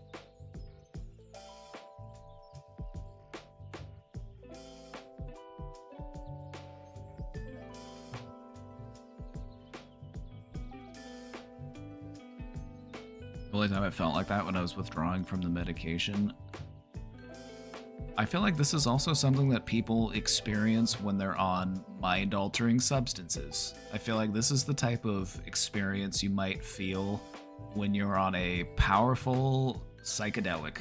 S3: The only time I felt like that when I was withdrawing from the medication. I feel like this is also something that people experience when they're on mind-altering substances. I feel like this is the type of experience you might feel when you're on a powerful psychedelic.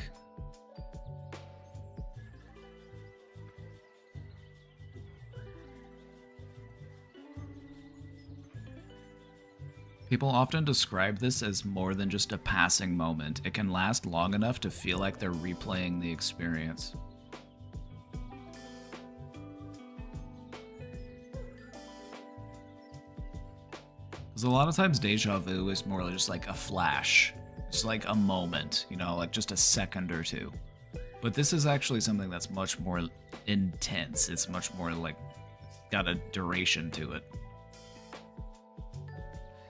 S3: People often describe this as more than just a passing moment. It can last long enough to feel like they're replaying the experience. Because a lot of times deja vu is more just like a flash. It's like a moment, you know, like just a second or two. But this is actually something that's much more intense. It's much more like, got a duration to it.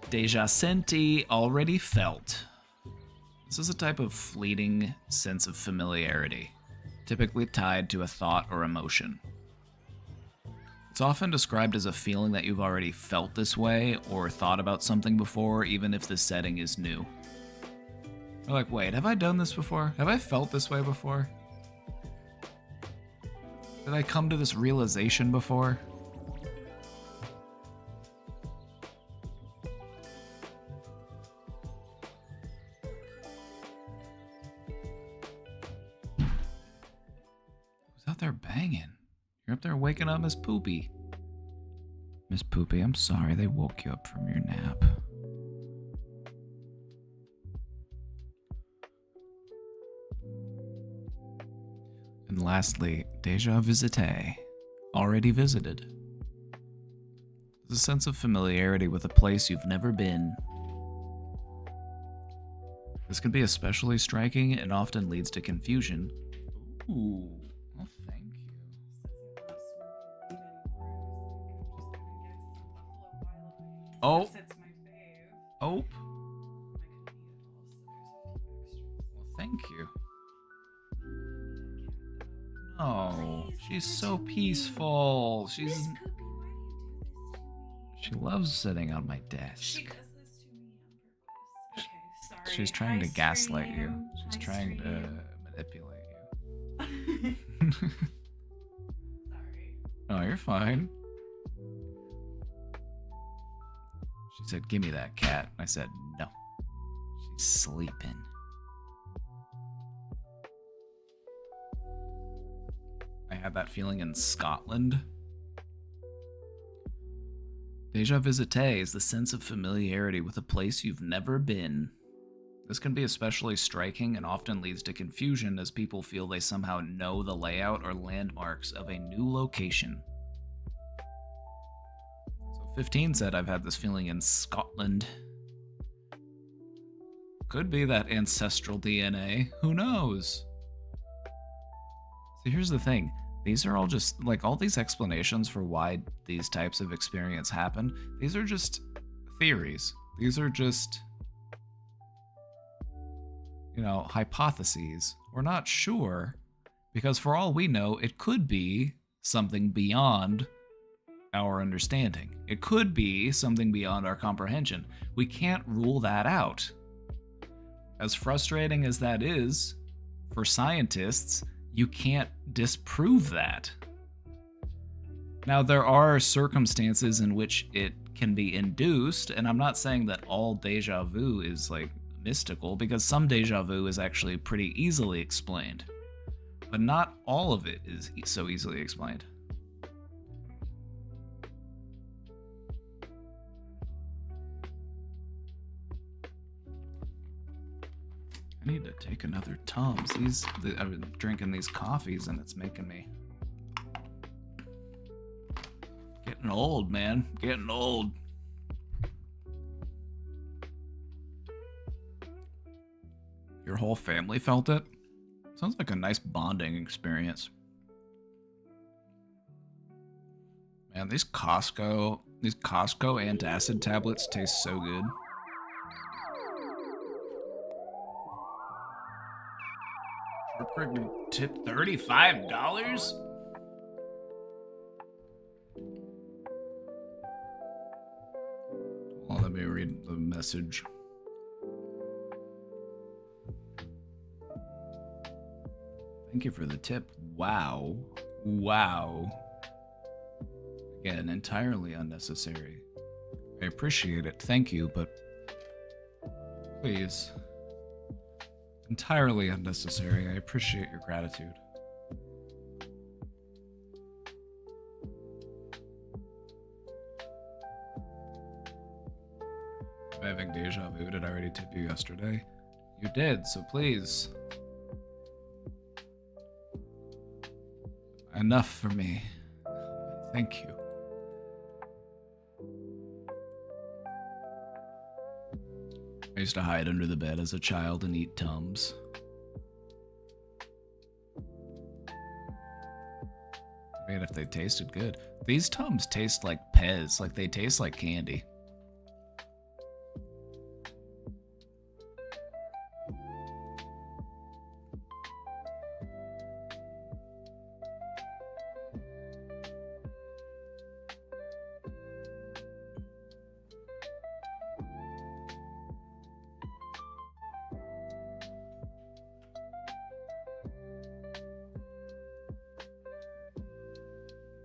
S3: Deja senti, already felt. This is a type of fleeting sense of familiarity, typically tied to a thought or emotion. It's often described as a feeling that you've already felt this way or thought about something before, even if the setting is new. You're like, wait, have I done this before? Have I felt this way before? Did I come to this realization before? Who's out there banging? You're up there waking up Miss Poopy. Miss Poopy, I'm sorry they woke you up from your nap. And lastly, déjà visité, already visited. There's a sense of familiarity with a place you've never been. This can be especially striking and often leads to confusion. Ooh, well, thank you. Oh. Oh. Well, thank you. Oh, she's so peaceful. She loves sitting on my desk.
S4: She does this to me on purpose. Okay, sorry.
S3: She's trying to
S4: Hi,
S3: gaslight you.
S4: stream.
S3: She's
S4: Hi,
S3: trying to
S4: stream.
S3: manipulate you.
S4: Sorry.
S3: Oh, you're fine. She said, "Give me that cat." I said, "No. She's sleeping." I had that feeling in Scotland. Déjà visité is the sense of familiarity with a place you've never been. This can be especially striking and often leads to confusion as people feel they somehow know the layout or landmarks of a new location. So 15 said, "I've had this feeling in Scotland." Could be that ancestral DNA. Who knows? So here's the thing. These are all just, like, all these explanations for why these types of experience happen, these are just theories. These are just, you know, hypotheses. We're not sure, because for all we know, it could be something beyond our understanding. It could be something beyond our comprehension. We can't rule that out. As frustrating as that is, for scientists, you can't disprove that. Now, there are circumstances in which it can be induced, and I'm not saying that all deja vu is, like, mystical, because some deja vu is actually pretty easily explained. But not all of it is so easily explained. I need to take another Tums. I've been drinking these coffees and it's making me getting Getting old, man. Getting old. Your whole family felt it? Sounds like a nice bonding experience. Man, these Costco antacid tablets taste so good. Tip $35? Well, let me read the message. Thank you for the tip. Wow. Wow. Again, entirely unnecessary. I appreciate it. Thank you, but please. Entirely unnecessary. I appreciate your gratitude. I'm having deja vu. Did I already tip you yesterday? You did, so please. Enough for me. Thank you. I used to hide under the bed as a child and eat Tums. I mean, if they tasted good. These Tums taste like Pez, like they taste like candy.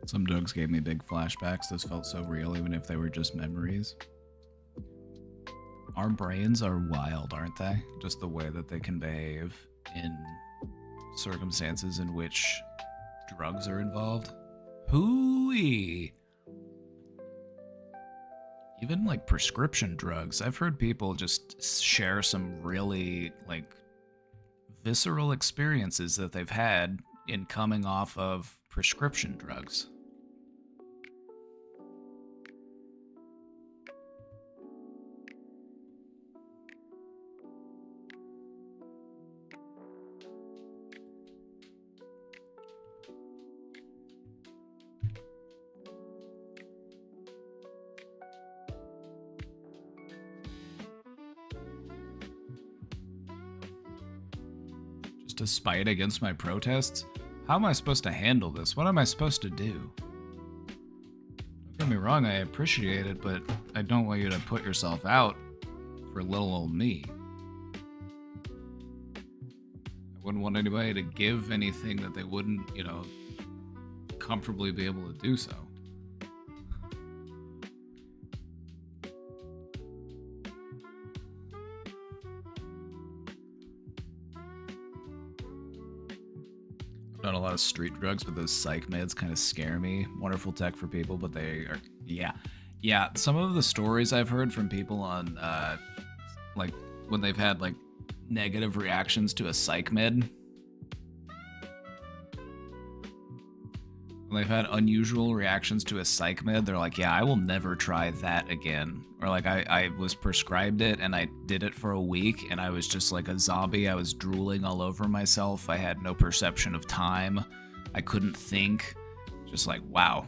S3: Some drugs gave me big flashbacks. Those felt so real, even if they were just memories. Our brains are wild, aren't they? Just the way that they can behave in circumstances in which drugs are involved. Hooey! Even like prescription drugs. I've heard people just share some really like visceral experiences that they've had in coming off of prescription drugs. To spite against my protests? How am I supposed to handle this? What am I supposed to do? Don't get me wrong, I appreciate it, but I don't want you to put yourself out for little old me. I wouldn't want anybody to give anything that they wouldn't, comfortably be able to do so. Done a lot of street drugs, but those psych meds kind of scare me. Wonderful tech for people, but they are, yeah. Some of the stories I've heard from people on, like when they've had like negative reactions to a psych med, when they've had unusual reactions to a psych med, they're like, yeah, I will never try that again. Or like I was prescribed it and I did it for a week and I was just like a zombie. I was drooling all over myself. I had no perception of time. I couldn't think. Just like, wow.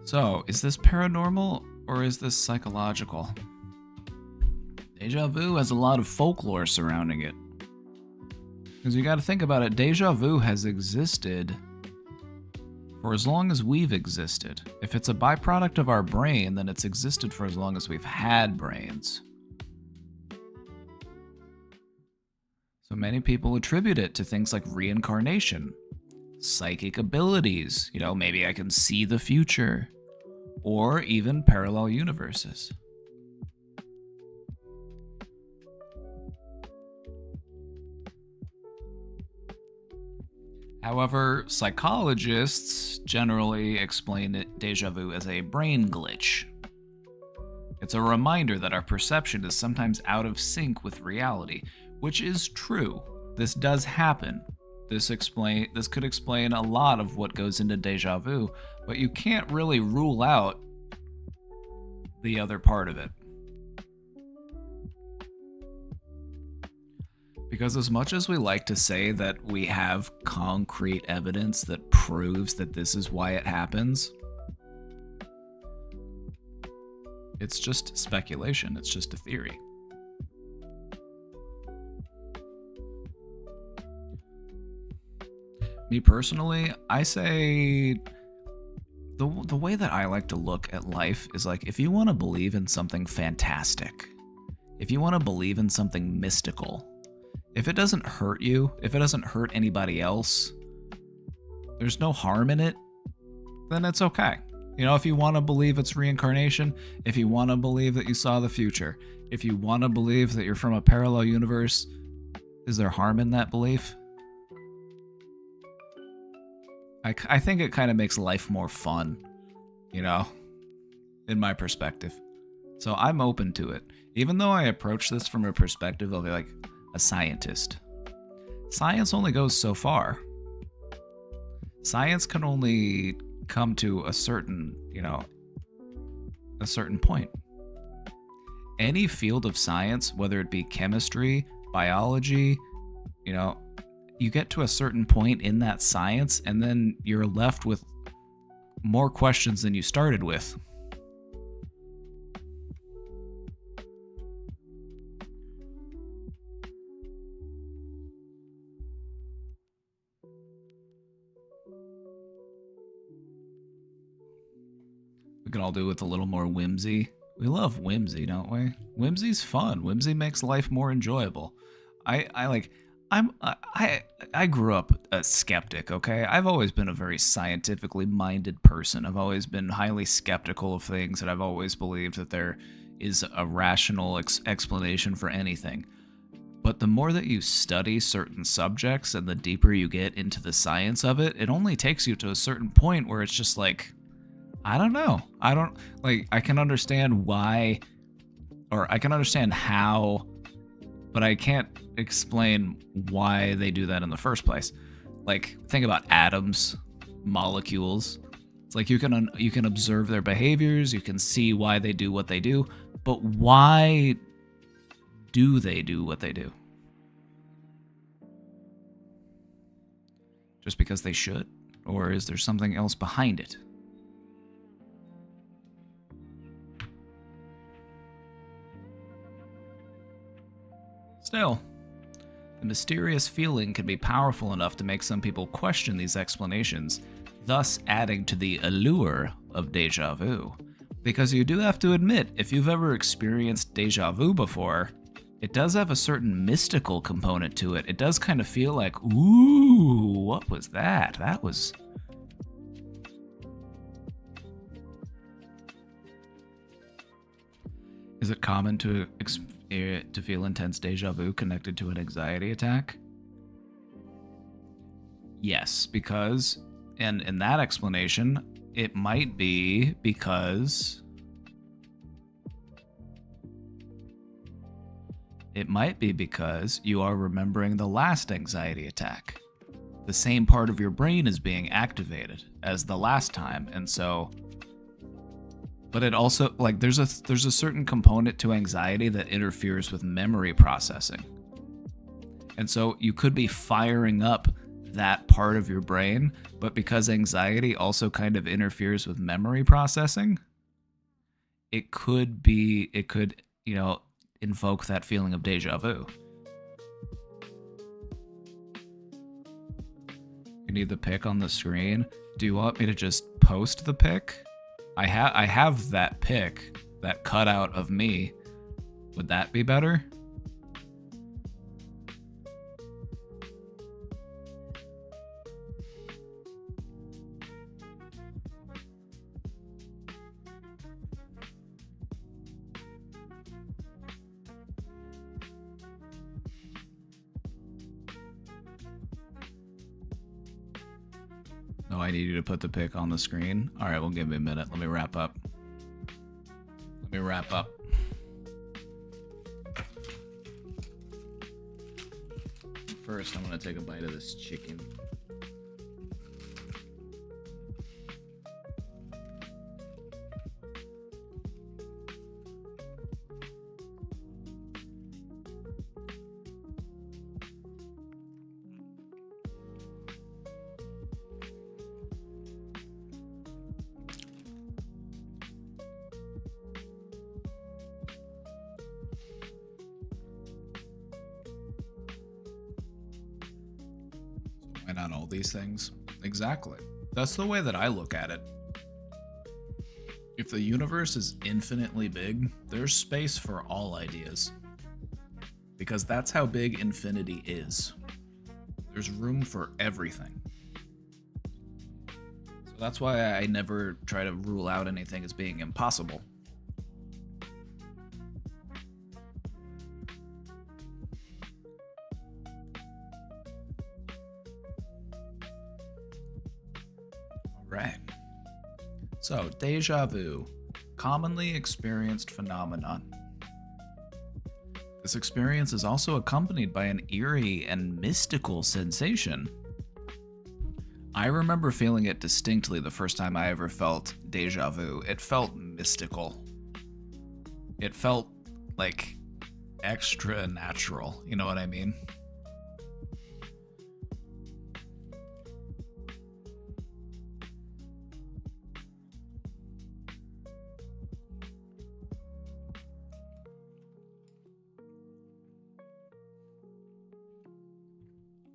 S3: So, is this paranormal or is this psychological? Deja vu has a lot of folklore surrounding it. Because you gotta think about it, deja vu has existed for as long as we've existed. If it's a byproduct of our brain, then it's existed for as long as we've had brains. So many people attribute it to things like reincarnation, psychic abilities, maybe I can see the future, or even parallel universes. However, psychologists generally explain deja vu as a brain glitch. It's a reminder that our perception is sometimes out of sync with reality, which is true. This does happen. This could explain a lot of what goes into deja vu, but you can't really rule out the other part of it. Because as much as we like to say that we have concrete evidence that proves that this is why it happens, it's just speculation, it's just a theory. Me personally, I say the way that I like to look at life is like, if you want to believe in something fantastic, if you want to believe in something mystical, if it doesn't hurt you, if it doesn't hurt anybody else, there's no harm in it, then it's okay. You know, if you want to believe it's reincarnation, if you want to believe that you saw the future, if you want to believe that you're from a parallel universe, is there harm in that belief? I think it kind of makes life more fun, you know, in my perspective. So I'm open to it. Even though I approach this from a perspective of like a scientist. Science only goes so far. Science can only come to a certain, a certain point. Any field of science, whether it be chemistry, biology, you get to a certain point in that science and then you're left with more questions than you started with. We can all do with a little more whimsy. We love whimsy, don't we? Whimsy's fun. Whimsy makes life more enjoyable. I grew up a skeptic, okay? I've always been a very scientifically minded person. I've always been highly skeptical of things, and I've always believed that there is a rational explanation for anything. But the more that you study certain subjects and the deeper you get into the science of it, it only takes you to a certain point where it's just like, I don't know. I can understand why, or I can understand how, but I can't explain why they do that in the first place. Like, think about atoms, molecules. It's like you can observe their behaviors, you can see why they do what they do, but why do they do what they do? Just because they should? Or is there something else behind it? Still, the mysterious feeling can be powerful enough to make some people question these explanations, thus adding to the allure of deja vu. Because you do have to admit, if you've ever experienced deja vu before, it does have a certain mystical component to it. It does kind of feel like, ooh, what was that? That was... Is it common to feel intense deja vu connected to an anxiety attack? Yes, because, and in that explanation, it might be because you are remembering the last anxiety attack. The same part of your brain is being activated as the last time, and so... But it also, like, there's a certain component to anxiety that interferes with memory processing. And so you could be firing up that part of your brain, but because anxiety also kind of interferes with memory processing, it could, invoke that feeling of deja vu. You need the pic on the screen. Do you want me to just post the pic? I have that pic, that cutout of me. Would that be better? No, I need you to put the pic on the screen. All right, well, give me a minute. Let me wrap up. first, I'm gonna take a bite of this chicken.
S1: Why not all these things? Exactly. That's the way that I look at it. If the universe is infinitely big, there's space for all ideas. Because that's how big infinity is. There's room for everything. So that's why I never try to rule out anything as being impossible. Right. So, deja vu, commonly experienced phenomenon. This experience is also accompanied by an eerie and mystical sensation. I remember feeling it distinctly the first time I ever felt deja vu. It felt mystical. It felt like extra natural, you know what I mean?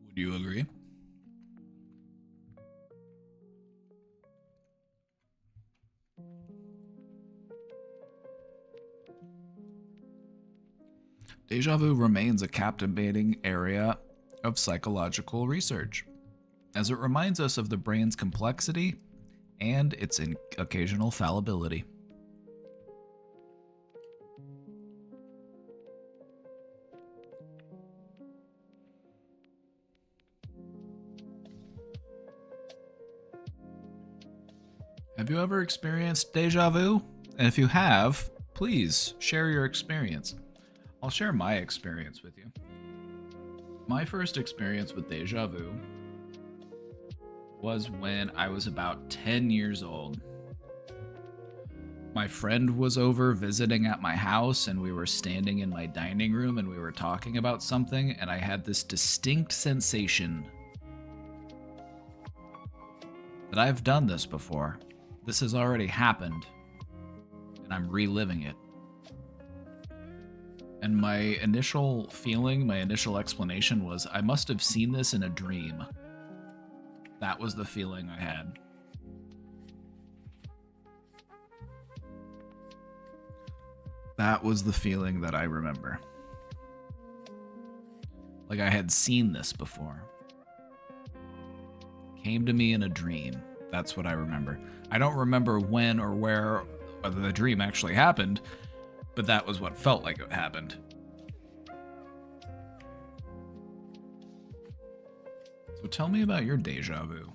S1: Would you agree? Deja vu remains a captivating area of psychological research, as it reminds us of the brain's complexity and its occasional fallibility. Have you ever experienced deja vu? And if you have, please share your experience. I'll share my experience with you. My first experience with deja vu was when I was about 10 years old. My friend was over visiting at my house, and we were standing in my dining room and we were talking about something, and I had this distinct sensation that I've done this before. This has already happened, and I'm reliving it. And my initial feeling, my initial explanation was, I must have seen this in a dream. That was the feeling I had. That was the feeling that I remember. Like I had seen this before. Came to me in a dream. That's what I remember. I don't remember when or where the dream actually happened, but that was what felt like it happened. So tell me about your deja vu.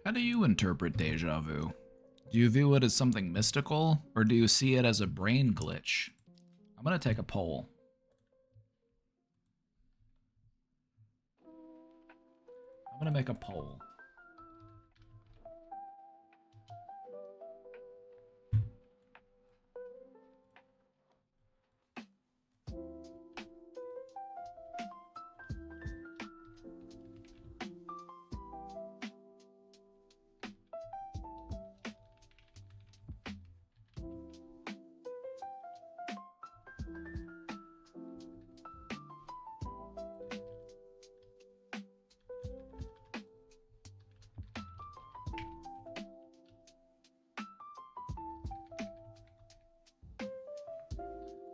S1: How do you interpret deja vu? Do you view it as something mystical, or do you see it as a brain glitch? I'm gonna take a poll. I'm gonna make a poll.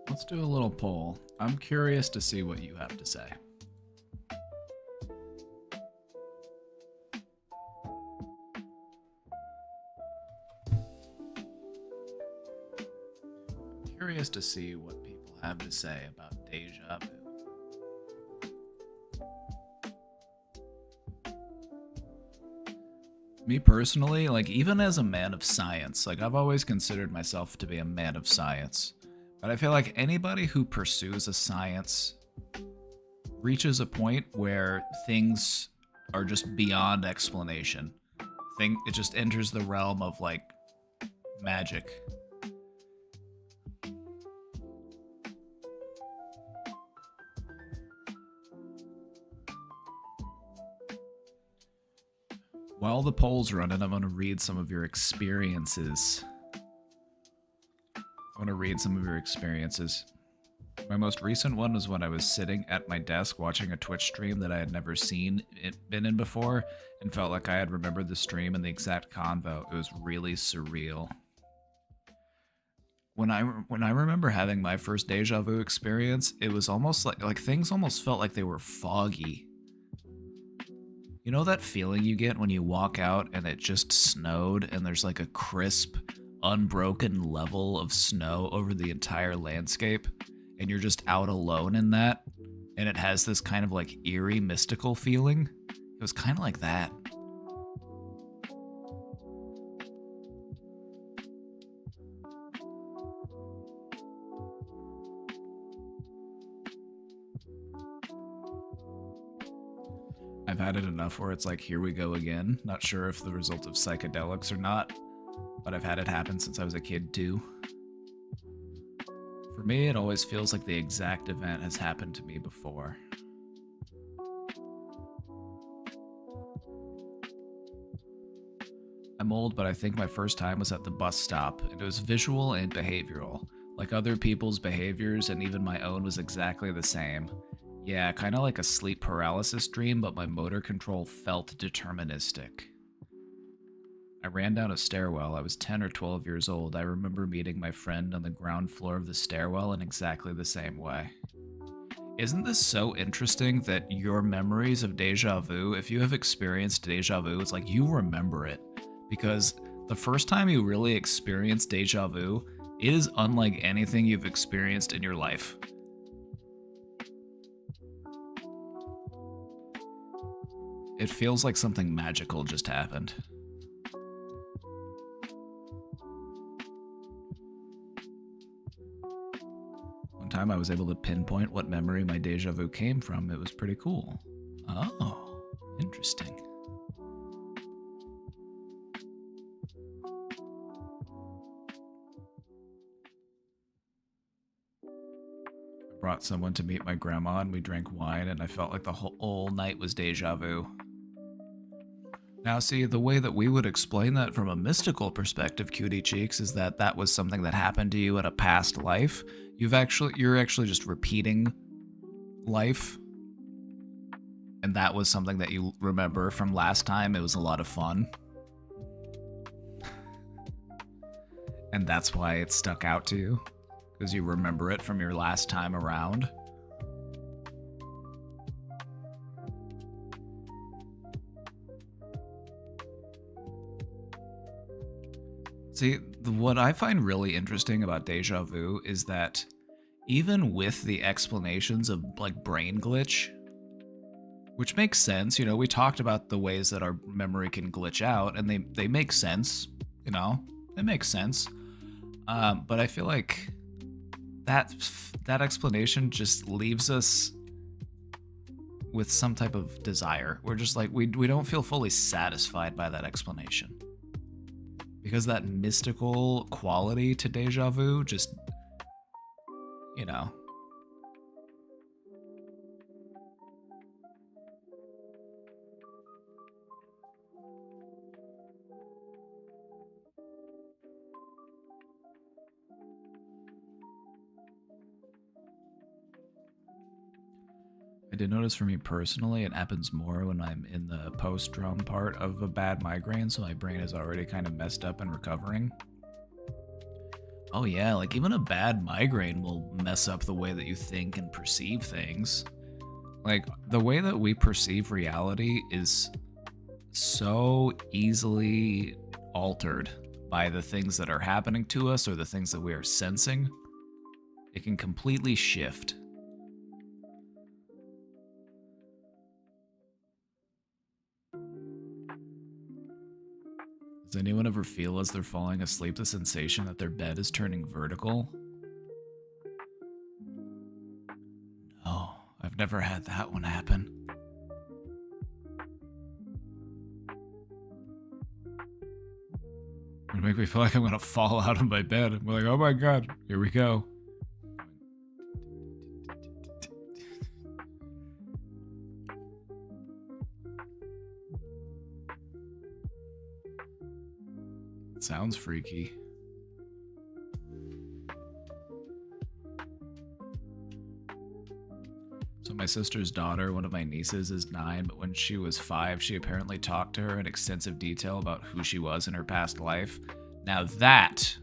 S1: Let's do a little poll. I'm curious to see what you have to say. Curious to see what people have to say about deja vu.
S3: Me personally, like even as a man of science, like I've always considered myself to be a man of science. But I feel like anybody who pursues a science reaches a point where things are just beyond explanation. It just enters the realm of like magic. While the poll's running, I'm going to read some of your experiences. My most recent one was when I was sitting at my desk watching a Twitch stream that I had never been in before, and felt like I had remembered the stream and the exact convo. It was really surreal. When I remember having my first deja vu experience, it was almost like things almost felt like they were foggy. You know that feeling you get when you walk out and it just snowed and there's like a crisp, unbroken level of snow over the entire landscape, and you're just out alone in that, and it has this kind of like eerie, mystical feeling? It was kind of like that. I've had it enough where it's like, here we go again. Not sure if the result of psychedelics or not, but I've had it happen since I was a kid too. For me, it always feels like the exact event has happened to me before. I'm old, but I think my first time was at the bus stop, and it was visual and behavioral. Like other people's behaviors and even my own was exactly the same. Yeah, kind of like a sleep paralysis dream, but my motor control felt deterministic. I ran down a stairwell. I was 10 or 12 years old. I remember meeting my friend on the ground floor of the stairwell in exactly the same way. Isn't this so interesting that your memories of deja vu, if you have experienced deja vu, it's like you remember it. Because the first time you really experience deja vu, it is unlike anything you've experienced in your life. It feels like something magical just happened. One time I was able to pinpoint what memory my deja vu came from. It was pretty cool. Oh, interesting. I brought someone to meet my grandma and we drank wine, and I felt like the whole night was deja vu. Now, see, the way that we would explain that from a mystical perspective, Cutie Cheeks, is that that was something that happened to you in a past life. You're actually just repeating life. And that was something that you remember from last time. It was a lot of fun. And that's why it stuck out to you. Because you remember it from your last time around. See, what I find really interesting about deja vu is that even with the explanations of like brain glitch, which makes sense, you know, we talked about the ways that our memory can glitch out, and they make sense, you know, it makes sense. But I feel like that explanation just leaves us with some type of desire. We're just like, we don't feel fully satisfied by that explanation. Because that mystical quality to deja vu just, you know. I did notice for me personally, it happens more when I'm in the post-drum part of a bad migraine, so my brain is already kind of messed up and recovering. Oh yeah, like even a bad migraine will mess up the way that you think and perceive things. Like, the way that we perceive reality is so easily altered by the things that are happening to us or the things that we are sensing. It can completely shift. Does anyone ever feel as they're falling asleep the sensation that their bed is turning vertical? No, I've never had that one happen. It make me feel like I'm gonna fall out of my bed. I'm like, oh my god, here we go. It sounds freaky. So my sister's daughter, one of my nieces, is 9, but when she was 5, she apparently talked to her in extensive detail about who she was in her past life. Now that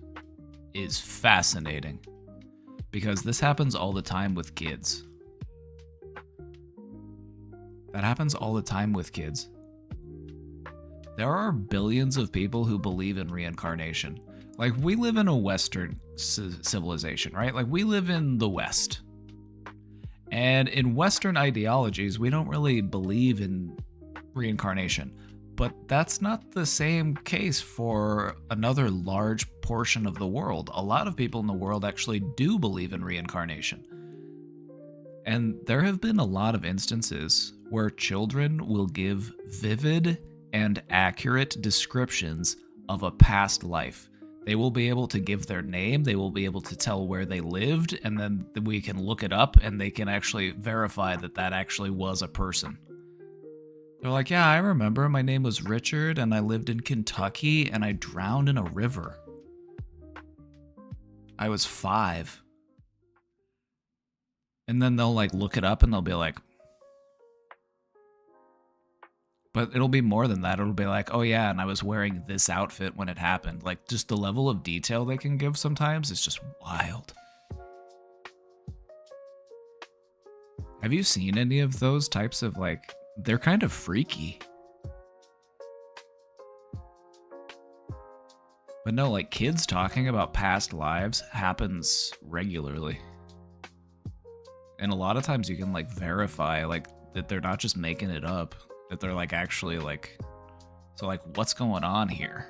S3: is fascinating, because this happens all the time with kids. That happens all the time with kids. There are billions of people who believe in reincarnation. Like, we live in a Western civilization, right? Like, we live in the West. And in Western ideologies, we don't really believe in reincarnation. But that's not the same case for another large portion of the world. A lot of people in the world actually do believe in reincarnation. And there have been a lot of instances where children will give vivid and accurate descriptions of a past life. They will be able to give their name, they will be able to tell where they lived, and then we can look it up and they can actually verify that that actually was a person. They're like, yeah, I remember my name was Richard and I lived in Kentucky and I drowned in a river. I was 5. And then they'll like look it up and they'll be like, but it'll be more than that. It'll be like, oh yeah, and I was wearing this outfit when it happened. Like, just the level of detail they can give sometimes is just wild. Have you seen any of those types of, like, they're kind of freaky. But no, like, kids talking about past lives happens regularly. And a lot of times you can, like, verify, like, that they're not just making it up. That they're, like, actually, like... So, like, what's going on here?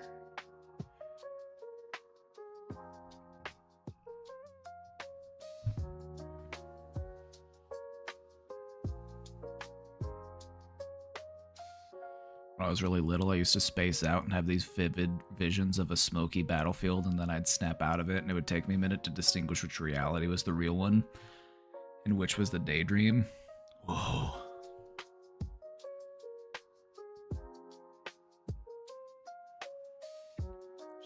S3: When I was really little, I used to space out and have these vivid visions of a smoky battlefield, and then I'd snap out of it, and it would take me a minute to distinguish which reality was the real one, and which was the daydream. Whoa.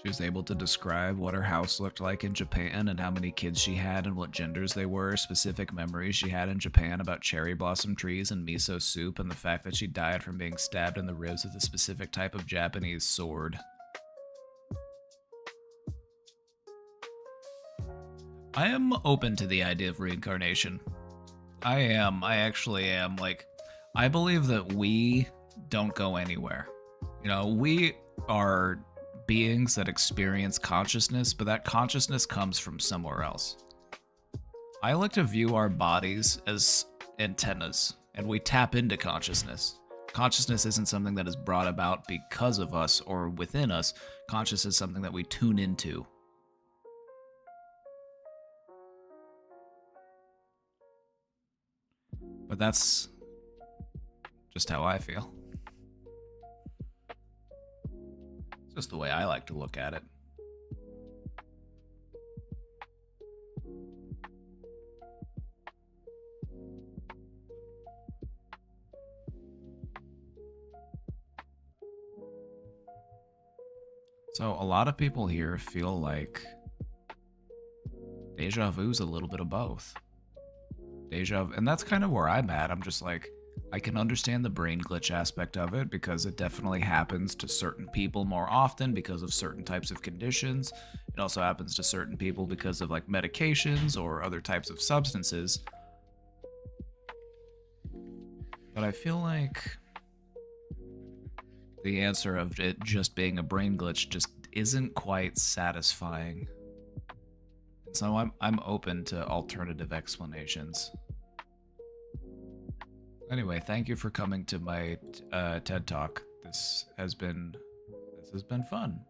S3: She was able to describe what her house looked like in Japan and how many kids she had and what genders they were, specific memories she had in Japan about cherry blossom trees and miso soup, and the fact that she died from being stabbed in the ribs with a specific type of Japanese sword. I am open to the idea of reincarnation. I actually am. Like, I believe that we don't go anywhere. You know, we are beings that experience consciousness, but that consciousness comes from somewhere else. I like to view our bodies as antennas, and we tap into consciousness. Consciousness isn't something that is brought about because of us or within us. Consciousness is something that we tune into. But that's just how I feel. Just the way I like to look at it. So a lot of people here feel like deja vu's a little bit of both. Deja vu, and that's kind of where I'm at. I'm just like, I can understand the brain glitch aspect of it because it definitely happens to certain people more often because of certain types of conditions. It also happens to certain people because of like medications or other types of substances. But I feel like the answer of it just being a brain glitch just isn't quite satisfying. So I'm open to alternative explanations. Anyway, thank you for coming to my TED Talk. This has been This has been fun.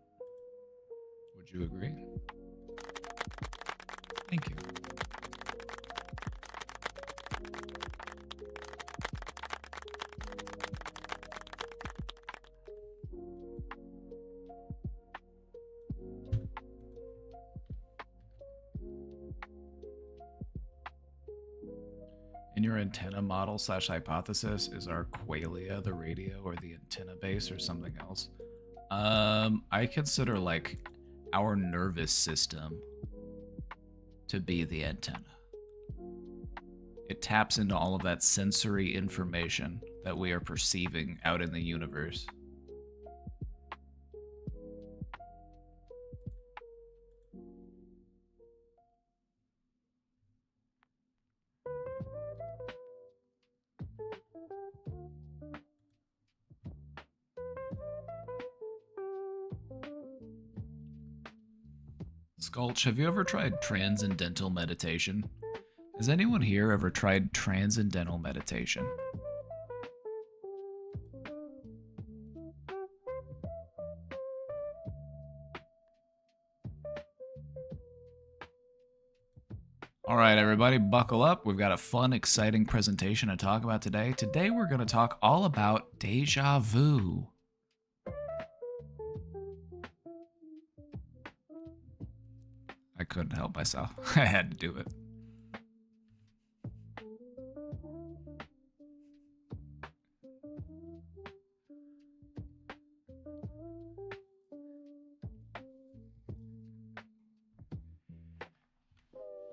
S3: Would you agree? Thank you. In your antenna model slash hypothesis, is our qualia the radio or the antenna base or something else? I consider like our nervous system to be the antenna. It taps into all of that sensory information that we are perceiving out in the universe. Skulch, have you ever tried transcendental meditation? Has anyone here ever tried transcendental meditation? All right, everybody, buckle up. We've got a fun, exciting presentation to talk about today. Today, we're going to talk all about deja vu. I couldn't help myself. I had to do it.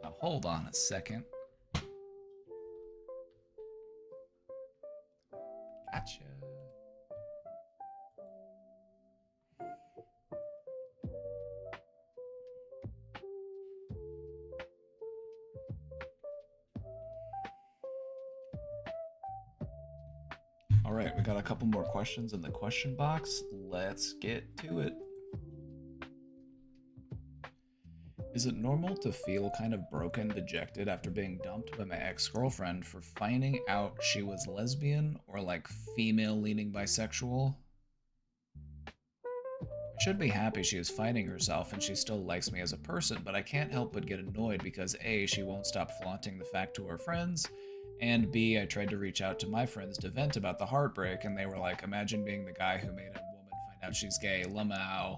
S3: Now, hold on a second. Gotcha. All right, we got a couple more questions in the question box. Let's get to it. Is it normal to feel kind of broken, dejected after being dumped by my ex-girlfriend for finding out she was lesbian or like female-leaning bisexual? I should be happy she is finding herself and she still likes me as a person, but I can't help but get annoyed because A, she won't stop flaunting the fact to her friends, and B, I tried to reach out to my friends to vent about the heartbreak, and they were like, imagine being the guy who made a woman find out she's gay. Lamau.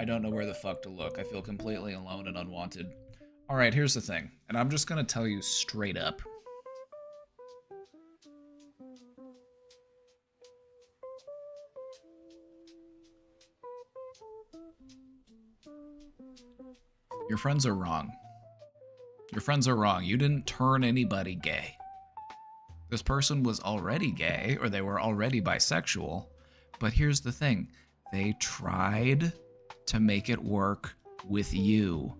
S3: I don't know where the fuck to look. I feel completely alone and unwanted. Alright, here's the thing, and I'm just gonna tell you straight up. Your friends are wrong. Your friends are wrong. You didn't turn anybody gay. This person was already gay, or they were already bisexual, but here's the thing. They tried to make it work with you.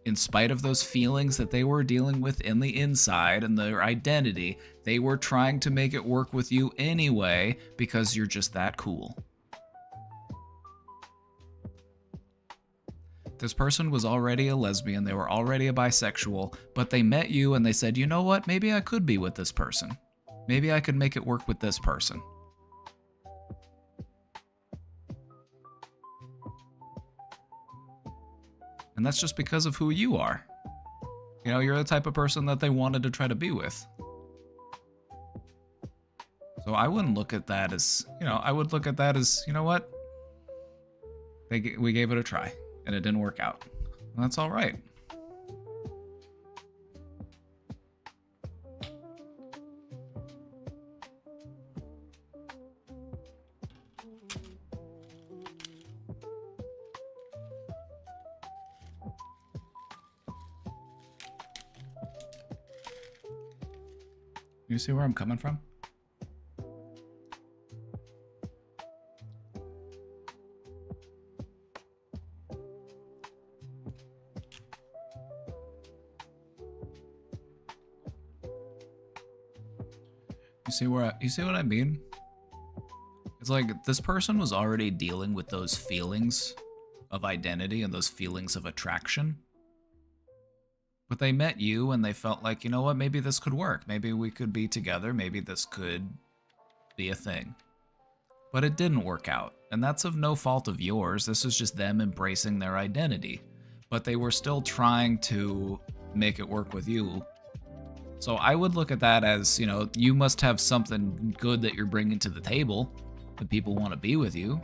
S3: In spite of those feelings that they were dealing with in the inside and their identity, they were trying to make it work with you anyway because you're just that cool. This person was already a lesbian, they were already a bisexual, but they met you and they said, you know what, maybe I could be with this person. Maybe I could make it work with this person. And that's just because of who you are. You know, you're the type of person that they wanted to try to be with. So I wouldn't look at that as, you know, I would look at that as, you know what? We gave it a try. And it didn't work out. And that's all right. You see where I'm coming from? You see what I mean? It's like this person was already dealing with those feelings of identity and those feelings of attraction. But they met you and they felt like, you know what, maybe this could work. Maybe we could be together. Maybe this could be a thing. But it didn't work out, and that's of no fault of yours. This is just them embracing their identity. But they were still trying to make it work with you. So I would look at that as, you know, you must have something good that you're bringing to the table, that people want to be with you.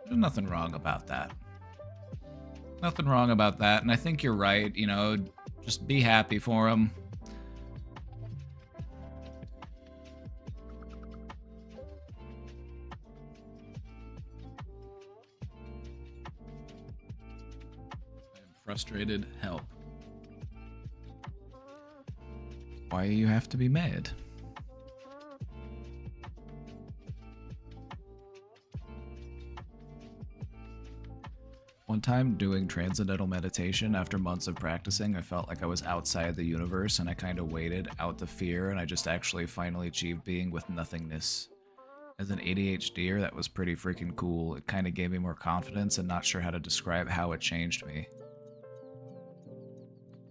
S3: There's nothing wrong about that. Nothing wrong about that, and I think you're right, you know, just be happy for them. Frustrated, help. Why you have to be mad? One time doing transcendental meditation, after months of practicing, I felt like I was outside the universe and I kind of waited out the fear and I just actually finally achieved being with nothingness. As an ADHDer, that was pretty freaking cool. It kind of gave me more confidence and not sure how to describe how it changed me.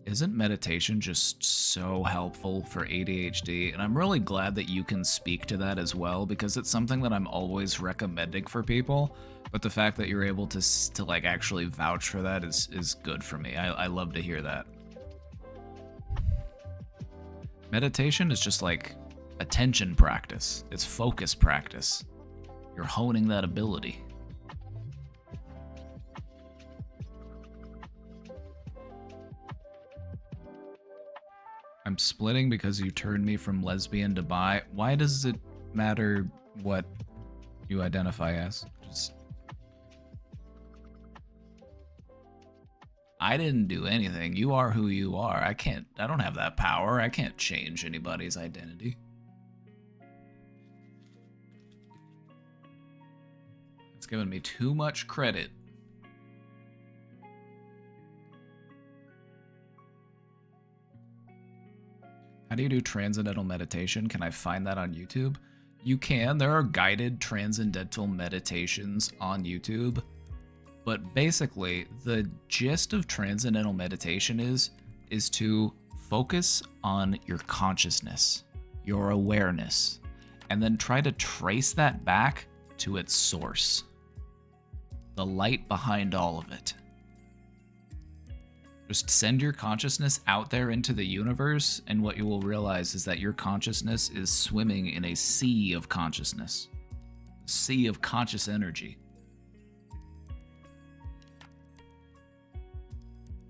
S3: Isn't meditation just so helpful for ADHD? And I'm really glad that you can speak to that as well, because it's something that I'm always recommending for people. But the fact that you're able to like actually vouch for that is good for me. I love to hear that. Meditation is just like attention practice. It's focus practice. You're honing that ability. I'm splitting because you turned me from lesbian to bi. Why does it matter what you identify as? I didn't do anything. You are who you are. I don't have that power. I can't change anybody's identity. It's given me too much credit. How do you do transcendental meditation? Can I find that on YouTube? You can. There are guided transcendental meditations on YouTube. But basically, the gist of transcendental meditation is to focus on your consciousness, your awareness, and then try to trace that back to its source, the light behind all of it. Just send your consciousness out there into the universe, and what you will realize is that your consciousness is swimming in a sea of consciousness, a sea of conscious energy.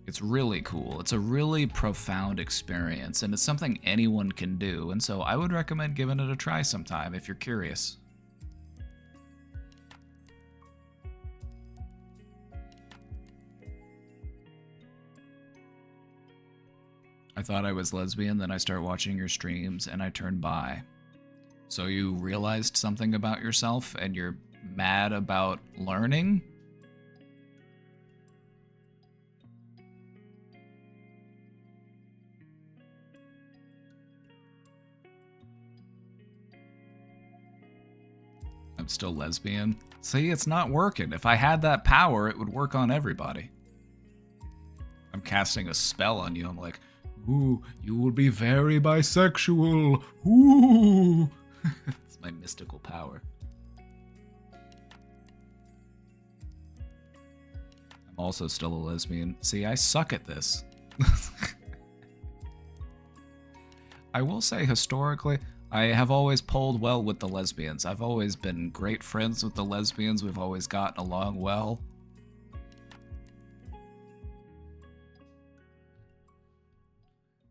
S3: It's really cool. It's a really profound experience, and it's something anyone can do, and so I would recommend giving it a try sometime if you're curious. I thought I was lesbian, then I start watching your streams and I turn bi. So you realized something about yourself and you're mad about learning? I'm still lesbian. See, it's not working. If I had that power, it would work on everybody. I'm casting a spell on you. I'm like, ooh, you will be very bisexual. Ooh. It's my mystical power. I'm also still a lesbian. See, I suck at this. I will say, historically, I have always polled well with the lesbians. I've always been great friends with the lesbians. We've always gotten along well.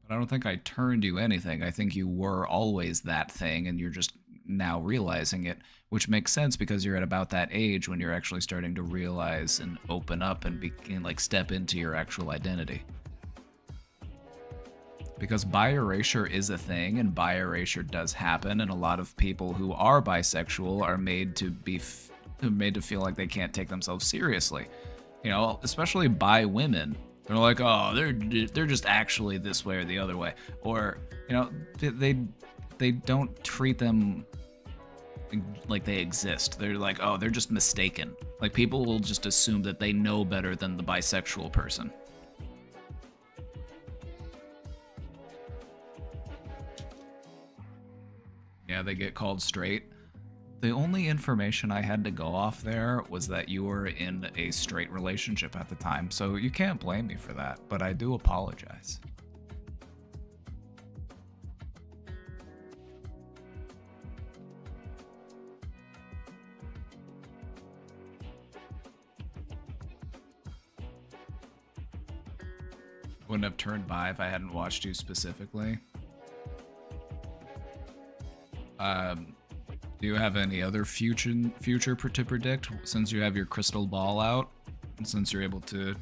S3: But I don't think I turned you anything. I think you were always that thing, and you're just now realizing it, which makes sense because you're at about that age when you're actually starting to realize and open up and begin, like, step into your actual identity. Because bi-erasure is a thing, and bi-erasure does happen, and a lot of people who are bisexual are made to feel like they can't take themselves seriously. You know, especially bi women. They're like, oh, they're just actually this way or the other way, or you know, they don't treat them like they exist. They're like, oh, they're just mistaken. Like, people will just assume that they know better than the bisexual person. Yeah, they get called straight. The only information I had to go off there was that you were in a straight relationship at the time, so you can't blame me for that, but I do apologize. Wouldn't have turned by if I hadn't watched you specifically. Do you have any other future to predict since you have your crystal ball out and since you're able to?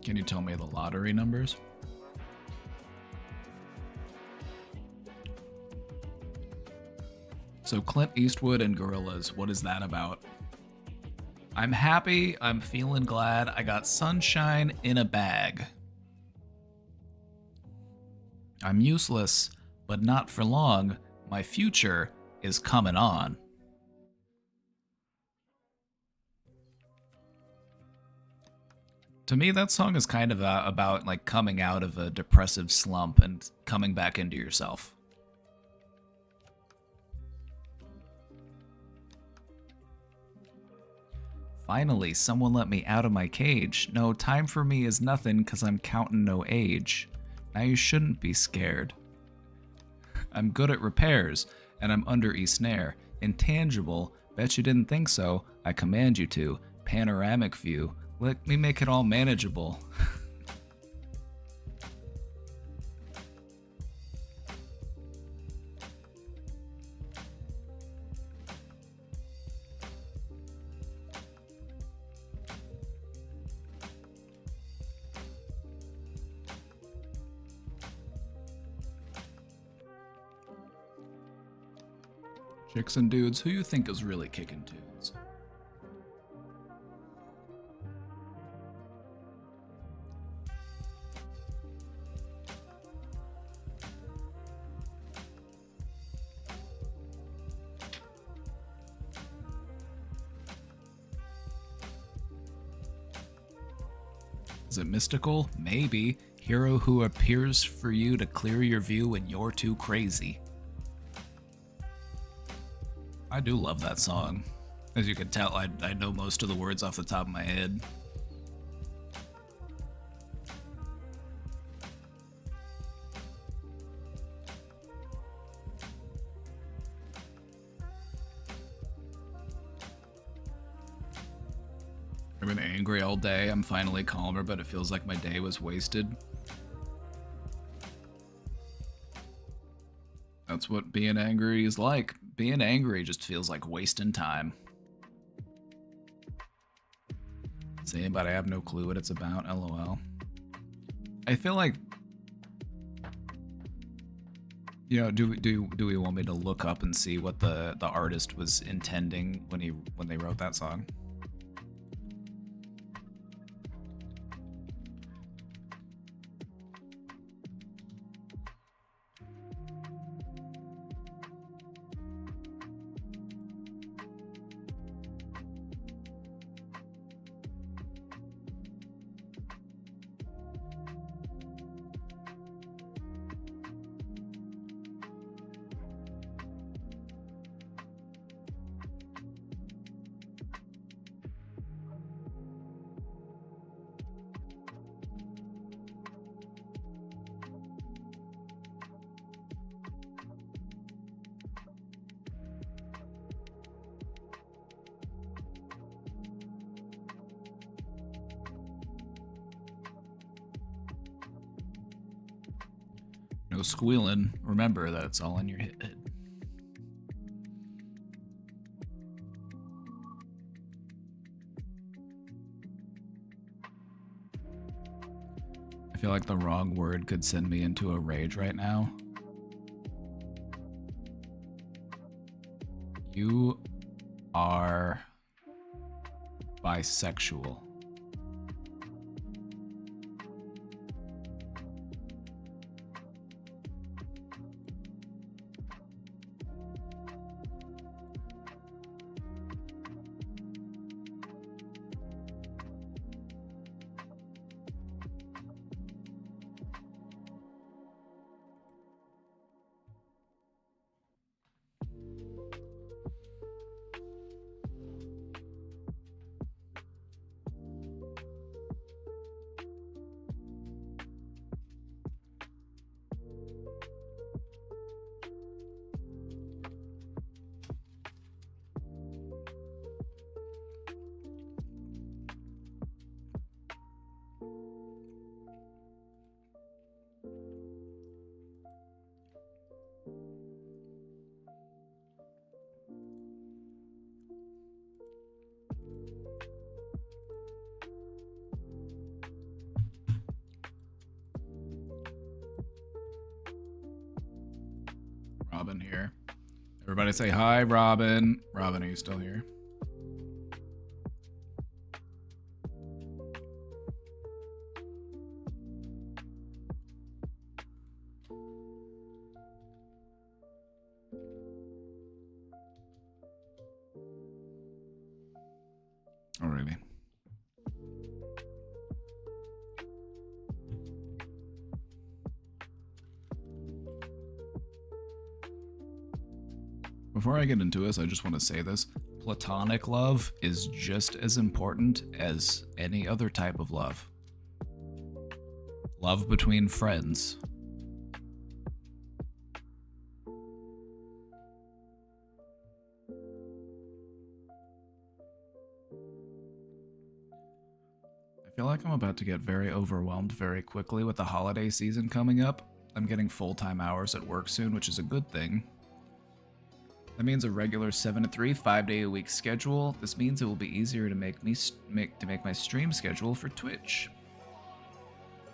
S3: Can you tell me the lottery numbers? So Clint Eastwood and Gorillas, what is that about? I'm happy, I'm feeling glad, I got sunshine in a bag. I'm useless, but not for long. My future is coming on. To me, that song is kind of about like coming out of a depressive slump and coming back into yourself. Finally, someone let me out of my cage. No, time for me is nothing cause I'm counting no age. Now you shouldn't be scared. I'm good at repairs, and I'm under snare. Intangible, bet you didn't think so. I command you to. Panoramic view, let me make it all manageable. Chicks and dudes, who you think is really kicking tunes? Is it mystical? Maybe. Hero who appears for you to clear your view when you're too crazy. I do love that song. As you can tell, I know most of the words off the top of my head. I've been angry all day. I'm finally calmer, but it feels like my day was wasted. That's what being angry is like. Being angry just feels like wasting time. Same, but I have no clue what it's about, lol. I feel like, you know, do we want me to look up and see what the artist was intending when they wrote that song? No squealing. Remember that it's all in your head. I feel like the wrong word could send me into a rage right now. You are bisexual.
S1: here. Everybody say hi, Robin. Robin, are you still here? Alrighty. Before I get into this, I just want to say this. Platonic love is just as important as any other type of love. Love between friends. I feel like I'm about to get very overwhelmed very quickly with the holiday season coming up. I'm getting full-time hours at work soon, which is a good thing. That means a regular 7 to 3, 5-day-a-week schedule. This means it will be easier to make my stream schedule for Twitch.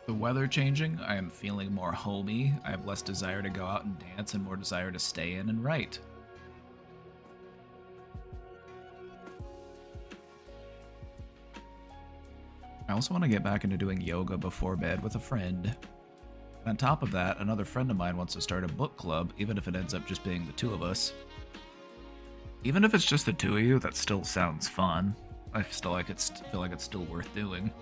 S1: The weather changing, I am feeling more homey. I have less desire to go out and dance and more desire to stay in and write. I also want to get back into doing yoga before bed with a friend. And on top of that, another friend of mine wants to start a book club, even if it ends up just being the two of us. Even if it's just the two of you, that still sounds fun. I feel like it's still worth doing.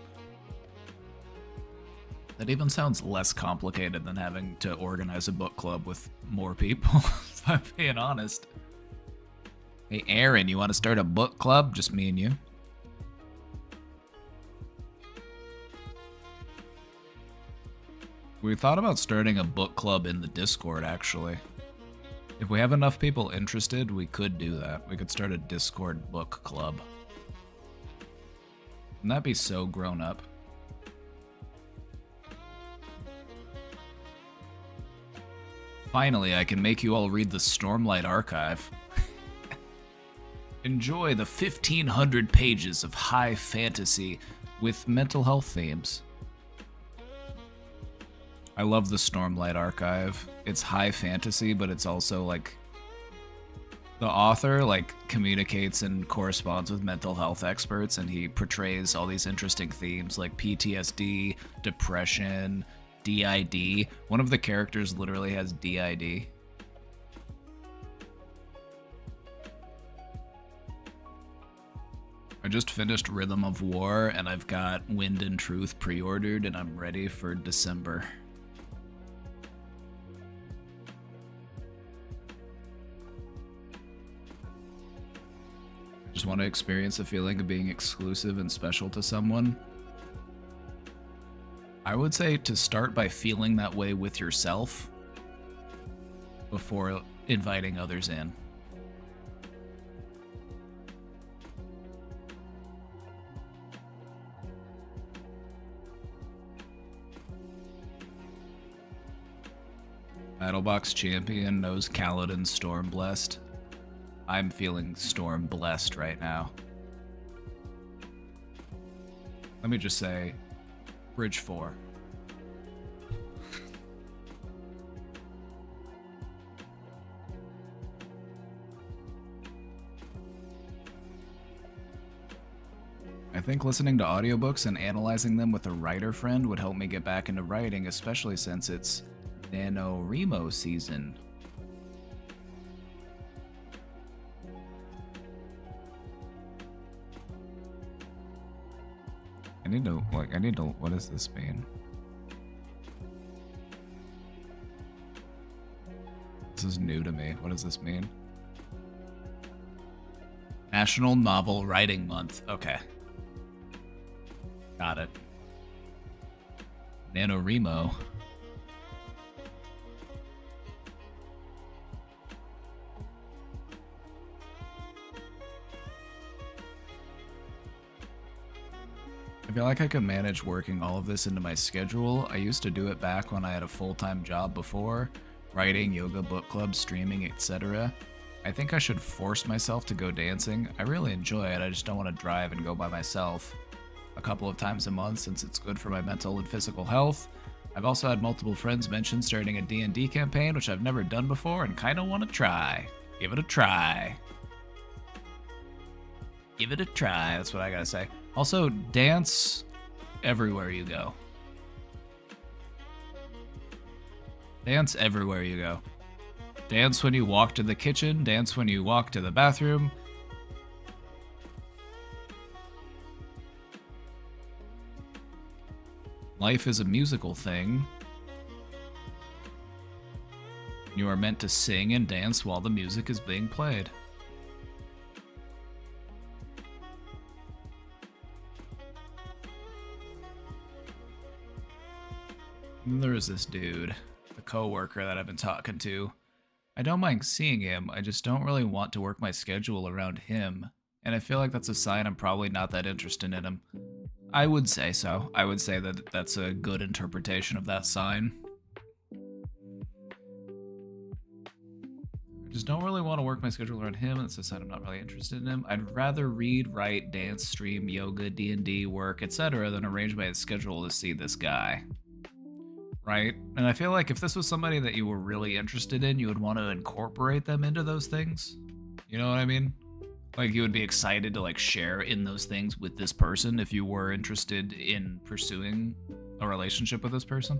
S1: That even sounds less complicated than having to organize a book club with more people, if I'm being honest. Hey Aaron, you want to start a book club? Just me and you? We thought about starting a book club in the Discord, actually. If we have enough people interested, we could do that. We could start a Discord book club. Wouldn't that be so grown up? Finally, I can make you all read the Stormlight Archive. Enjoy the 1,500 pages of high fantasy with mental health themes. I love the Stormlight Archive. It's high fantasy, but it's also like the author like communicates and corresponds with mental health experts, and he portrays all these interesting themes like PTSD, depression, DID. One of the characters literally has DID. I just finished Rhythm of War, and I've got Wind and Truth pre-ordered, and I'm ready for December. Just want to experience the feeling of being exclusive and special to someone. I would say to start by feeling that way with yourself before inviting others in. Battlebox Champion knows Kaladin Stormblessed. I'm feeling Stormblessed right now. Let me just say, Bridge 4. I think listening to audiobooks and analyzing them with a writer friend would help me get back into writing, especially since it's NaNoWriMo season. What does this mean? This is new to me. What does this mean? National Novel Writing Month. Okay. Got it. NaNoWriMo. I feel like I could manage working all of this into my schedule. I used to do it back when I had a full-time job before, writing, yoga, book club, streaming, etc. I think I should force myself to go dancing. I really enjoy it, I just don't want to drive and go by myself a couple of times a month since it's good for my mental and physical health.
S3: I've also had multiple friends mention starting a D&D campaign, which I've never done before and kind of want to try. Give it a try. Give it a try, that's what I gotta say. Also, dance everywhere you go. Dance everywhere you go. Dance when you walk to the kitchen, dance when you walk to the bathroom. Life is a musical thing. You are meant to sing and dance while the music is being played. And there is this dude, the coworker that I've been talking to. I don't mind seeing him, I just don't really want to work my schedule around him. And I feel like that's a sign I'm probably not that interested in him. I would say so. I would say that that's a good interpretation of that sign. I just don't really want to work my schedule around him. That's a sign I'm not really interested in him. I'd rather read, write, dance, stream, yoga, D&D, work, etc. than arrange my schedule to see this guy. Right? And I feel like if this was somebody that you were really interested in, you would want to incorporate them into those things. You know what I mean? Like, you would be excited to, like, share in those things with this person if you were interested in pursuing a relationship with this person.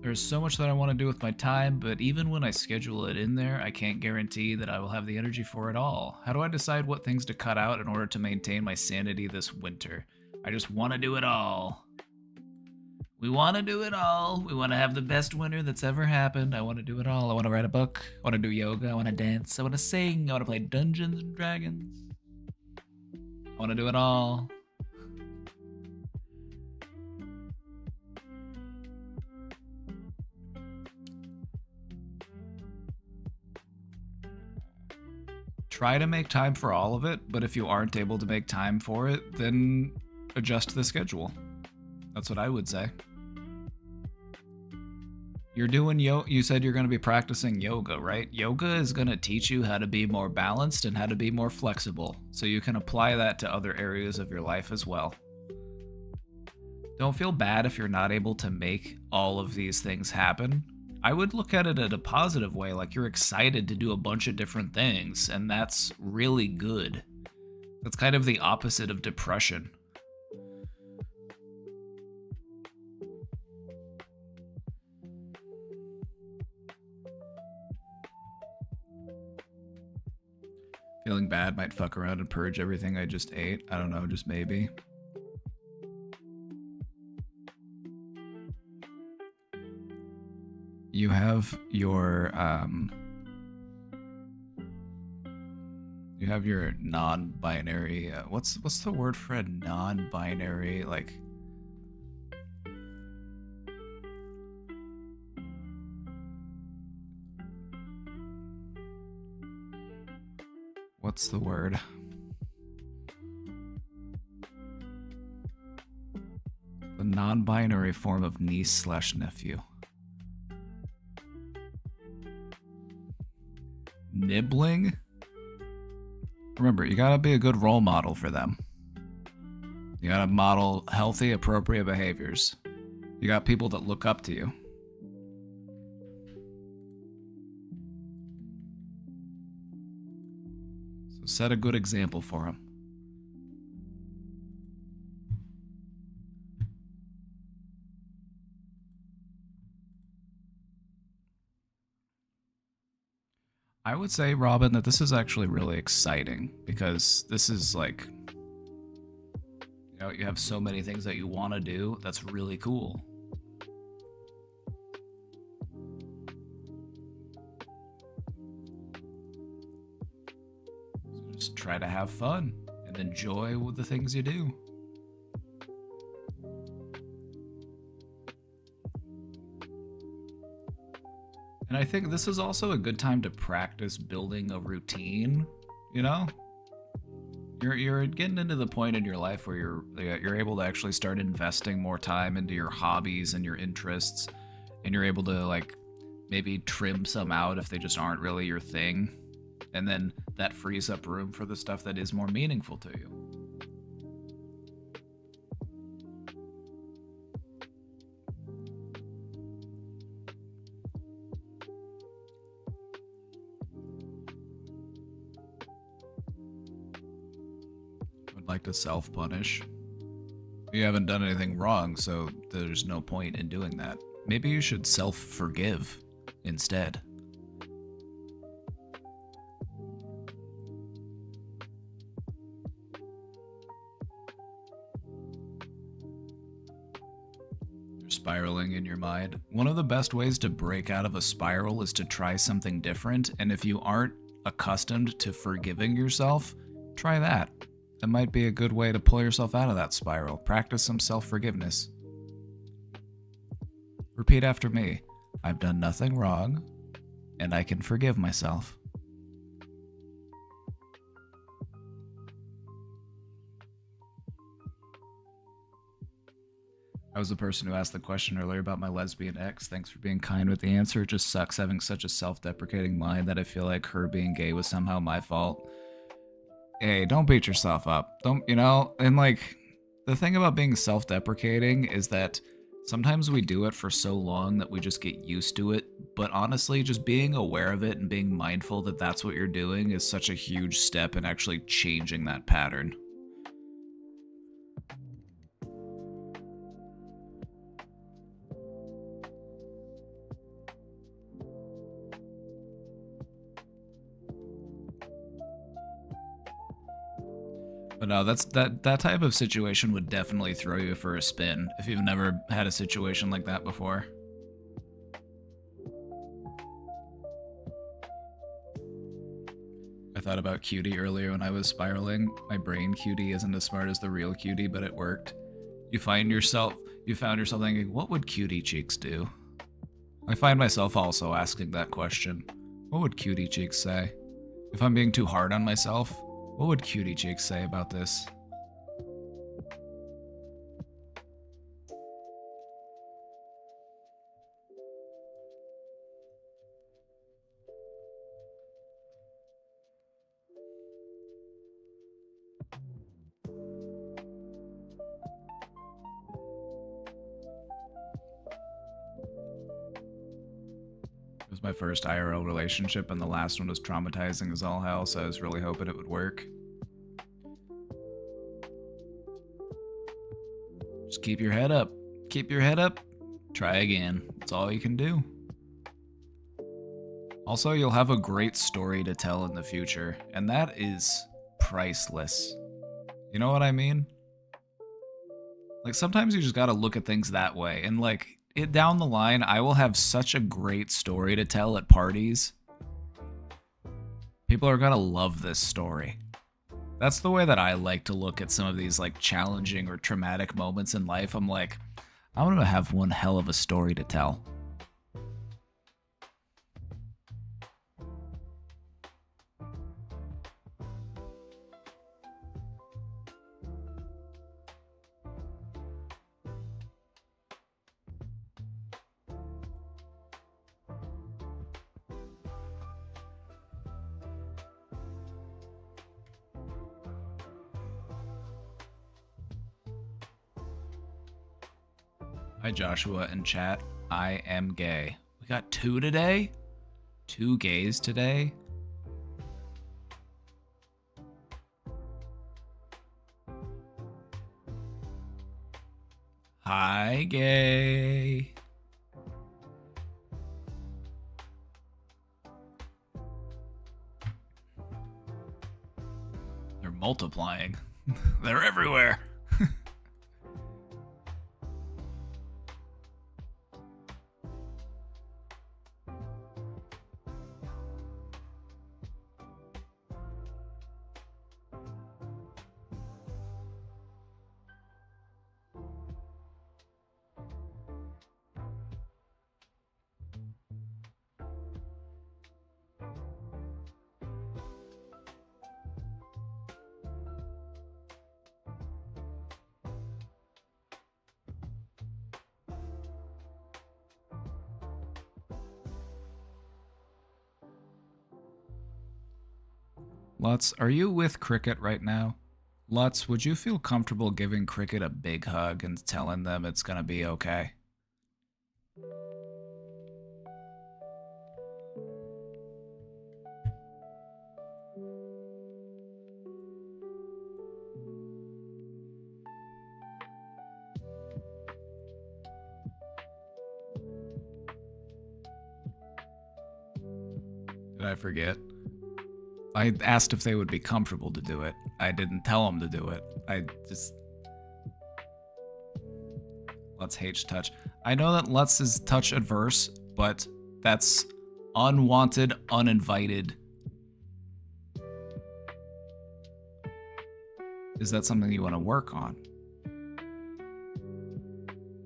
S3: There's so much that I want to do with my time, but even when I schedule it in there, I can't guarantee that I will have the energy for it all. How do I decide what things to cut out in order to maintain my sanity this winter? I just want to do it all. We want to do it all. We want to have the best winter that's ever happened. I want to do it all. I want to write a book. I want to do yoga. I want to dance. I want to sing. I want to play Dungeons and Dragons. I want to do it all. Try to make time for all of it, but if you aren't able to make time for it, then adjust the schedule. That's what I would say. You're doing you said you're going to be practicing yoga, right? Yoga is going to teach you how to be more balanced and how to be more flexible, so you can apply that to other areas of your life as well. Don't feel bad if you're not able to make all of these things happen. I would look at it in a positive way, like you're excited to do a bunch of different things, and that's really good. That's kind of the opposite of depression. Feeling bad might fuck around and purge everything I just ate. I don't know, just maybe. You have your non-binary. What's the word for a non-binary, like? What's the word? The non-binary form of niece/nephew. Nibbling? Remember, you gotta be a good role model for them. You gotta model healthy, appropriate behaviors. You got people that look up to you. So set a good example for them. I would say, Robin, that this is actually really exciting because this is like, you know, you have so many things that you want to do. That's really cool. So just try to have fun and enjoy with the things you do. And I think this is also a good time to practice building a routine, you know? You're getting into the point in your life where you're able to actually start investing more time into your hobbies and your interests, and you're able to, like, maybe trim some out if they just aren't really your thing. And then that frees up room for the stuff that is more meaningful to you. like to self-punish. You haven't done anything wrong, so there's no point in doing that. Maybe you should self-forgive instead. You're spiraling in your mind. One of the best ways to break out of a spiral is to try something different, and if you aren't accustomed to forgiving yourself, try that. It might be a good way to pull yourself out of that spiral. Practice some self-forgiveness. Repeat after me. I've done nothing wrong, and I can forgive myself. I was the person who asked the question earlier about my lesbian ex. Thanks for being kind with the answer. It just sucks having such a self-deprecating mind that I feel like her being gay was somehow my fault. Hey, don't beat yourself up. Don't, and like, the thing about being self-deprecating is that sometimes we do it for so long that we just get used to it, but honestly, just being aware of it and being mindful that that's what you're doing is such a huge step in actually changing that pattern. But no, that type of situation would definitely throw you for a spin if you've never had a situation like that before. I thought about Cutie earlier when I was spiraling. My brain Cutie isn't as smart as the real Cutie, but it worked. You found yourself thinking, what would Cutie Cheeks do? I find myself also asking that question. What would Cutie Cheeks say? If I'm being too hard on myself, what would Cutie Cheeks say about this? It was my first IRL relationship, and the last one was traumatizing as all hell, so I was really hoping it would work. Just keep your head up. Keep your head up. Try again. That's all you can do. Also, you'll have a great story to tell in the future, and that is priceless. You know what I mean? Like, sometimes you just gotta look at things that way, and like, down the line, I will have such a great story to tell at parties. People are gonna love this story. That's the way that I like to look at some of these like challenging or traumatic moments in life. I'm like, I'm gonna have one hell of a story to tell. Hi Joshua in chat. I am gay. We got 2 today? 2 gays today? Hi gay. They're multiplying. They're everywhere. Lutz, are you with Cricket right now? Lutz, would you feel comfortable giving Cricket a big hug and telling them it's gonna be okay? Did I forget? I asked if they would be comfortable to do it. I didn't tell them to do it. I just... Lutz hates touch. I know that Lutz is touch adverse, but that's unwanted, uninvited. Is that something you want to work on?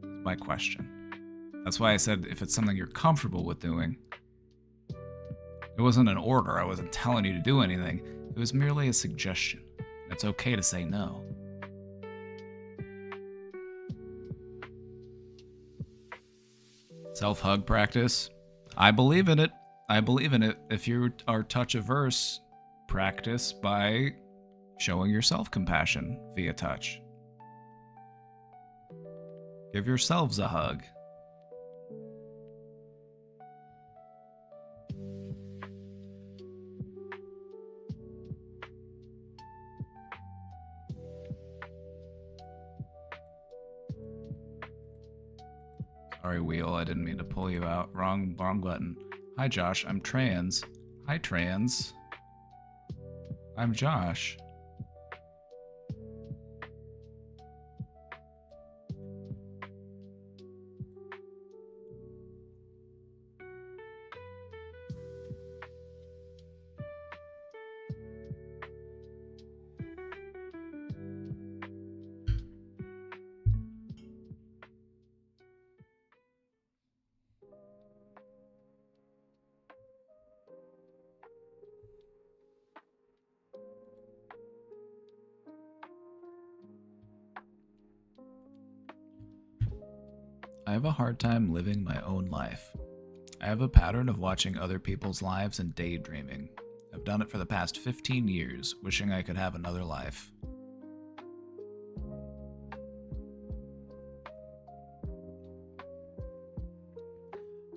S3: That's my question. That's why I said if it's something you're comfortable with doing. It wasn't an order. I wasn't telling you to do anything. It was merely a suggestion. It's okay to say no. Self-hug practice. I believe in it. I believe in it. If you are touch averse, practice by showing yourself compassion via touch. Give yourselves a hug. Sorry, Wheel, I didn't mean to pull you out. Wrong button. Hi, Josh, I'm trans. Hi, trans. I'm Josh. I have a hard time living my own life. I have a pattern of watching other people's lives and daydreaming. I've done it for the past 15 years, wishing I could have another life.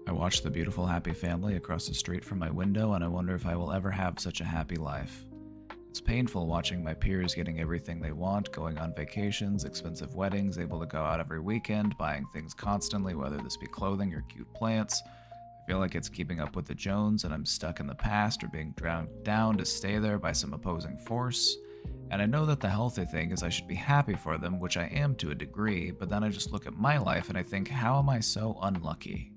S3: I watch the beautiful happy family across the street from my window and I wonder if I will ever have such a happy life. It's painful watching my peers getting everything they want, going on vacations, expensive weddings, able to go out every weekend, buying things constantly, whether this be clothing or cute plants. I feel like it's keeping up with the Jones and I'm stuck in the past or being drowned down to stay there by some opposing force. And I know that the healthy thing is I should be happy for them, which I am to a degree, but then I just look at my life and I think, how am I so unlucky?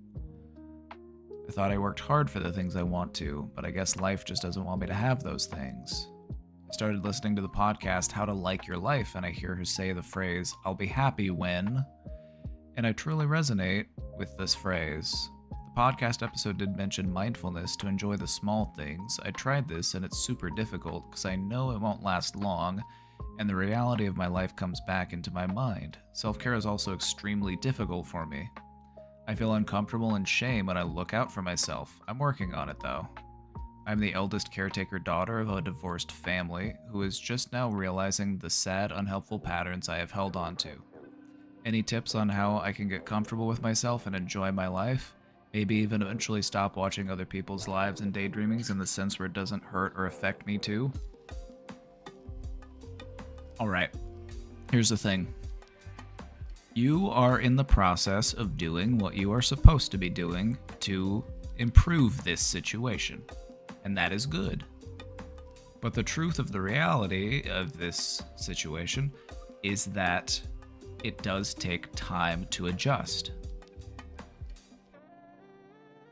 S3: I thought I worked hard for the things I want to, but I guess life just doesn't want me to have those things. I started listening to the podcast How to Like Your Life, and I hear her say the phrase, I'll be happy when, and I truly resonate with this phrase. The podcast episode did mention mindfulness to enjoy the small things. I tried this and it's super difficult because I know it won't last long, and the reality of my life comes back into my mind. Self-care is also extremely difficult for me. I feel uncomfortable and shame when I look out for myself. I'm working on it though. I'm the eldest caretaker daughter of a divorced family who is just now realizing the sad, unhelpful patterns I have held on to. Any tips on how I can get comfortable with myself and enjoy my life? Maybe even eventually stop watching other people's lives and daydreamings in the sense where it doesn't hurt or affect me too? Alright, here's the thing. You are in the process of doing what you are supposed to be doing to improve this situation. And that is good. But the truth of the reality of this situation is that it does take time to adjust.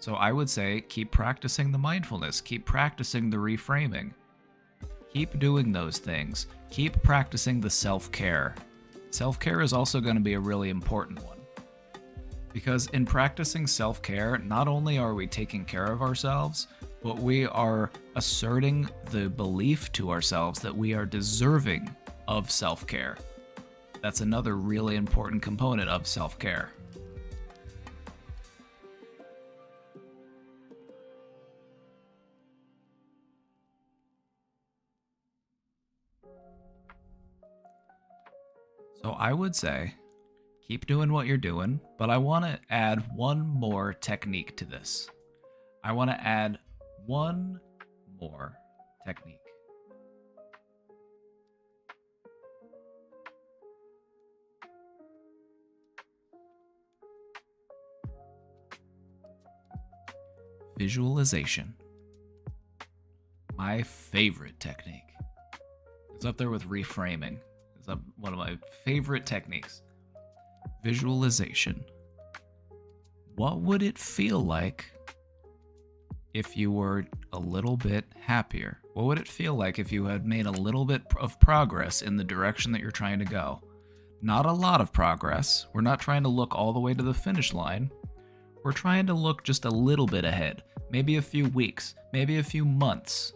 S3: So I would say keep practicing the mindfulness, keep practicing the reframing. Keep doing those things. Keep practicing the self-care. Self-care is also going to be a really important one. Because in practicing self-care, not only are we taking care of ourselves, but we are asserting the belief to ourselves that we are deserving of self-care. That's another really important component of self-care. So I would say, keep doing what you're doing, but I want to add one more technique to this. I want to add one more technique. Visualization. My favorite technique. It's up there with reframing. It's one of my favorite techniques. Visualization. What would it feel like if you were a little bit happier? What would it feel like if you had made a little bit of progress in the direction that you're trying to go? Not a lot of progress. We're not trying to look all the way to the finish line. We're trying to look just a little bit ahead. Maybe a few weeks, maybe a few months.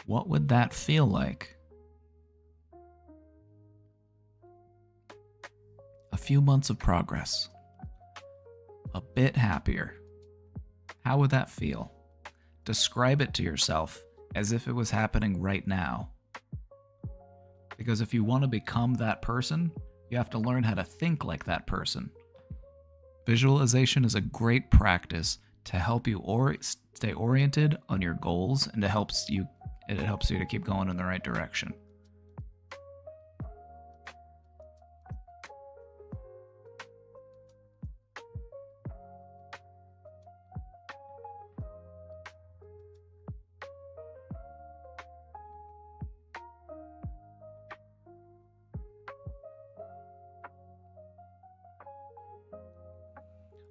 S3: What would that feel like? A few months of progress. A bit happier. How would that feel? Describe it to yourself as if it was happening right now. Because if you want to become that person, you have to learn how to think like that person. Visualization is a great practice to help you stay oriented on your goals, and it helps you to keep going in the right direction.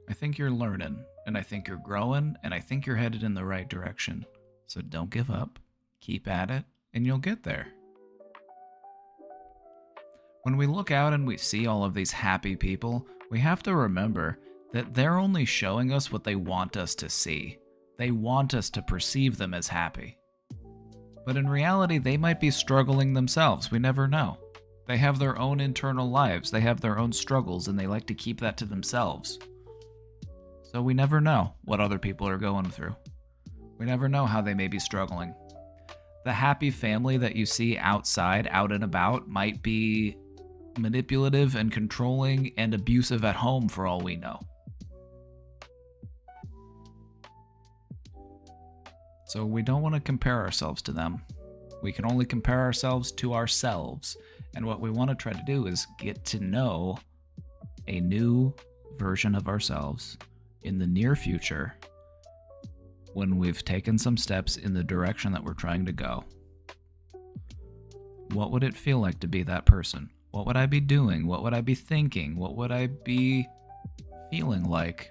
S3: I think you're learning, and I think you're growing, and I think you're headed in the right direction. So don't give up, keep at it, and you'll get there. When we look out and we see all of these happy people, we have to remember that they're only showing us what they want us to see. They want us to perceive them as happy. But in reality, they might be struggling themselves. We never know. They have their own internal lives, they have their own struggles, and they like to keep that to themselves. So we never know what other people are going through. We never know how they may be struggling. The happy family that you see outside, out and about, might be manipulative and controlling and abusive at home for all we know. So we don't want to compare ourselves to them. We can only compare ourselves to ourselves. And what we want to try to do is get to know a new version of ourselves in the near future when we've taken some steps in the direction that we're trying to go. What would it feel like to be that person? What would I be doing? What would I be thinking? What would I be feeling like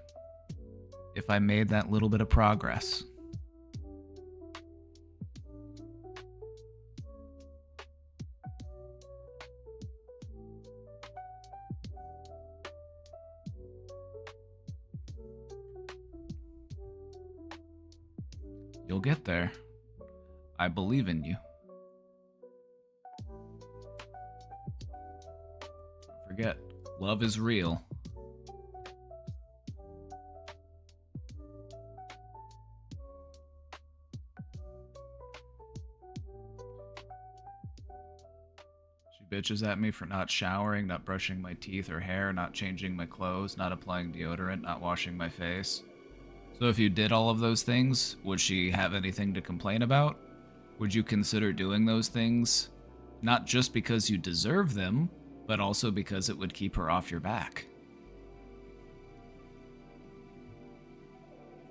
S3: if I made that little bit of progress? You'll get there. I believe in you. Don't forget, love is real. She bitches at me for not showering, not brushing my teeth or hair, not changing my clothes, not applying deodorant, not washing my face. So if you did all of those things, would she have anything to complain about? Would you consider doing those things, not just because you deserve them, but also because it would keep her off your back?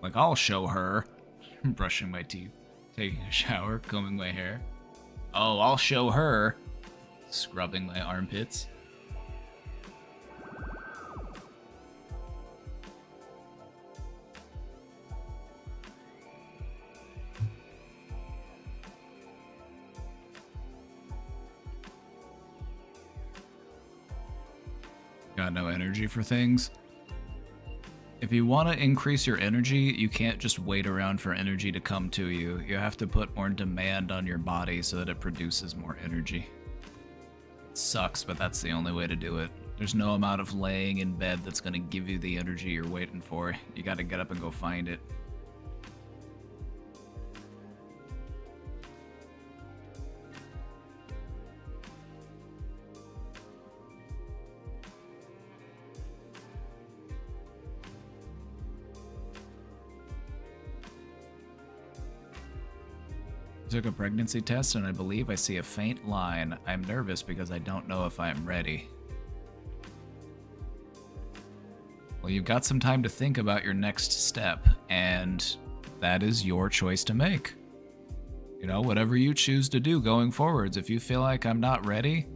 S3: Like, I'll show her brushing my teeth, taking a shower, combing my hair. Oh, I'll show her scrubbing my armpits. Got no energy for things. If you want to increase your energy, you can't just wait around for energy to come to you. You have to put more demand on your body so that it produces more energy. It sucks, but that's the only way to do it. There's no amount of laying in bed that's going to give you the energy you're waiting for. You got to get up and go find it. Took a pregnancy test and I believe I see a faint line. I'm nervous because I don't know if I'm ready. Well, you've got some time to think about your next step, and that is your choice to make. You know, whatever you choose to do going forwards, if you feel like I'm not ready,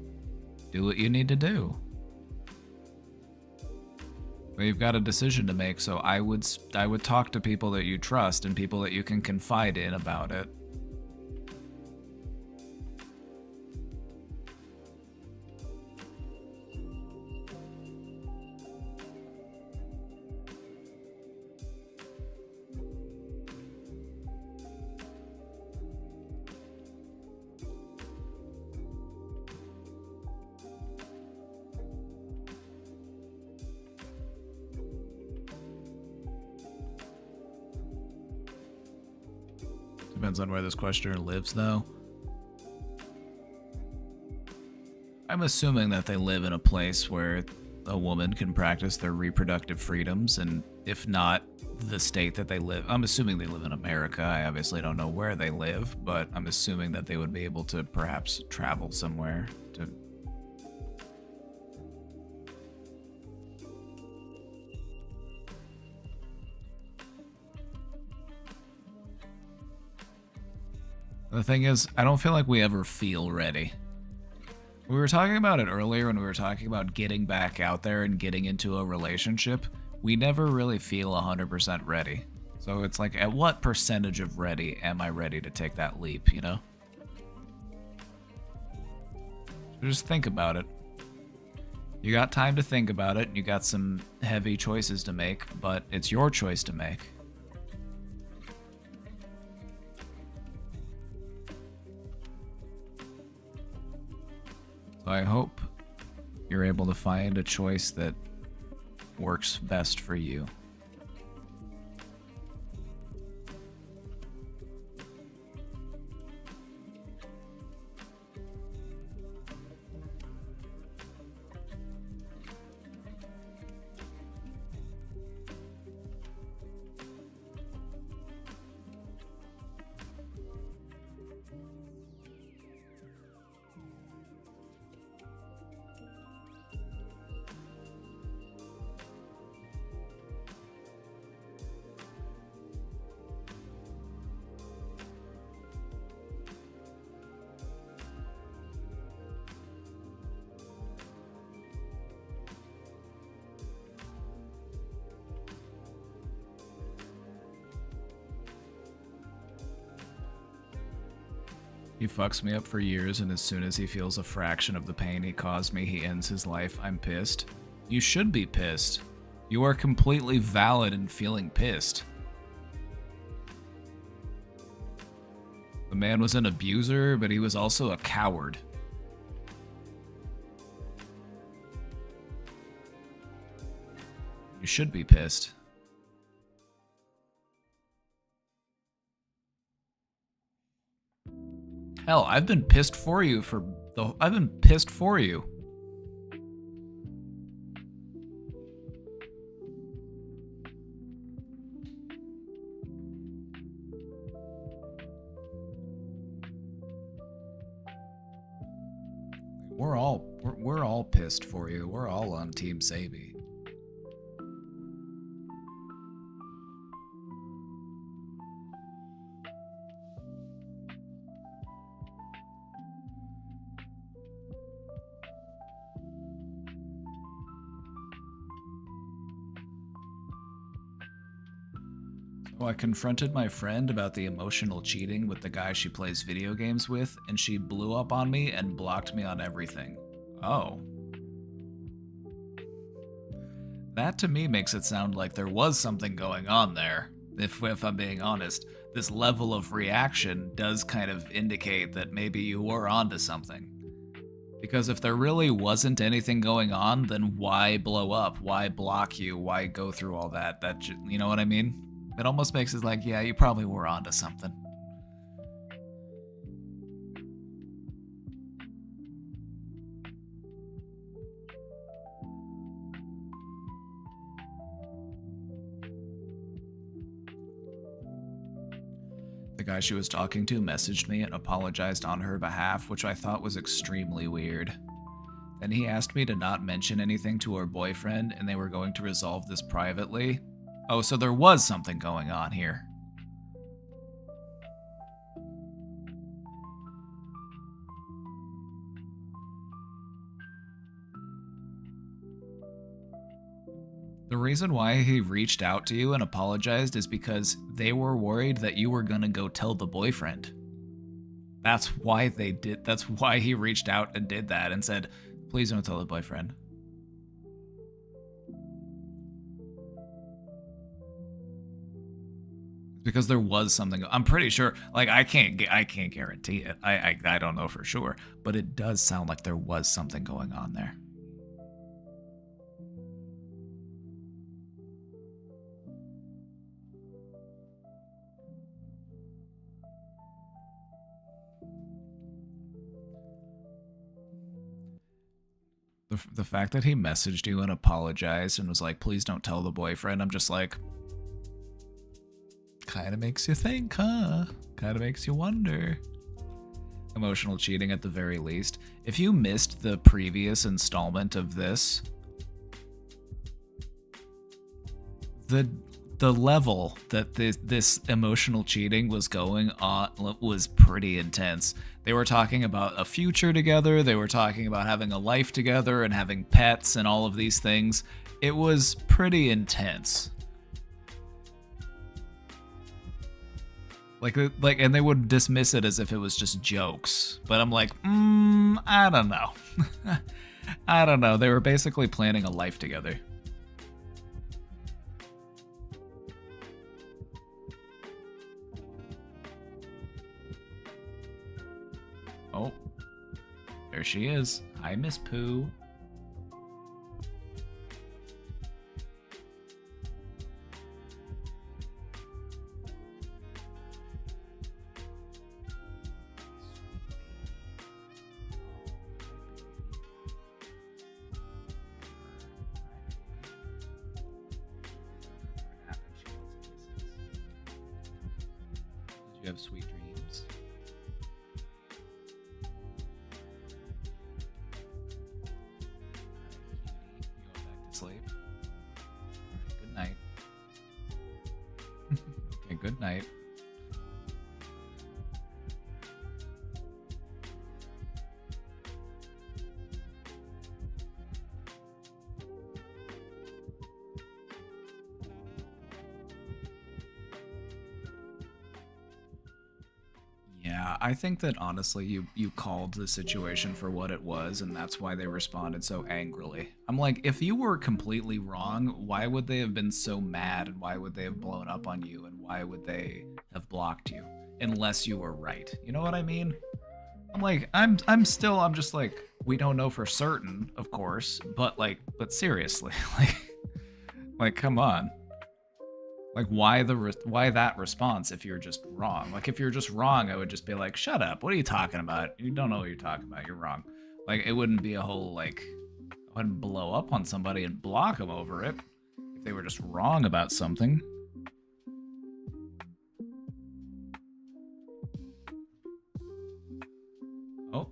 S3: do what you need to do. But you've got a decision to make, so I would talk to people that you trust and people that you can confide in about it. Depends on where this questioner lives, though. I'm assuming that they live in a place where a woman can practice their reproductive freedoms, and if not the state that they live, I'm assuming they live in America. I obviously don't know where they live, but I'm assuming that they would be able to perhaps travel somewhere to... The thing is, I don't feel like we ever feel ready. We were talking about it earlier when we were talking about getting back out there and getting into a relationship. We never really feel 100% ready. So it's like, at what percentage of ready am I ready to take that leap, you know? So just think about it. You got time to think about it, and you got some heavy choices to make, but it's your choice to make. So I hope you're able to find a choice that works best for you. He fucks me up for years, and as soon as he feels a fraction of the pain he caused me, he ends his life. I'm pissed. You should be pissed. You are completely valid in feeling pissed. The man was an abuser, but he was also a coward. You should be pissed. Hell, I've been pissed for you I've been pissed for you. We're all pissed for you. We're all on Team Sabi. So I confronted my friend about the emotional cheating with the guy she plays video games with, and she blew up on me and blocked me on everything. Oh. That to me makes it sound like there was something going on there. If I'm being honest, this level of reaction does kind of indicate that maybe you were onto something. Because if there really wasn't anything going on, then why blow up? Why block you? Why go through all that? You know what I mean? It almost makes it like, yeah, you probably were onto something. The guy she was talking to messaged me and apologized on her behalf, which I thought was extremely weird. Then he asked me to not mention anything to her boyfriend, and they were going to resolve this privately. Oh, so there was something going on here. The reason why he reached out to you and apologized is because they were worried that you were gonna go tell the boyfriend. That's why they did. That's why he reached out and did that and said, "Please don't tell the boyfriend." Because there was something. I'm pretty sure. Like I can't guarantee it. I don't know for sure, but it does sound like there was something going on there. The fact that he messaged you and apologized and was like, "Please don't tell the boyfriend," I'm just like, kind of makes you think, huh? Kind of makes you wonder. Emotional cheating at the very least. If you missed the previous installment of this, the level that this emotional cheating was going on was pretty intense. They were talking about a future together, they were talking about having a life together and having pets and all of these things. It was pretty intense. Like, and they would dismiss it as if it was just jokes. But I'm like, I don't know. I don't know. They were basically planning a life together. Oh, there she is. Hi, Miss Pooh. Did you have sweet dreams? You going back to sleep? Alright, good night. Okay, good night. Yeah, I think that honestly you called the situation for what it was, and that's why they responded so angrily. I'm like, if you were completely wrong, why would they have been so mad, and why would they have blown up on you, and why would they have blocked you? Unless you were right. You know what I mean? I'm like, I'm just like, we don't know for certain, of course, but seriously, like come on. Like, why that response if you're just wrong? Like, if you're just wrong, I would just be like, shut up. What are you talking about? You don't know what you're talking about. You're wrong. Like, it wouldn't be a whole, like, I wouldn't blow up on somebody and block them over it if they were just wrong about something. Oh.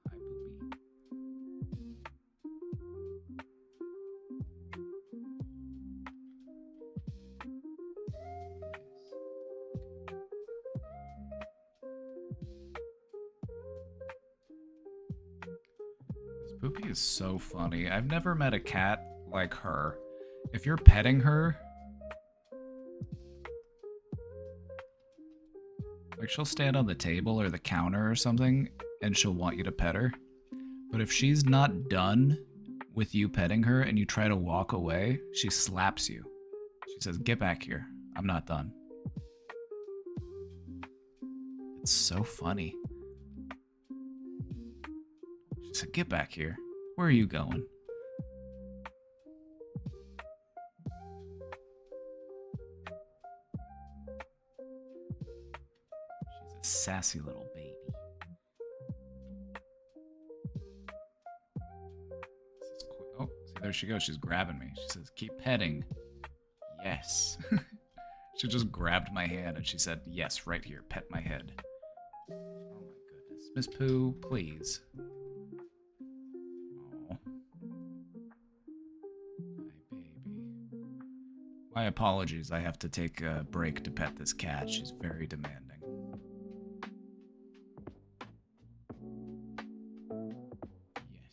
S3: Hi, Poopy. This Poopy is so funny. I've never met a cat like her. If you're petting her, like, she'll stand on the table or the counter or something, and she'll want you to pet her. But if she's not done with you petting her and you try to walk away, she slaps you. She says, "Get back here. I'm not done." It's so funny. She said, "Get back here. Where are you going?" She's a sassy little baby. Oh, see, there she goes. She's grabbing me. She says, "Keep petting." Yes. She just grabbed my hand and she said, "Yes, right here. Pet my head." Oh my goodness. Miss Pooh, please. Oh. My baby. My apologies. I have to take a break to pet this cat. She's very demanding.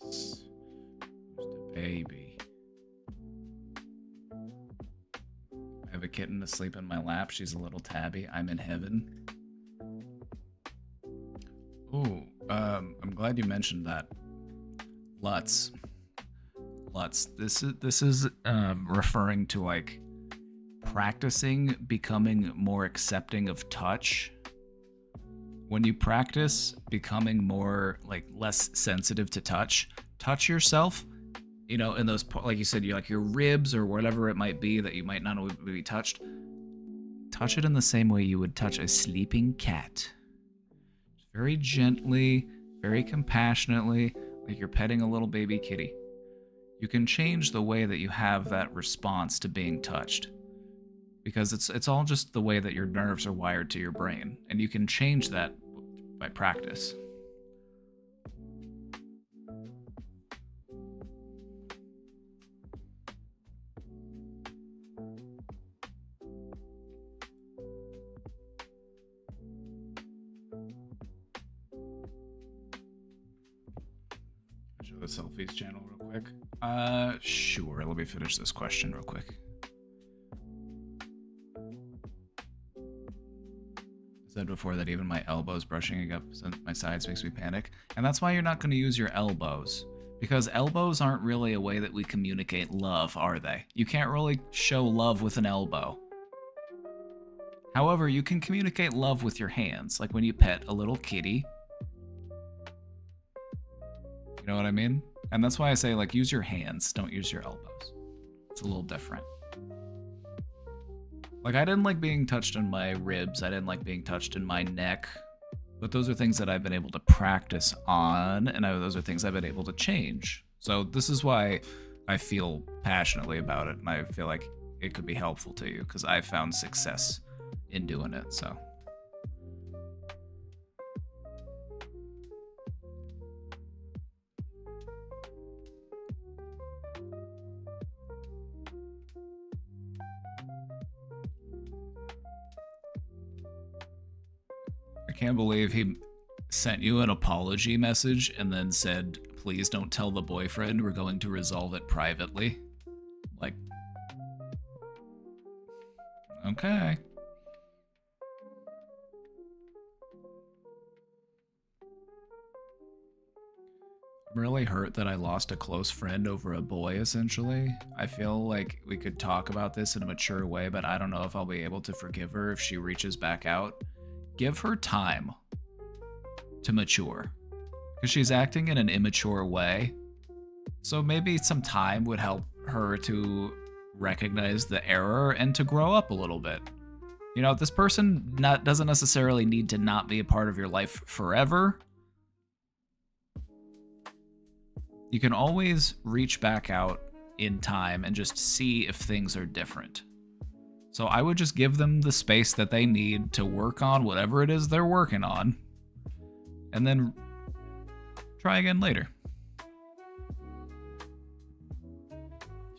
S3: Yes. There's the baby. kitten asleep in my lap. She's a little tabby. I'm in heaven. Ooh, I'm glad you mentioned that. Lutz. This is referring to like practicing becoming more accepting of touch. When you practice becoming more like less sensitive to touch yourself, you know, in those, like you said, you like your ribs or whatever it might be that you might not be touched. Touch it in the same way you would touch a sleeping cat. Very gently, very compassionately, like you're petting a little baby kitty. You can change the way that you have that response to being touched. Because it's all just the way that your nerves are wired to your brain, and you can change that by practice. Show the selfies channel real quick. Sure. Let me finish this question real quick. Said before that even my elbows brushing up my sides makes me panic, and that's why you're not going to use your elbows, because elbows aren't really a way that we communicate love, are they? You can't really show love with an elbow. However, you can communicate love with your hands, like when you pet a little kitty. You know what I mean? And that's why I say, like, use your hands, don't use your elbows. It's a little different. Like, I didn't like being touched in my ribs. I didn't like being touched in my neck. But those are things that I've been able to practice on, and those are things I've been able to change. So this is why I feel passionately about it, and I feel like it could be helpful to you, because I found success in doing it, so. I can't believe he sent you an apology message and then said, please don't tell the boyfriend, we're going to resolve it privately. Like, okay. I'm really hurt that I lost a close friend over a boy, essentially. I feel like we could talk about this in a mature way, but I don't know if I'll be able to forgive her if she reaches back out. Give her time to mature, because she's acting in an immature way. So maybe some time would help her to recognize the error and to grow up a little bit. You know, this person doesn't necessarily need to not be a part of your life forever. You can always reach back out in time and just see if things are different. So I would just give them the space that they need to work on whatever it is they're working on, and then try again later.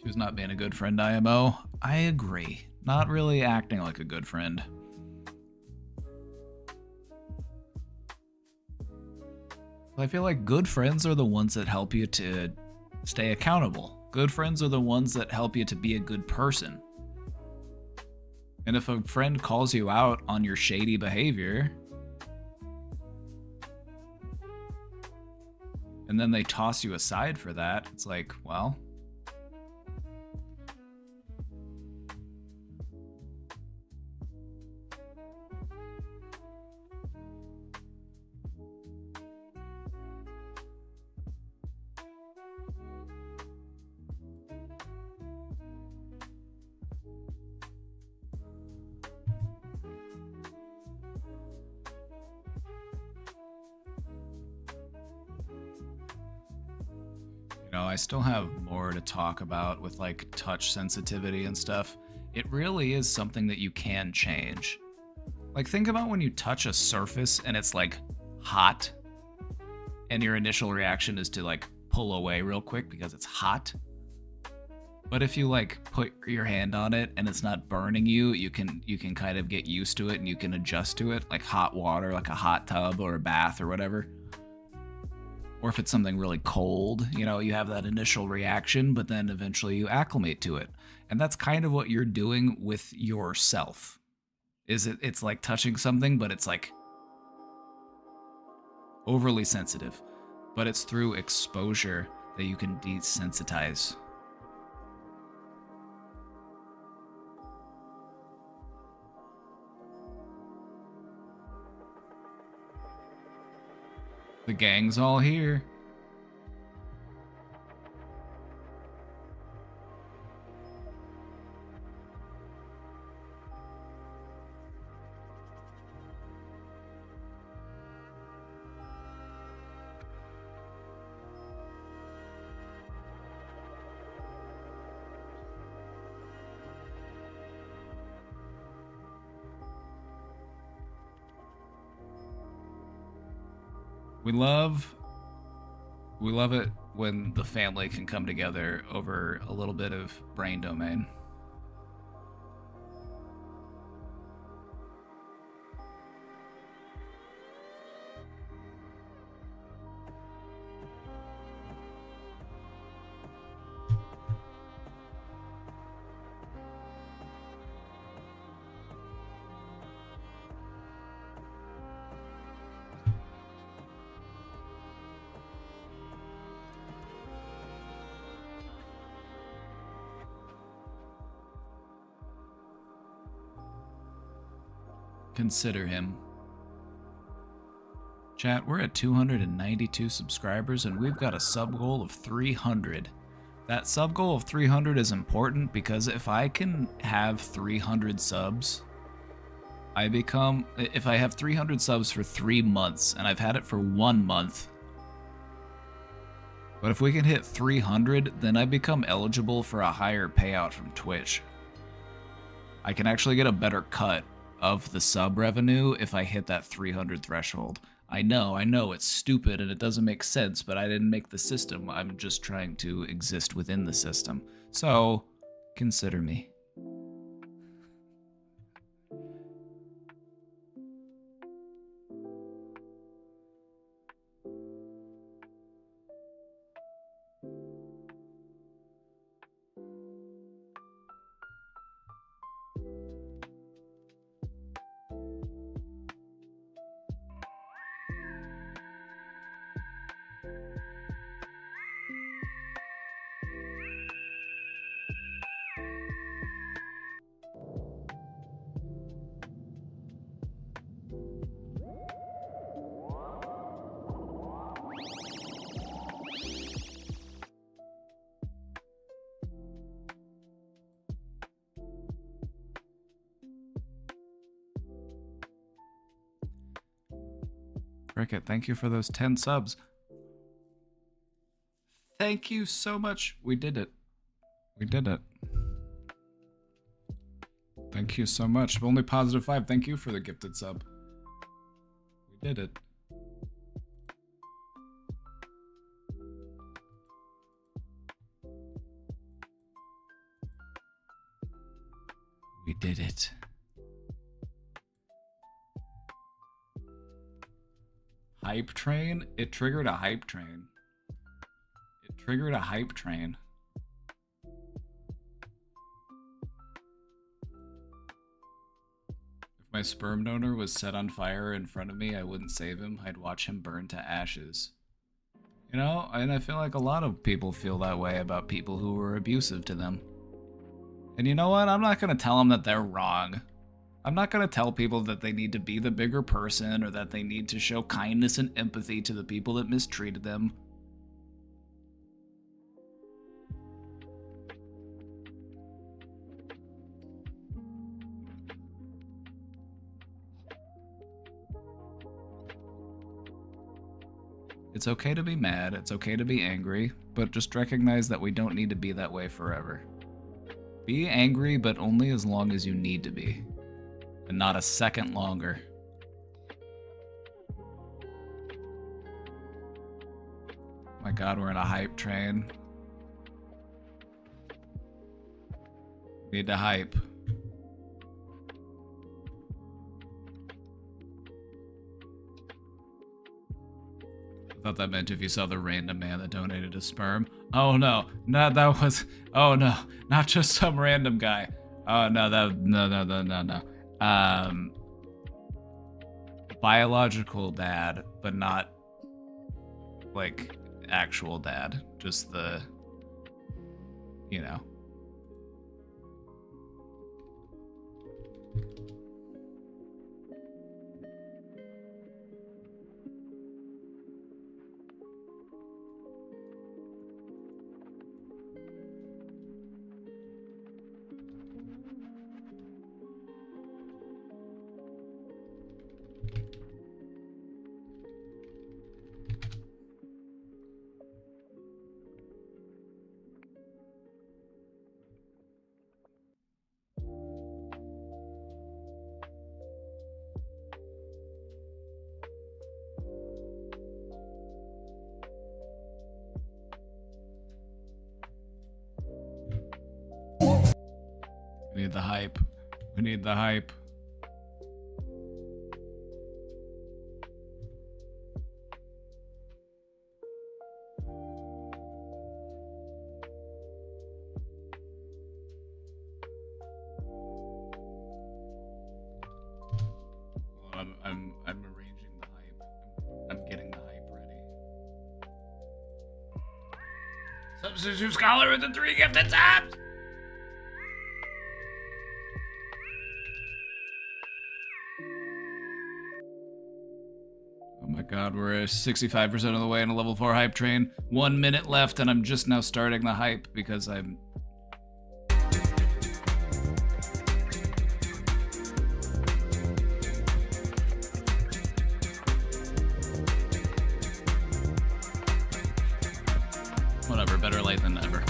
S3: She was not being a good friend, IMO. I agree. Not really acting like a good friend. I feel like good friends are the ones that help you to stay accountable. Good friends are the ones that help you to be a good person. And if a friend calls you out on your shady behavior, and then they toss you aside for that, it's like, well, I still have more to talk about with like touch sensitivity and stuff. It really is something that you can change. Like, think about when you touch a surface and it's like hot, and your initial reaction is to like pull away real quick because it's hot. But if you like put your hand on it and it's not burning you, you can kind of get used to it and you can adjust to it, like hot water, like a hot tub or a bath or whatever. Or if it's something really cold, you know, you have that initial reaction, but then eventually you acclimate to it. And that's kind of what you're doing with yourself. It's like touching something, but it's like overly sensitive. But it's through exposure that you can desensitize. The gang's all here. We love it when the family can come together over a little bit of brain domain. Consider him. Chat, we're at 292 subscribers and we've got a sub goal of 300. That sub goal of 300 is important because if I can have 300 subs, if I have 300 subs for 3 months and I've had it for 1 month, but if we can hit 300, then I become eligible for a higher payout from Twitch. I can actually get a better cut of the sub revenue if I hit that 300 threshold. I know, it's stupid and it doesn't make sense, but I didn't make the system. I'm just trying to exist within the system. So, consider me. Cricket, thank you for those 10 subs. Thank you so much. We did it. We did it. Thank you so much. Only positive 5. Thank you for the gifted sub. We did it. We did it. Hype train? It triggered a hype train. It triggered a hype train. If my sperm donor was set on fire in front of me, I wouldn't save him. I'd watch him burn to ashes. You know, and I feel like a lot of people feel that way about people who were abusive to them. And you know what? I'm not going to tell them that they're wrong. I'm not going to tell people that they need to be the bigger person or that they need to show kindness and empathy to the people that mistreated them. It's okay to be mad, it's okay to be angry, but just recognize that we don't need to be that way forever. Be angry, but only as long as you need to be. And not a second longer. My god, we're in a hype train. Need to hype. thought that meant if you saw the random man that donated his sperm. Oh no, no, that was. Oh no, not just some random guy. Oh no, no. Biological dad, but not like actual dad. Just the, you know. We need the hype. We need the hype. Well, I'm arranging the hype. I'm getting the hype ready. Substitute Scholar with the 3 gifted subs! Oh my god, we're 65% of the way in a level 4 hype train. 1 minute left and I'm just now starting the hype because I'm... Whatever, better late than never.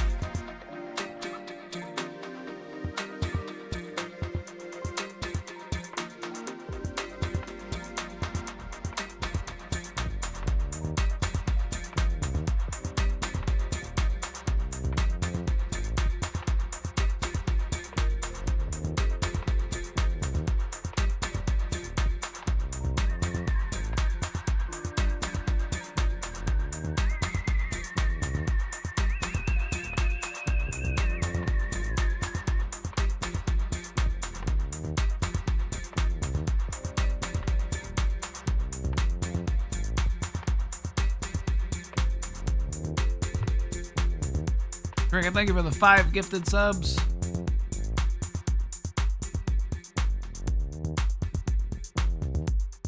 S3: Cricket, thank you for the 5 gifted subs.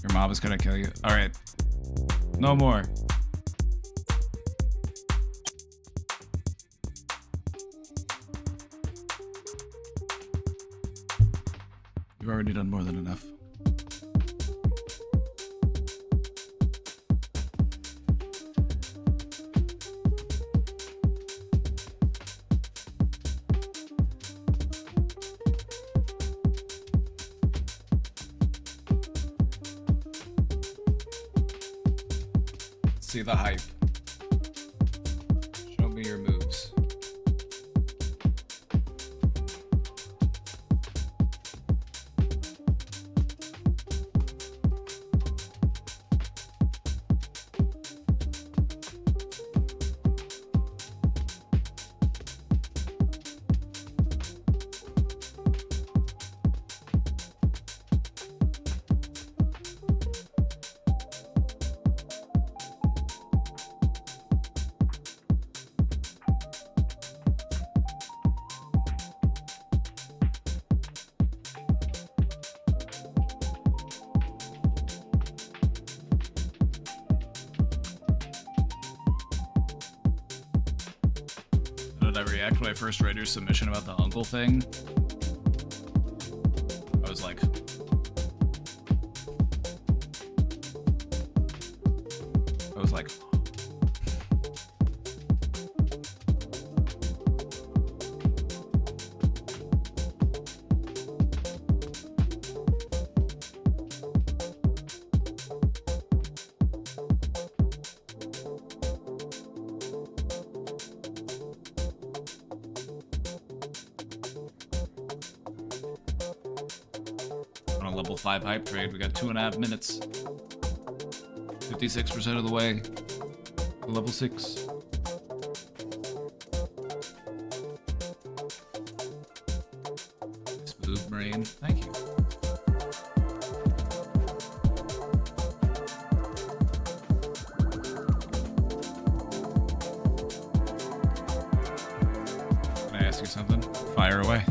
S3: Your mom is gonna kill you. Alright. No more. You've already done more than enough. See the hype. Show me your moves. How did I react when I first read your submission about the uncle thing? I was like... On a level 5 hype trade, we got 2.5 minutes. 56% of the way.
S1: Level 6. Smooth brain. Thank you. Can I ask you something? Fire away.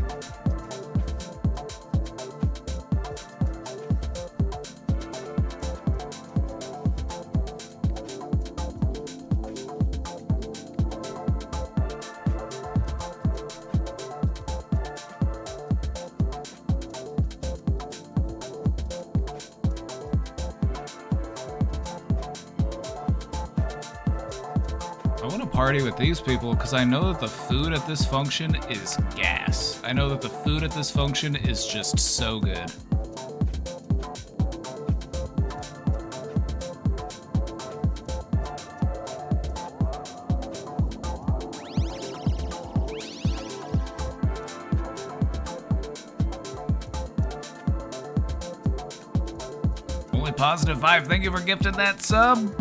S1: I want to party with these people because I know that the food at this function is gas. I know that the food at this function is just so good. Only positive 5. Thank you for gifting that sub.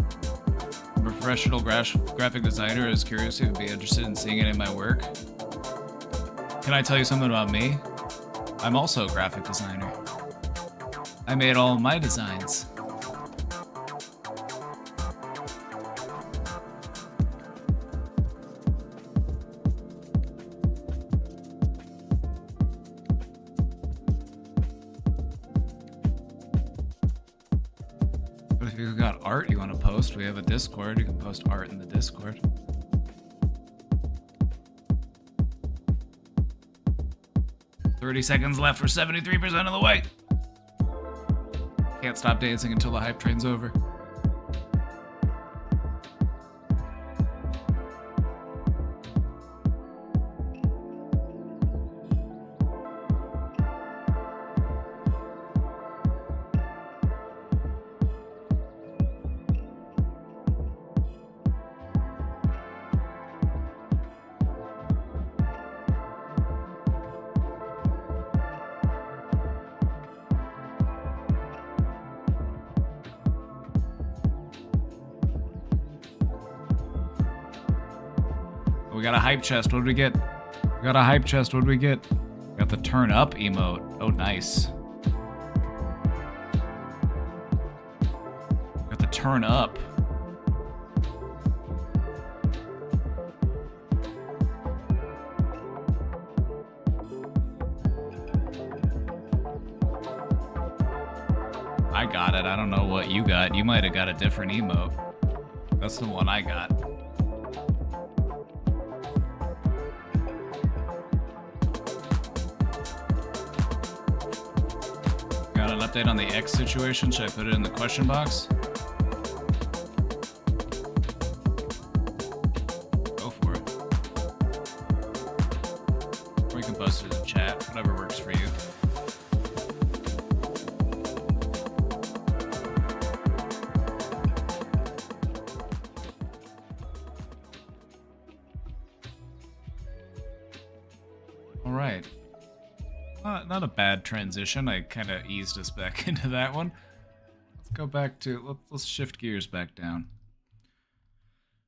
S1: Professional graphic designer is curious if you'd be interested in seeing any of my work. Can I tell you something about me? I'm also a graphic designer. I made all of my designs. But if you've got art you want to post, we have a Discord. You can post art in the Discord. "30 seconds left for 73% of the way. Can't stop dancing until the hype train's over. We got a hype chest. What did we get? We got a hype chest. What did we get? Got the turn up emote. Oh, nice. Got the turn up. I got it. I don't know what you got. You might have got a different emote. That's the one I got. Got an update on the X situation. Should I put it in the question box? Go for it. Or you can post it in chat. Whatever works for you. All right. Not a bad transition. I kind of eased us back into that one. Let's go back to... Let's shift gears back down.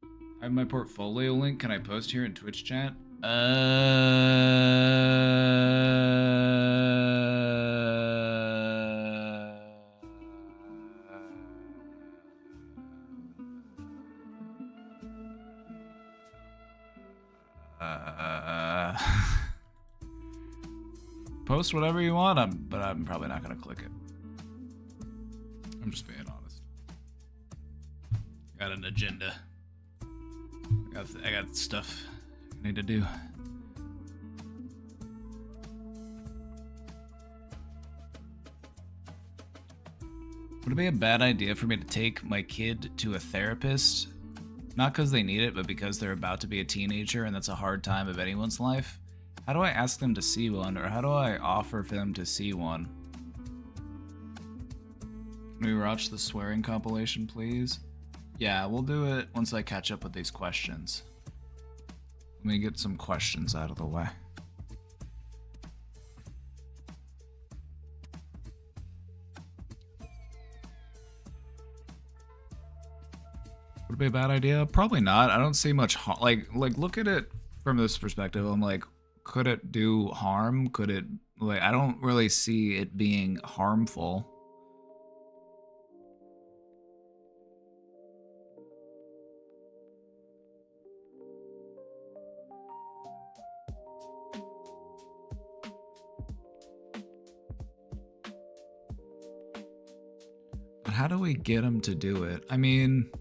S1: I have my portfolio link. Can I post here in Twitch chat? Post whatever you want, but I'm probably not gonna click it. I'm just being honest. Got an agenda. I got stuff I need to do. Would it be a bad idea for me to take my kid to a therapist? Not because they need it, but because they're about to be a teenager and that's a hard time of anyone's life? How do I ask them to see one, or how do I offer for them to see one? Can we watch the swearing compilation, please? Yeah, we'll do it once I catch up with these questions. Let me get some questions out of the way. Would it
S3: be a bad idea? Probably not. I don't see much like look at it from this perspective. I'm like, could it do harm? Could it like I don't really see it being harmful. But how do we get them to do it? I mean,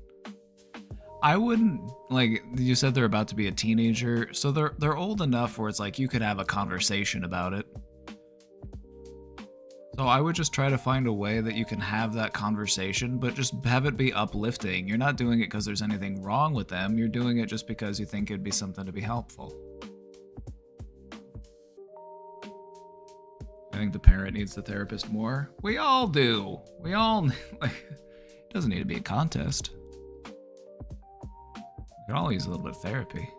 S3: I wouldn't like you said they're about to be a teenager, so they're old enough where it's like you could have a conversation about it. So I would just try to find a way that you can have that conversation, but just have it be uplifting. You're not doing it because there's anything wrong with them. You're doing it just because you think it'd be something to be helpful. I think the parent needs the therapist more. We all do. We all like. It doesn't need to be a contest. We can all use a little bit of therapy.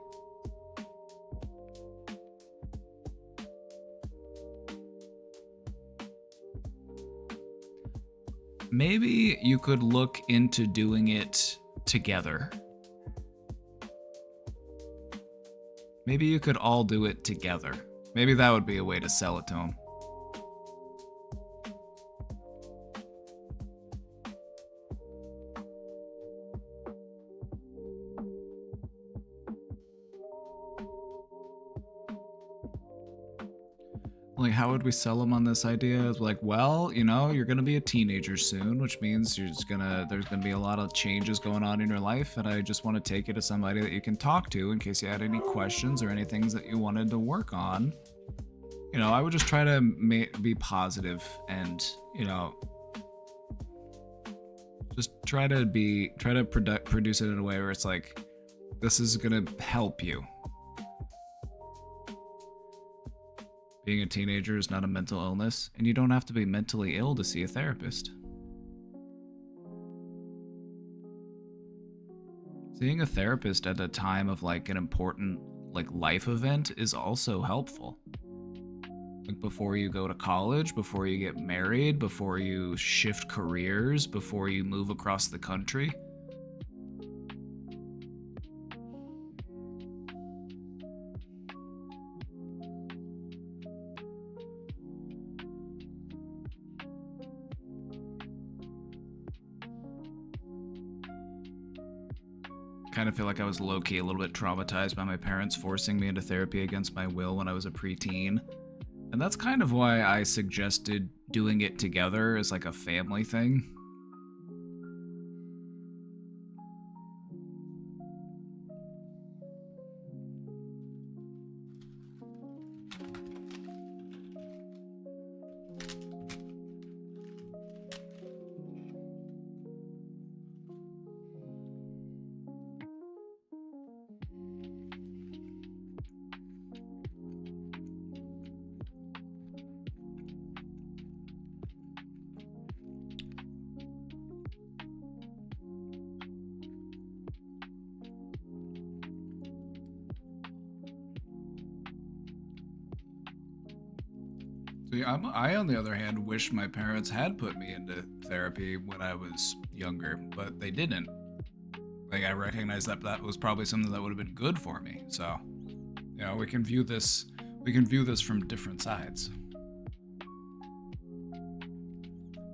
S3: Maybe you could look into doing it together. Maybe you could all do it together. Maybe that would be a way to sell it to them. Like, how would we sell them on this idea? It's like, well, you know, you're gonna be a teenager soon, which means there's gonna be a lot of changes going on in your life, and I just want to take you to somebody that you can talk to in case you had any questions or any things that you wanted to work on. You know, I would just try to be positive and, you know, just try to produce it in a way where it's like, this is gonna help you. Being a teenager is not a mental illness, and you don't have to be mentally ill to see a therapist. Seeing a therapist at a time of like an important like life event is also helpful. Like before you go to college, before you get married, before you shift careers, before you move across the country. Kind of feel like I was low-key a little bit traumatized by my parents forcing me into therapy against my will when I was a preteen. And that's kind of why I suggested doing it together as like a family thing. See, I, on the other hand, wish my parents had put me into therapy when I was younger, but they didn't. Like, I recognize that that was probably something that would have been good for me. So, you know, we can view this from different sides.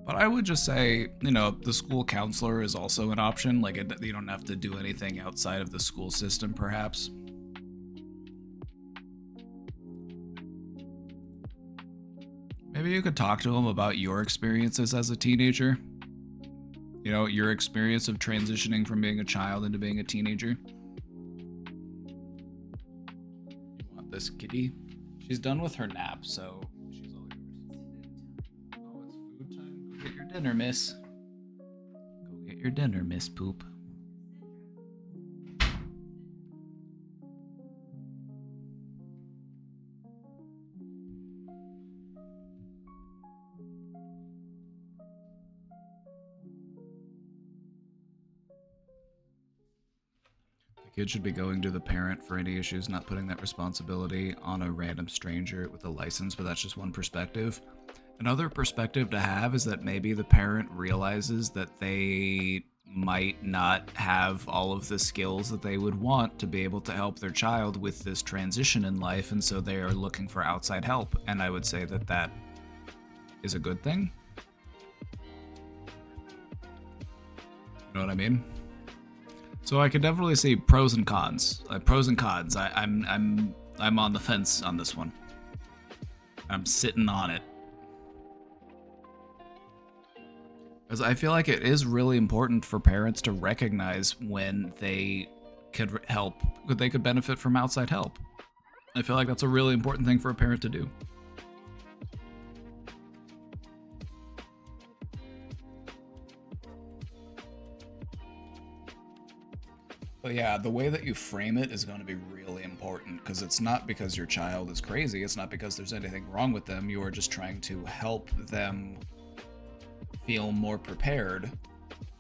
S3: But I would just say, you know, the school counselor is also an option. Like, you don't have to do anything outside of the school system, perhaps. Maybe you could talk to them about your experiences as a teenager. You know, your experience of transitioning from being a child into being a teenager. You want this kitty? She's done with her nap, so she's all yours. Oh, it's food time? Go get your dinner, miss. Go get your dinner, Miss Poop. Kid should be going to the parent for any issues, not putting that responsibility on a random stranger with a license, but that's just one perspective. Another perspective to have is that maybe the parent realizes that they might not have all of the skills that they would want to be able to help their child with this transition in life, and so they are looking for outside help. And I would say that that is a good thing. You know what I mean? So I could definitely see pros and cons. Pros and cons. I'm on the fence on this one. I'm sitting on it. Because I feel like it is really important for parents to recognize when they could help, they could benefit from outside help. I feel like that's a really important thing for a parent to do. But yeah, the way that you frame it is going to be really important, because it's not because your child is crazy, it's not because there's anything wrong with them, you are just trying to help them feel more prepared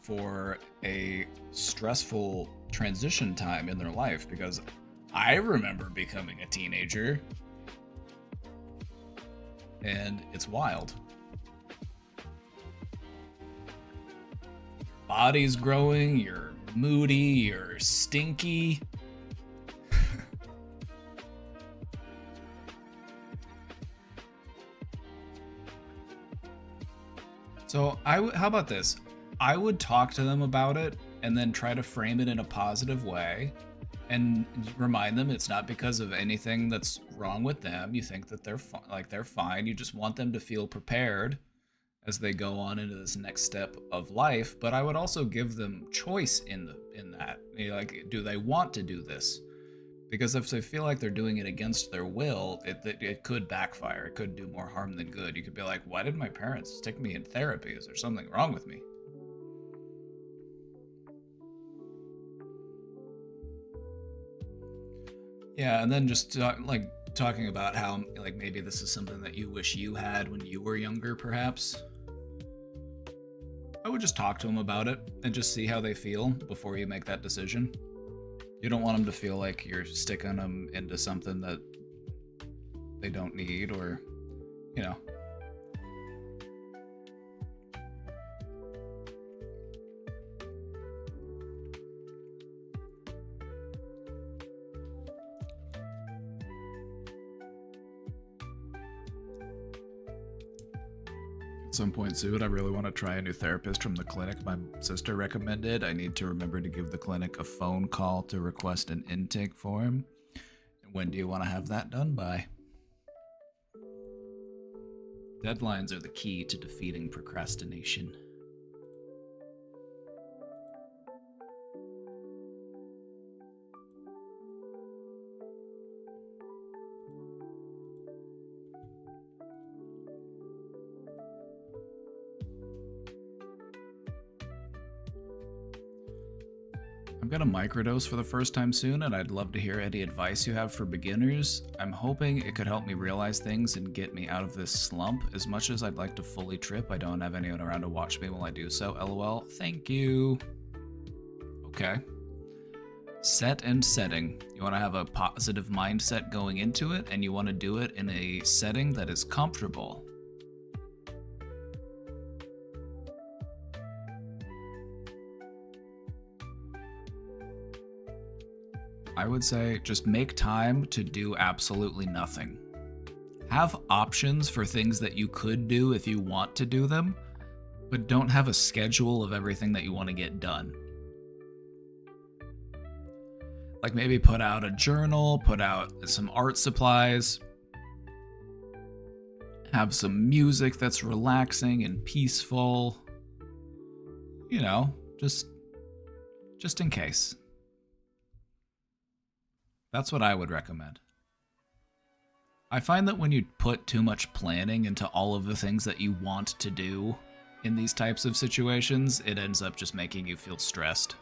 S3: for a stressful transition time in their life, because I remember becoming a teenager and it's wild. Body's growing, you're moody, you're stinky. So how about this? I would talk to them about it and then try to frame it in a positive way and remind them it's not because of anything that's wrong with them. You think that they're they're fine. You just want them to feel prepared as they go on into this next step of life. But I would also give them choice in that. You know, like, do they want to do this? Because if they feel like they're doing it against their will, it could backfire. It could do more harm than good. You could be like, why did my parents stick me in therapy? Is there something wrong with me? Yeah, and then just talking about how like maybe this is something that you wish you had when you were younger, perhaps. I would just talk to them about it and just see how they feel before you make that decision. You don't want them to feel like you're sticking them into something that they don't need, or, you know. At some point soon, I really want to try a new therapist from the clinic my sister recommended. I need to remember to give the clinic a phone call to request an intake form. When do you want to have that done by? Deadlines are the key to defeating procrastination. I'm gonna microdose for the first time soon, and I'd love to hear any advice you have for beginners. I'm hoping it could help me realize things and get me out of this slump. As much as I'd like to fully trip, I don't have anyone around to watch me while I do so. LOL. Thank you. Okay. Set and setting. You want to have a positive mindset going into it, and you want to do it in a setting that is comfortable. I would say just make time to do absolutely nothing. Have options for things that you could do if you want to do them, but don't have a schedule of everything that you want to get done. Like maybe put out a journal, put out some art supplies, have some music that's relaxing and peaceful. You know, just in case. That's what I would recommend. I find that when you put too much planning into all of the things that you want to do in these types of situations, it ends up just making you feel stressed.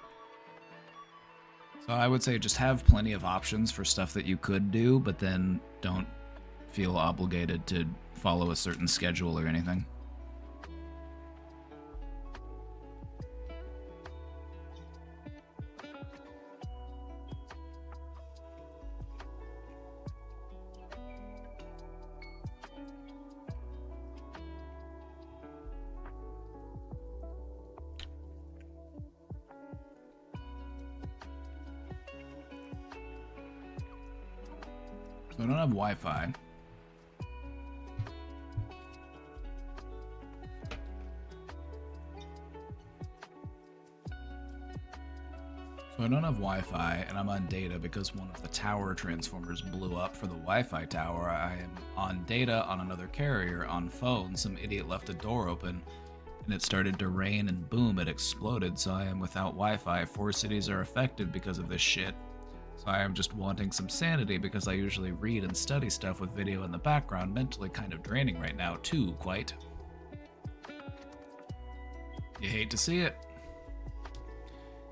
S3: So I would say just have plenty of options for stuff that you could do, but then don't feel obligated to follow a certain schedule or anything. So I don't have Wi-Fi. So I don't have Wi-Fi, and I'm on data because one of the tower transformers blew up for the Wi-Fi tower. I am on data on another carrier on phone. Some idiot left a door open, and it started to rain, and boom, it exploded. So I am without Wi-Fi. 4 cities are affected because of this shit. So I am just wanting some sanity because I usually read and study stuff with video in the background. Mentally kind of draining right now, too, quite. You hate to see it.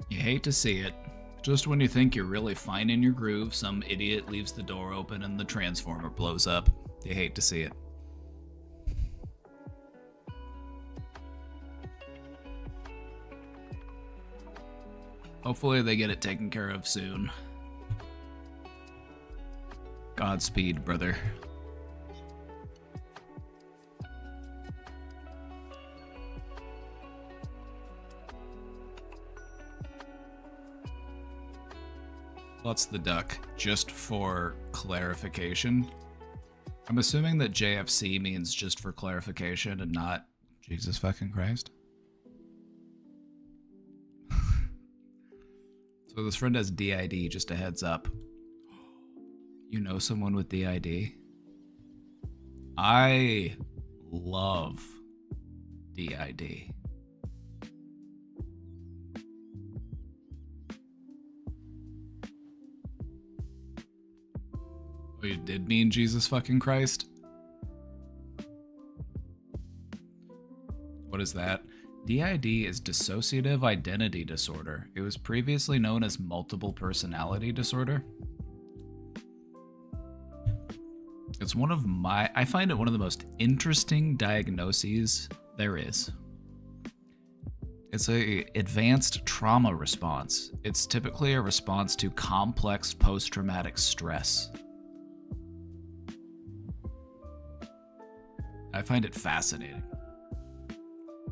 S3: You hate to see it. Just when you think you're really fine in your groove, some idiot leaves the door open and the transformer blows up. You hate to see it. Hopefully they get it taken care of soon. Godspeed, brother. What's the duck? Just for clarification. I'm assuming that JFC means just for clarification and not Jesus fucking Christ. So this friend has DID, just a heads up. You know someone with DID? I love DID. Oh, you did mean Jesus fucking Christ? What is that? DID is dissociative identity disorder. It was previously known as multiple personality disorder. It's one of I find it one of the most interesting diagnoses there is. It's a advanced trauma response. It's typically a response to complex post-traumatic stress. I find it fascinating.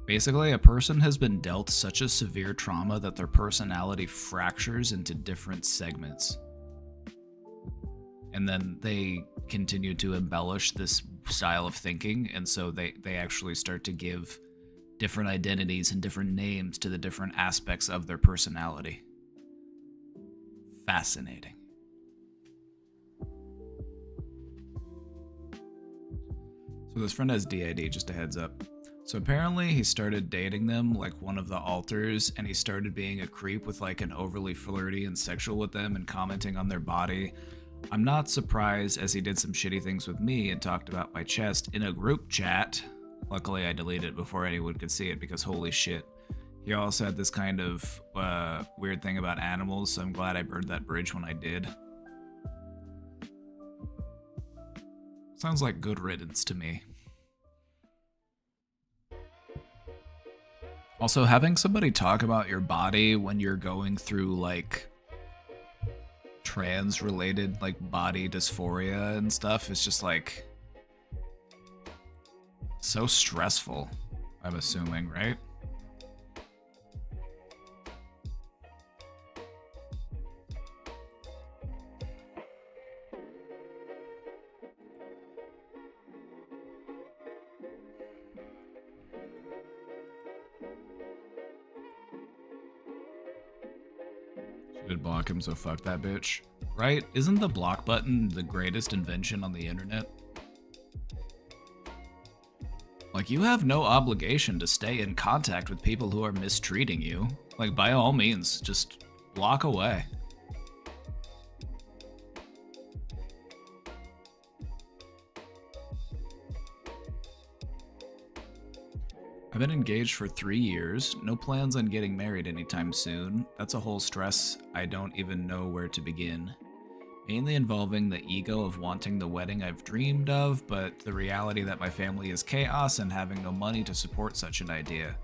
S3: Basically, a person has been dealt such a severe trauma that their personality fractures into different segments. And then they continue to embellish this style of thinking, and so they actually start to give different identities and different names to the different aspects of their personality. Fascinating. So this friend has DID, just a heads up. So apparently he started dating them like one of the alters, and he started being a creep with like an overly flirty and sexual with them and commenting on their body. I'm not surprised, as he did some shitty things with me and talked about my chest in a group chat. Luckily I deleted it before anyone could see it because holy shit. He also had this kind of weird thing about animals, so I'm glad I burned that bridge when I did. Sounds like good riddance to me. Also, having somebody talk about your body when you're going through like trans-related like body dysphoria and stuff is just like so stressful, I'm assuming, right? Should block him, so fuck that bitch. Right? Isn't the block button the greatest invention on the internet? Like, you have no obligation to stay in contact with people who are mistreating you. Like, by all means, just block away. I've been engaged for 3 years, no plans on getting married anytime soon. That's a whole stress, I don't even know where to begin. Mainly involving the ego of wanting the wedding I've dreamed of, but the reality that my family is chaos and having no money to support such an idea.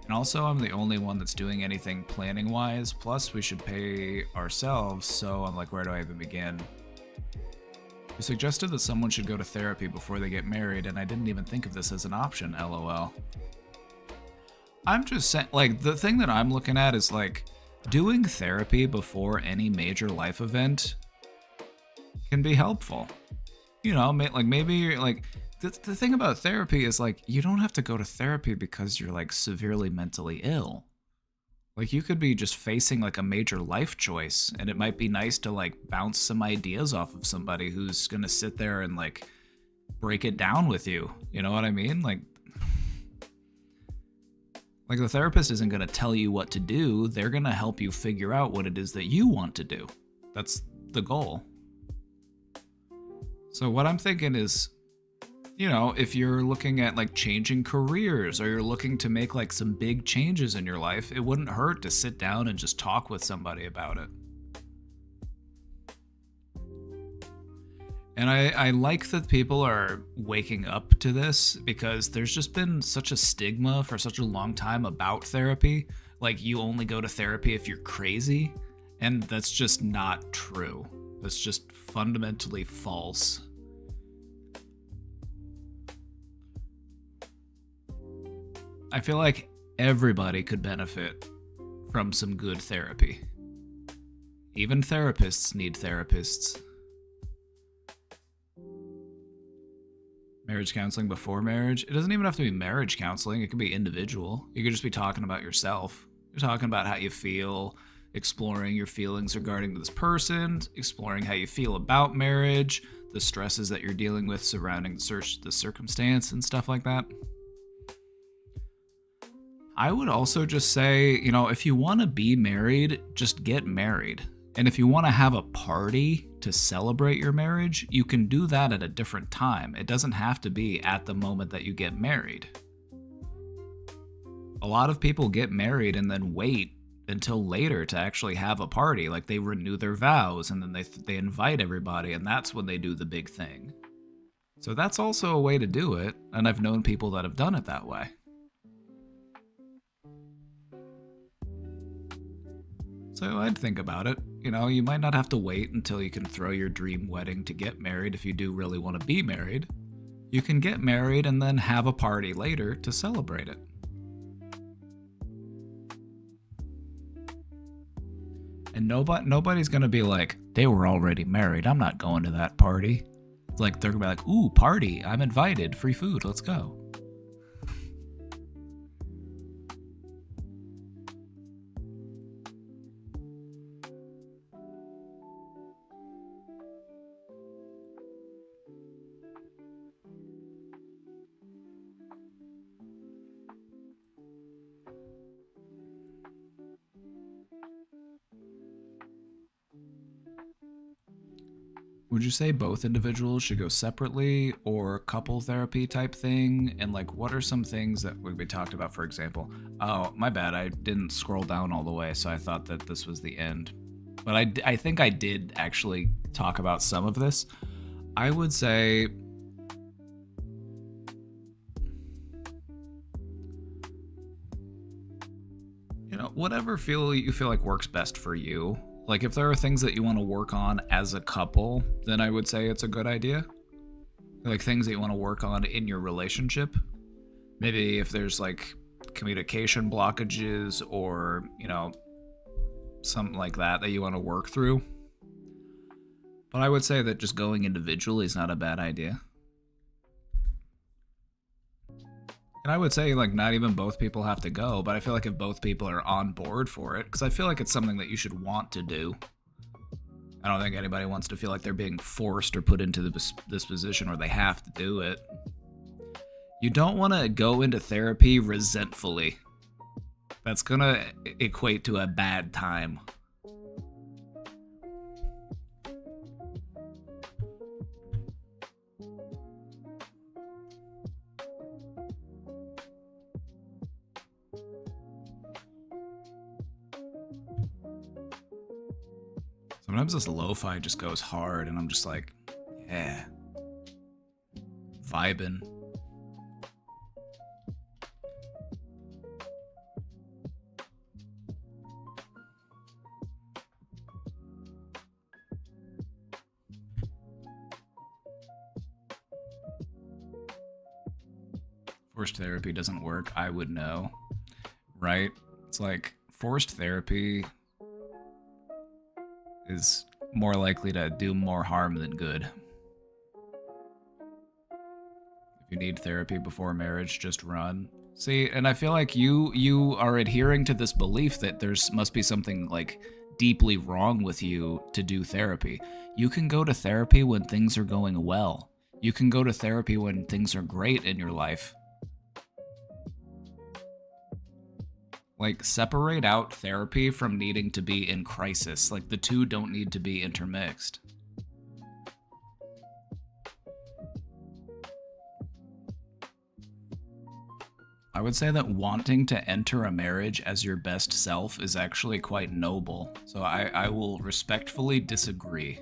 S3: And also, I'm the only one that's doing anything planning-wise, plus we should pay ourselves, so I'm like, where do I even begin? You suggested that someone should go to therapy before they get married, and I didn't even think of this as an option, lol. I'm just saying, like, the thing that I'm looking at is, like, doing therapy before any major life event can be helpful. You know, like maybe you're like the thing about therapy is like you don't have to go to therapy because you're like severely mentally ill. Like you could be just facing like a major life choice, and it might be nice to like bounce some ideas off of somebody who's gonna sit there and like break it down with you. You know what I mean? Like the therapist isn't gonna tell you what to do. They're gonna help you figure out what it is that you want to do. That's the goal. So what I'm thinking is, you know, if you're looking at like changing careers or you're looking to make like some big changes in your life, it wouldn't hurt to sit down and just talk with somebody about it. And I like that people are waking up to this because there's just been such a stigma for such a long time about therapy. Like you only go to therapy if you're crazy, and that's just not true. That's just fundamentally false. I feel like everybody could benefit from some good therapy. Even therapists need therapists. Marriage counseling before marriage? It doesn't even have to be marriage counseling. It can be individual. You could just be talking about yourself. You're talking about how you feel, exploring your feelings regarding this person, exploring how you feel about marriage, the stresses that you're dealing with surrounding the circumstance and stuff like that. I would also just say, you know, if you want to be married, just get married. And if you want to have a party to celebrate your marriage, you can do that at a different time. It doesn't have to be at the moment that you get married. A lot of people get married and then wait until later to actually have a party. Like they renew their vows and then they invite everybody, and that's when they do the big thing. So that's also a way to do it, and I've known people that have done it that way. So I'd think about it. You know, you might not have to wait until you can throw your dream wedding to get married if you do really want to be married. You can get married and then have a party later to celebrate it. And nobody's going to be like, they were already married, I'm not going to that party. It's like, they're going to be like, ooh, party, I'm invited, free food, let's go. Would you say both individuals should go separately or couple therapy type thing? And like, what are some things that would be talked about, for example? Oh, my bad. I didn't scroll down all the way, so I thought that this was the end. But I think I did actually talk about some of this. I would say, you know, whatever you feel like works best for you. Like, if there are things that you want to work on as a couple, then I would say it's a good idea. Like, things that you want to work on in your relationship. Maybe if there's, like, communication blockages or, you know, something like that you want to work through. But I would say that just going individually is not a bad idea. And I would say, like, not even both people have to go, but I feel like if both people are on board for it, because I feel like it's something that you should want to do. I don't think anybody wants to feel like they're being forced or put into this position where they have to do it. You don't want to go into therapy resentfully. That's going to equate to a bad time. Sometimes this lo-fi just goes hard and I'm just like, yeah, vibing. Forced therapy doesn't work, I would know, right? It's like forced therapy is more likely to do more harm than good. If you need therapy before marriage, just run. See, and I feel like you are adhering to this belief that there's must be something like deeply wrong with you to do therapy. You can go to therapy when things are going well. You can go to therapy when things are great in your life. Like, separate out therapy from needing to be in crisis. Like, the two don't need to be intermixed. I would say that wanting to enter a marriage as your best self is actually quite noble. So I will respectfully disagree.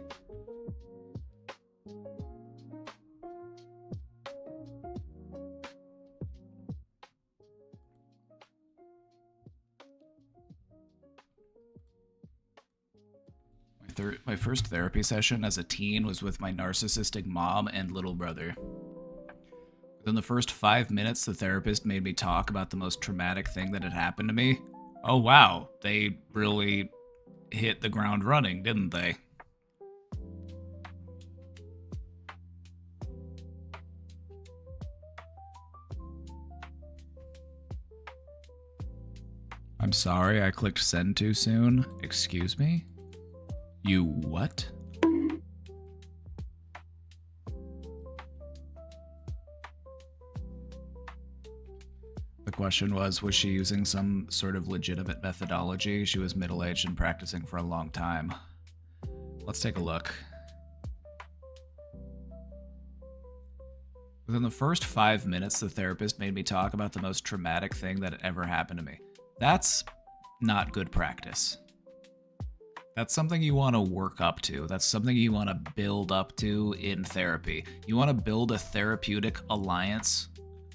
S3: My first therapy session as a teen was with my narcissistic mom and little brother. Within the first 5 minutes, the therapist made me talk about the most traumatic thing that had happened to me. Oh wow, they really hit the ground running, didn't they? I'm sorry, I clicked send too soon. Excuse me? You what? The question was she using some sort of legitimate methodology? She was middle-aged and practicing for a long time. Let's take a look. Within the first 5 minutes, the therapist made me talk about the most traumatic thing that had ever happened to me. That's not good practice. That's something you want to work up to. That's something you want to build up to in therapy. You want to build a therapeutic alliance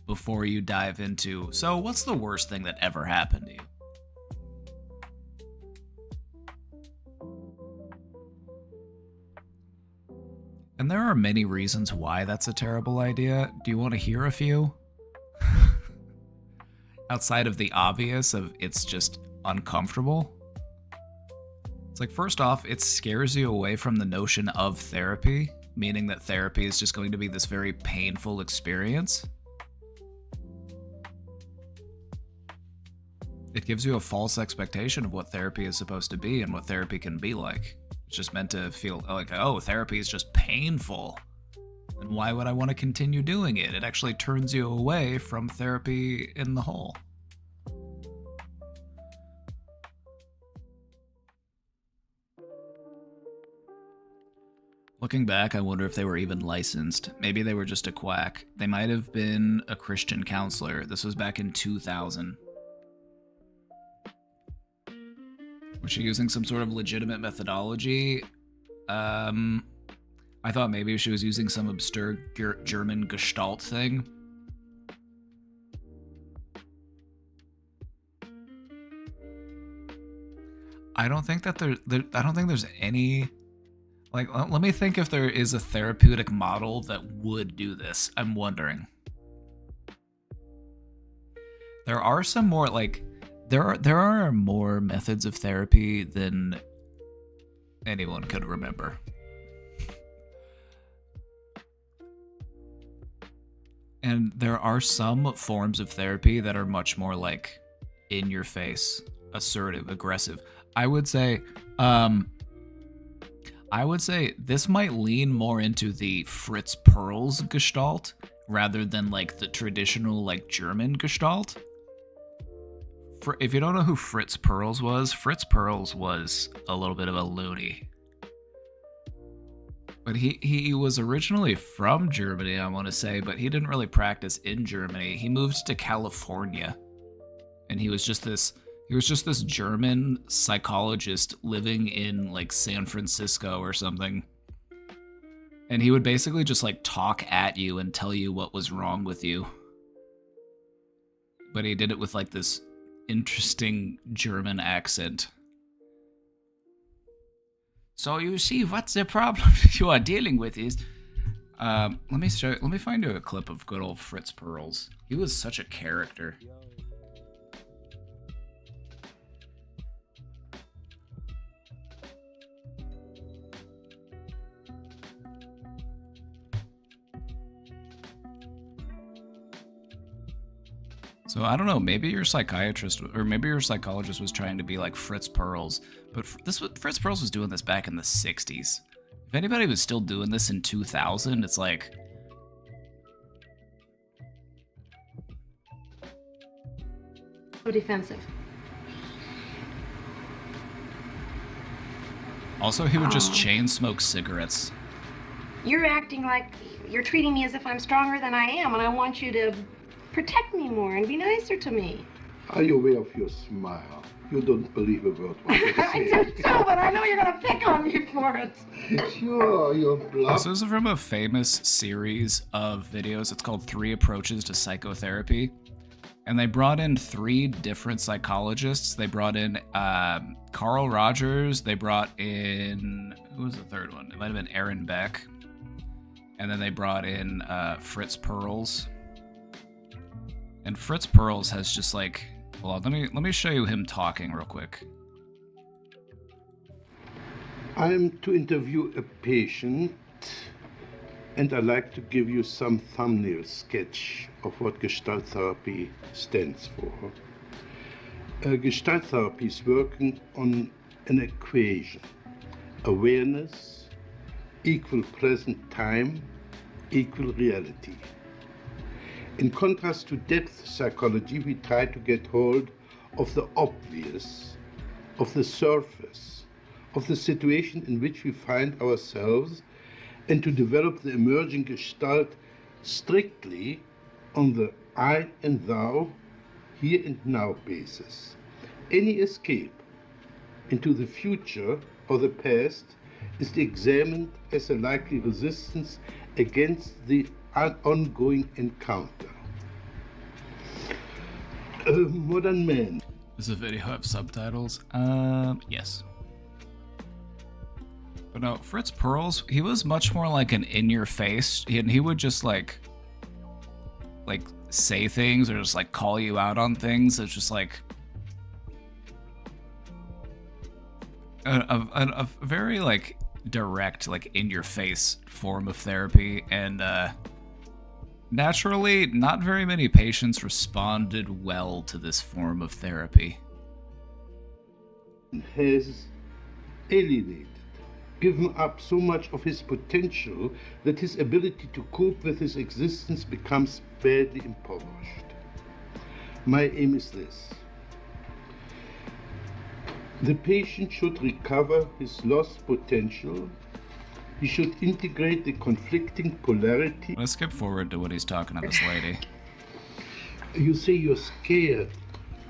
S3: before you dive into, so what's the worst thing that ever happened to you? And there are many reasons why that's a terrible idea. Do you want to hear a few? Outside of the obvious of it's just uncomfortable. It's like, first off, it scares you away from the notion of therapy, meaning that therapy is just going to be this very painful experience. It gives you a false expectation of what therapy is supposed to be and what therapy can be like. It's just meant to feel like, oh, therapy is just painful. And why would I want to continue doing it? It actually turns you away from therapy in the whole. Looking back, I wonder if they were even licensed. Maybe they were just a quack. They might have been a Christian counselor. This was back in 2000. Was she using some sort of legitimate methodology? I thought maybe she was using some absurd German Gestalt thing. I don't think that I don't think there's any... Like, let me think if there is a therapeutic model that would do this. I'm wondering. There are some more, like... There are more methods of therapy than anyone could remember. And there are some forms of therapy that are much more like in your face, assertive, aggressive. I would say this might lean more into the Fritz Perls Gestalt rather than like the traditional like German Gestalt. If you don't know who Fritz Perls was a little bit of a loony. But he was originally from Germany, I want to say, but he didn't really practice in Germany. He moved to California, and he was just this German psychologist living in like San Francisco or something. And he would basically just like talk at you and tell you what was wrong with you. But he did it with like this interesting German accent. So you see, what the problem you are dealing with is, let me find you a clip of good old Fritz Perls. He was such a character. So I don't know, maybe your psychiatrist or maybe your psychologist was trying to be like Fritz Perls, but Fritz Perls was doing this back in the 60s. If anybody was still doing this in 2000, it's like
S5: So defensive.
S3: also he would just chain smoke cigarettes.
S5: You're acting like you're treating me as if I'm stronger than I am, and I want you to protect me more and be nicer to me.
S6: Are you aware of your smile? You don't believe a word what you
S5: I
S6: say.
S5: do too, but I know you're gonna pick on me for it.
S6: Sure, you're bluff.
S3: This is from a famous series of videos. It's called 3 Approaches to Psychotherapy. And they brought in 3 different psychologists. They brought in Carl Rogers. They brought in, who was the third one? It might have been Aaron Beck. And then they brought in Fritz Perls. And Fritz Perls has just like, hold on, let me show you him talking real quick.
S6: I'm to interview a patient, and I'd like to give you some thumbnail sketch of what Gestalt therapy stands for. Gestalt therapy is working on an equation: awareness equal present time equal reality. In contrast to depth psychology, we try to get hold of the obvious, of the surface, of the situation in which we find ourselves, and to develop the emerging Gestalt strictly on the I and thou, here and now basis. Any escape into the future or the past is examined as a likely resistance against the ongoing encounter. Modern man.
S3: Does the video have subtitles? Yes. But no, Fritz Perls, he was much more like an in-your-face. He would just like say things or just like call you out on things. It's just like a very like direct, like in-your-face form of therapy, and naturally, not very many patients responded well to this form of therapy.
S6: Has alienated, given up so much of his potential that his ability to cope with his existence becomes badly impoverished. My aim is this: the patient should recover his lost potential. He should integrate the conflicting polarity.
S3: Let's skip forward to what he's talking to this lady.
S6: You say you're scared,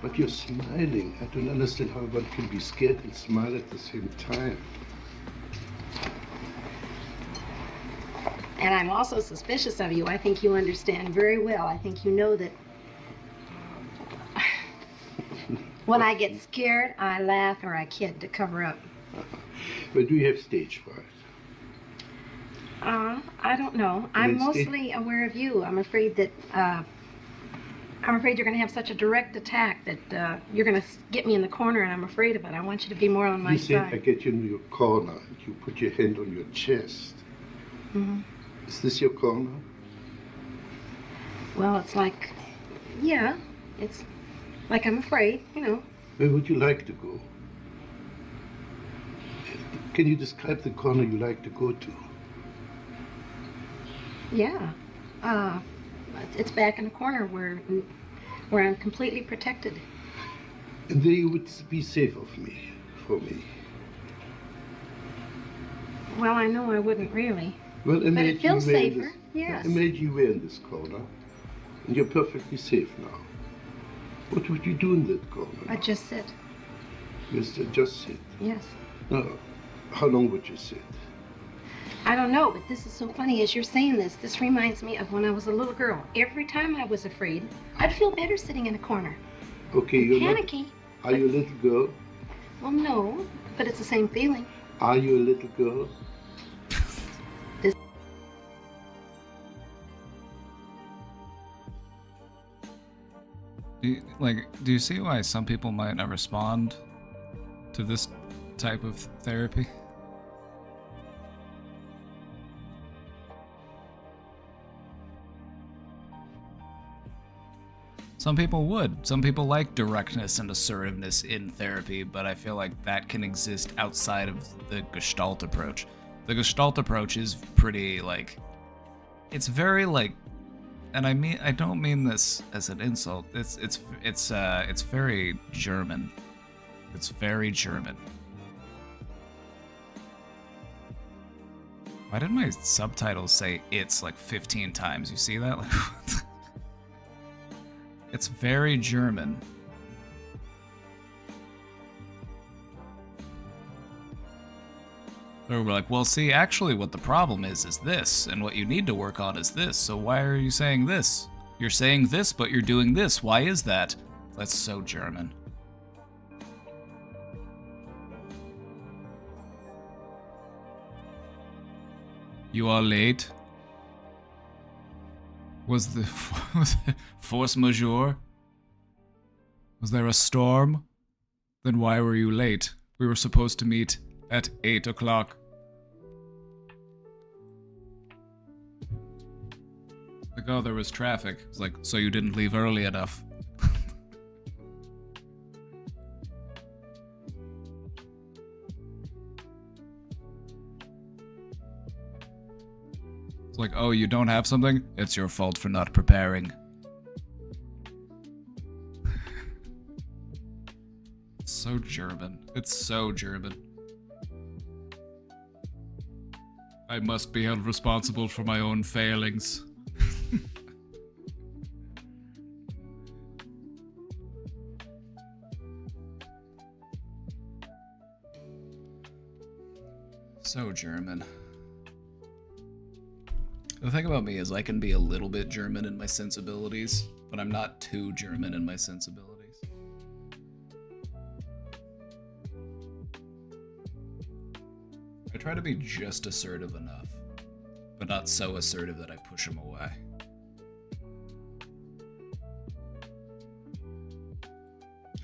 S6: but you're smiling. I don't understand how one can be scared and smile at the same time.
S5: And I'm also suspicious of you. I think you understand very well. I think you know that when I get scared, I laugh or I kid to cover up.
S6: But do you have stage fright?
S5: I don't know. I'm
S6: It's-
S5: mostly aware of you. I'm afraid that you're going to have such a direct attack that you're going to get me in the corner, and I'm afraid of it. I want you to be more on my
S6: You said I
S5: side.
S6: get you into your corner and you put your hand on your chest.
S5: Mhm.
S6: Is this your corner?
S5: Well, it's like, yeah, it's like I'm afraid, you know.
S6: Where would you like to go? Can you describe the corner you like to go to?
S5: Yeah. It's back in the corner where I'm completely protected.
S6: And there you would be safe for me.
S5: Well, I know I wouldn't really.
S6: Well,
S5: But it feels safer, yes.
S6: Imagine you were in this corner, and you're perfectly safe now. What would you do in that corner?
S5: I just sit.
S6: Just sit.
S5: Yes.
S6: Now, how long would you sit?
S5: I don't know, but this is so funny as you're saying this. This reminds me of when I was a little girl. Every time I was afraid, I'd feel better sitting in a corner.
S6: Okay, you're not.
S5: Panicky.
S6: Are you a little girl?
S5: Well, no, but it's the same feeling.
S6: Are you a little girl?
S3: Do you see why some people might not respond to this type of therapy? Some people would. Some people like directness and assertiveness in therapy, but I feel like that can exist outside of the Gestalt approach. The Gestalt approach is pretty, like, it's very, like, and I don't mean this as an insult. It's very German. It's very German. Why did my subtitles say "it's" like 15 times? You see that? Like, it's very German. Or we're like, well, see, actually what the problem is this, and what you need to work on is this, so why are you saying this? You're saying this, but you're doing this. Why is that? That's so German. You are late? Was the force majeure? Was there a storm? Then why were you late? We were supposed to meet at 8 o'clock. Like, oh, there was traffic. It's like, so you didn't leave early enough. It's like, oh, you don't have something? It's your fault for not preparing. It's so German. It's so German. I must be held responsible for my own failings. So German. The thing about me is I can be a little bit German in my sensibilities, but I'm not too German in my sensibilities. I try to be just assertive enough, but not so assertive that I push them away.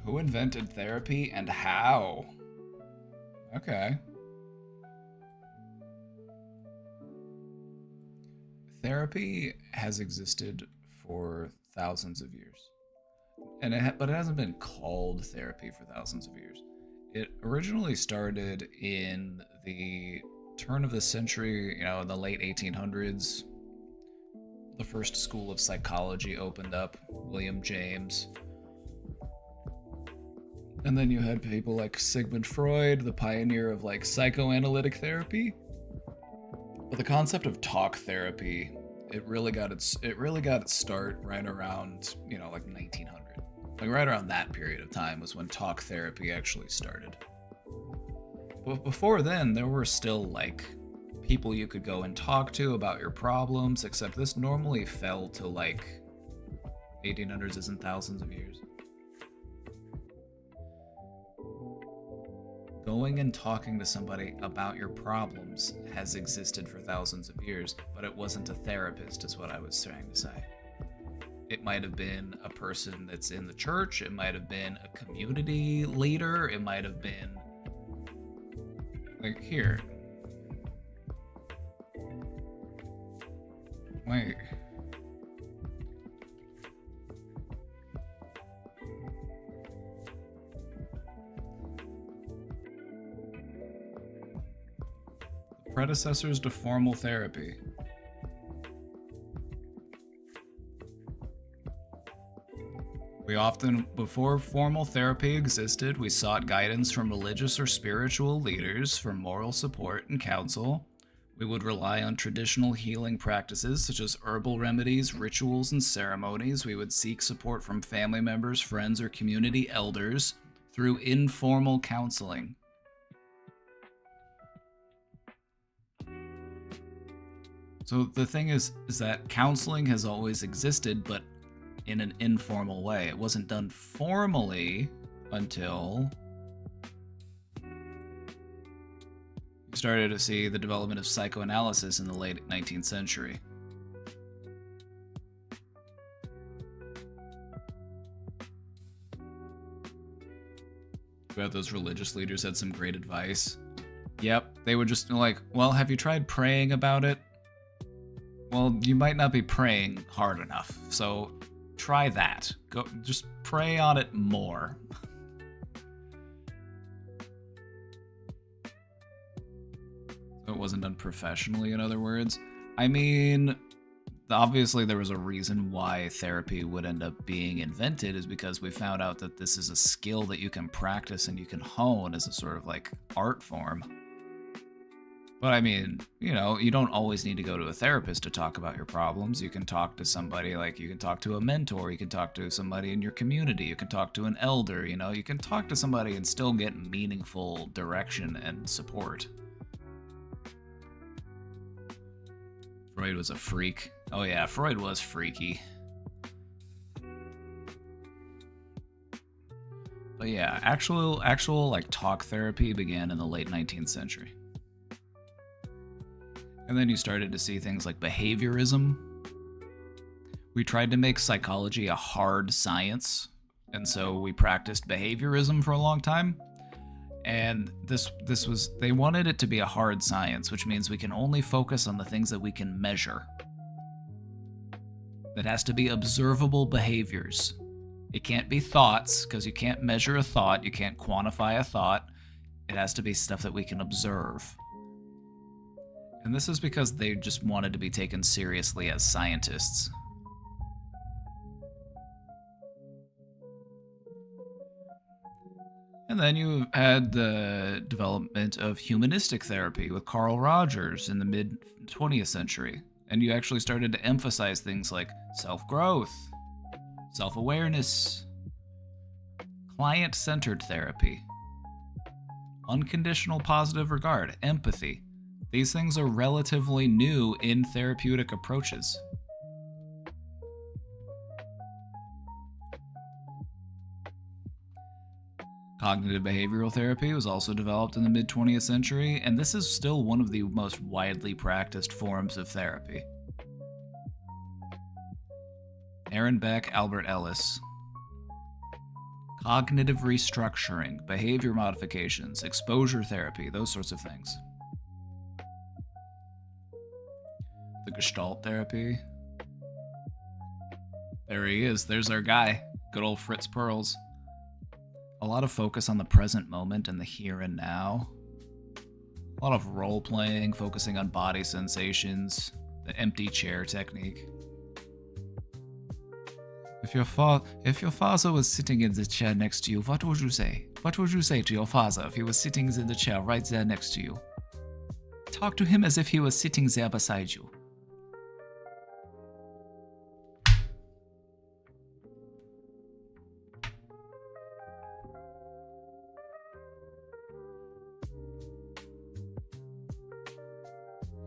S3: Who invented therapy and how? Okay. Therapy has existed for thousands of years, but it hasn't been called therapy for thousands of years. It originally started in the turn of the century, in the late 1800s. The first school of psychology opened up, William James. And then you had people like Sigmund Freud, the pioneer of like psychoanalytic therapy. But the concept of talk therapy, it really got its start right around, like 1900. Like right around that period of time was when talk therapy actually started. But before then, there were still like people you could go and talk to about your problems, except this normally fell to like 1800s isn't thousands of years. Going and talking to somebody about your problems has existed for thousands of years, but it wasn't a therapist, is what I was trying to say. It might have been a person that's in the church, it might have been a community leader, it might have been like here. Wait. Predecessors to formal therapy. Before formal therapy existed, we sought guidance from religious or spiritual leaders for moral support and counsel. We would rely on traditional healing practices such as herbal remedies, rituals, and ceremonies. We would seek support from family members, friends, or community elders through informal counseling. So the thing is that counseling has always existed, but in an informal way. It wasn't done formally until you started to see the development of psychoanalysis in the late 19th century. About those religious leaders had some great advice. Yep, they would just like, well, have you tried praying about it? Well, you might not be praying hard enough, so try that. Go, just pray on it more. So it wasn't done professionally, in other words. I mean, obviously there was a reason why therapy would end up being invented, is because we found out that this is a skill that you can practice and you can hone as a sort of like art form. But I mean, you know, you don't always need to go to a therapist to talk about your problems. You can talk to somebody, like you can talk to a mentor, you can talk to somebody in your community, you can talk to an elder, you know, you can talk to somebody and still get meaningful direction and support. Freud was a freak. Oh yeah, Freud was freaky. But yeah, actual like talk therapy began in the late 19th century. And then you started to see things like behaviorism. We tried to make psychology a hard science, and so we practiced behaviorism for a long time. And this was, they wanted it to be a hard science, which means we can only focus on the things that we can measure. That has to be observable behaviors. It can't be thoughts, because you can't measure a thought, you can't quantify a thought. It has to be stuff that we can observe. And this is because they just wanted to be taken seriously as scientists. And then you had the development of humanistic therapy with Carl Rogers in the mid-20th century. And you actually started to emphasize things like self-growth, self-awareness, client-centered therapy, unconditional positive regard, empathy. These things are relatively new in therapeutic approaches. Cognitive behavioral therapy was also developed in the mid-20th century, and this is still one of the most widely practiced forms of therapy. Aaron Beck, Albert Ellis. Cognitive restructuring, behavior modifications, exposure therapy, those sorts of things. The Gestalt therapy. There he is. There's our guy. Good old Fritz Perls. A lot of focus on the present moment and the here and now. A lot of role-playing, focusing on body sensations, the empty chair technique. If your father was sitting in the chair next to you, what would you say? What would you say to your father if he was sitting in the chair right there next to you? Talk to him as if he was sitting there beside you.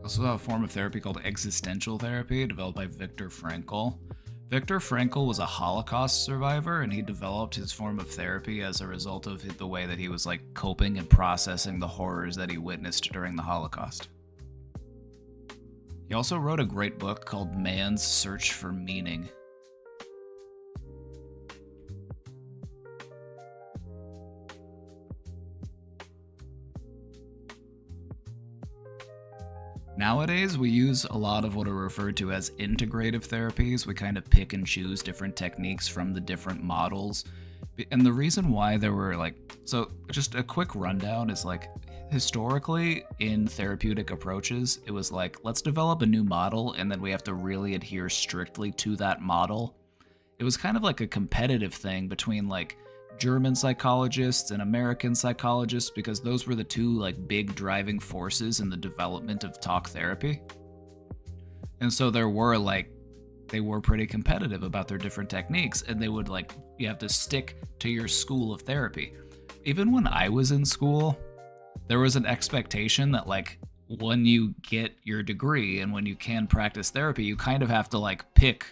S3: Also have a form of therapy called existential therapy, developed by Viktor Frankl. Viktor Frankl was a Holocaust survivor, and he developed his form of therapy as a result of the way that he was like coping and processing the horrors that he witnessed during the Holocaust. He also wrote a great book called Man's Search for Meaning. Nowadays, we use a lot of what are referred to as integrative therapies. We kind of pick and choose different techniques from the different models. And the reason why there were so just a quick rundown is historically in therapeutic approaches, it was let's develop a new model and then we have to really adhere strictly to that model. It was kind of like a competitive thing between German psychologists and American psychologists, because those were the two big driving forces in the development of talk therapy. And so they were pretty competitive about their different techniques, and they would you have to stick to your school of therapy. Even when I was in school, there was an expectation that when you get your degree and when you can practice therapy, you kind of have to pick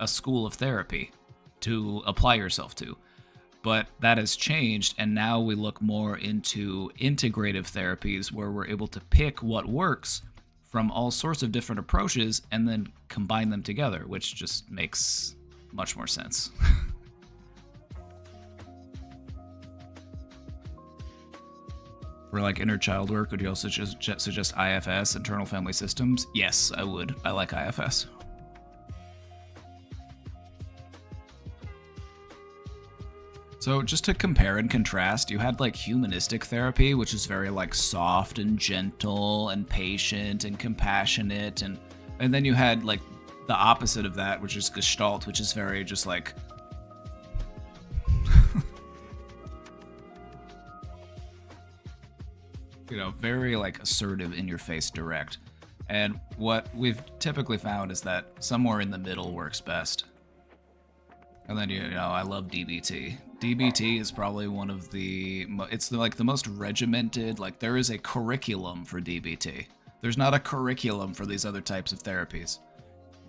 S3: a school of therapy to apply yourself to. But that has changed, and now we look more into integrative therapies where we're able to pick what works from all sorts of different approaches and then combine them together, which just makes much more sense. For inner child work, would you also suggest IFS, internal family systems? Yes, I would. I like IFS. So just to compare and contrast, you had like humanistic therapy, which is very like soft and gentle and patient and compassionate, and then you had like the opposite of that, which is Gestalt, which is very just like you know, very like assertive, in your face, direct. And what we've typically found is that somewhere in the middle works best. And then, you know, I love DBT. DBT is probably one of the, it's like the most regimented, like there is a curriculum for DBT. There's not a curriculum for these other types of therapies.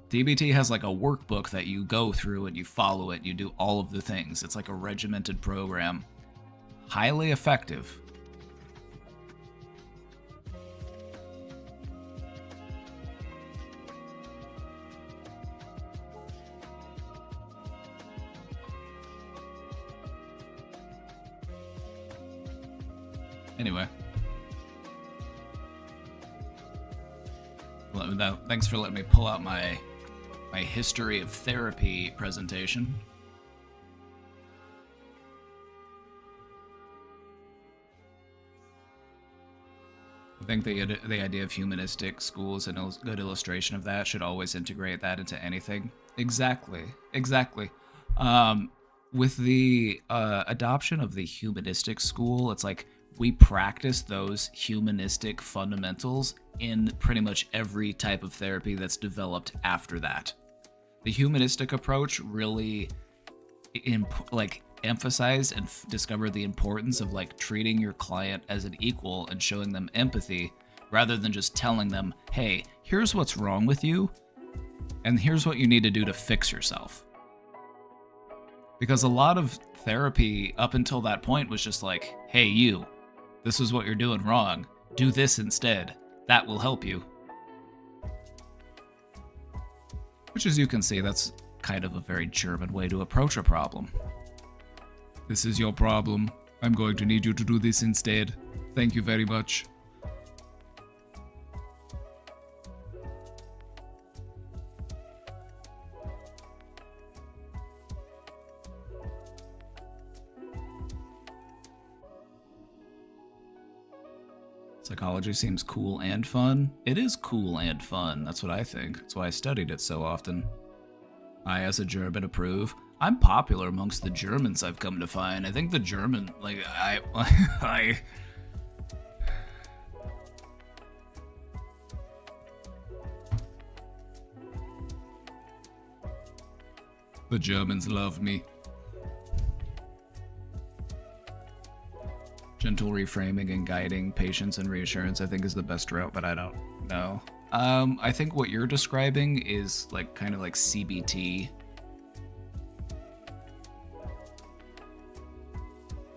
S3: DBT has like a workbook that you go through and you follow it, you do all of the things. It's like a regimented program. Highly effective. Anyway. Thanks for letting me pull out my history of therapy presentation. I think the idea of humanistic schools and a good illustration of that should always integrate that into anything. Exactly. With the adoption of the humanistic school, it's like we practice those humanistic fundamentals in pretty much every type of therapy that's developed after that. The humanistic approach really emphasized and discovered the importance of like treating your client as an equal and showing them empathy rather than just telling them, hey, here's what's wrong with you and here's what you need to do to fix yourself. Because a lot of therapy up until that point was just like, hey, you, this is what you're doing wrong. Do this instead. That will help you. Which, as you can see, that's kind of a very German way to approach a problem. This is your problem. I'm going to need you to do this instead. Thank you very much. Psychology seems cool and fun. It is cool and fun. That's what I think. That's why I studied it so often. I, as a German, approve. I'm popular amongst the Germans, I've come to find. I think the German, like, I The Germans love me. Gentle reframing and guiding, patience and reassurance, I think is the best route, but I don't know. I think what you're describing is like kind of like CBT.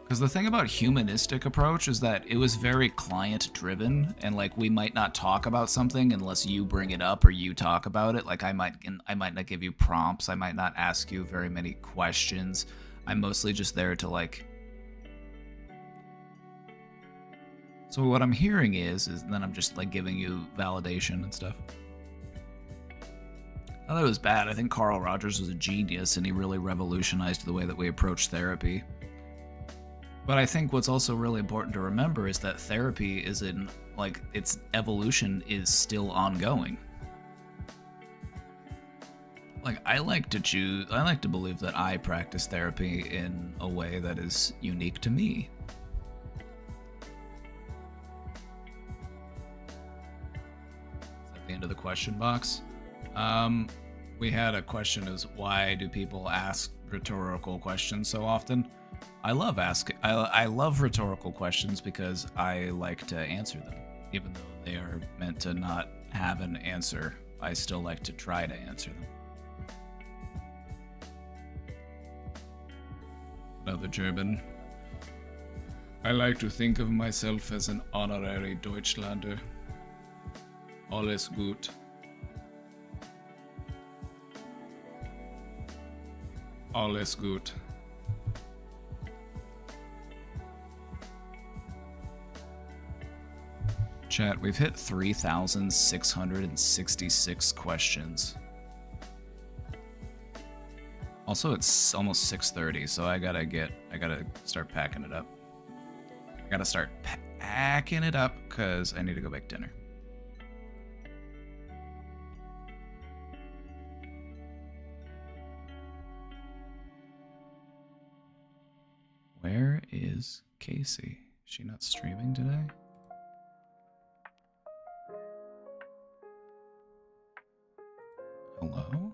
S3: Because the thing about humanistic approach is that it was very client driven, and like we might not talk about something unless you bring it up or you talk about it. Like I might not give you prompts, I might not ask you very many questions. I'm mostly just there to like. So what I'm hearing is then I'm just like giving you validation and stuff. I thought it was bad. I think Carl Rogers was a genius and he really revolutionized the way that we approach therapy. But I think what's also really important to remember is that therapy is its evolution is still ongoing. Like I like to believe that I practice therapy in a way that is unique to me. Into the question box. We had a question as why do people ask rhetorical questions so often? I love rhetorical questions because I like to answer them. Even though they are meant to not have an answer, I still like to try to answer them. Another German. I like to think of myself as an honorary Deutschlander. Alles gut. Alles gut. Chat, we've hit 3,666 questions. Also, it's almost 6:30, so I gotta start packing it up. I gotta start packing it up because I need to go make dinner. Where is Casey? Is she not streaming today? Hello?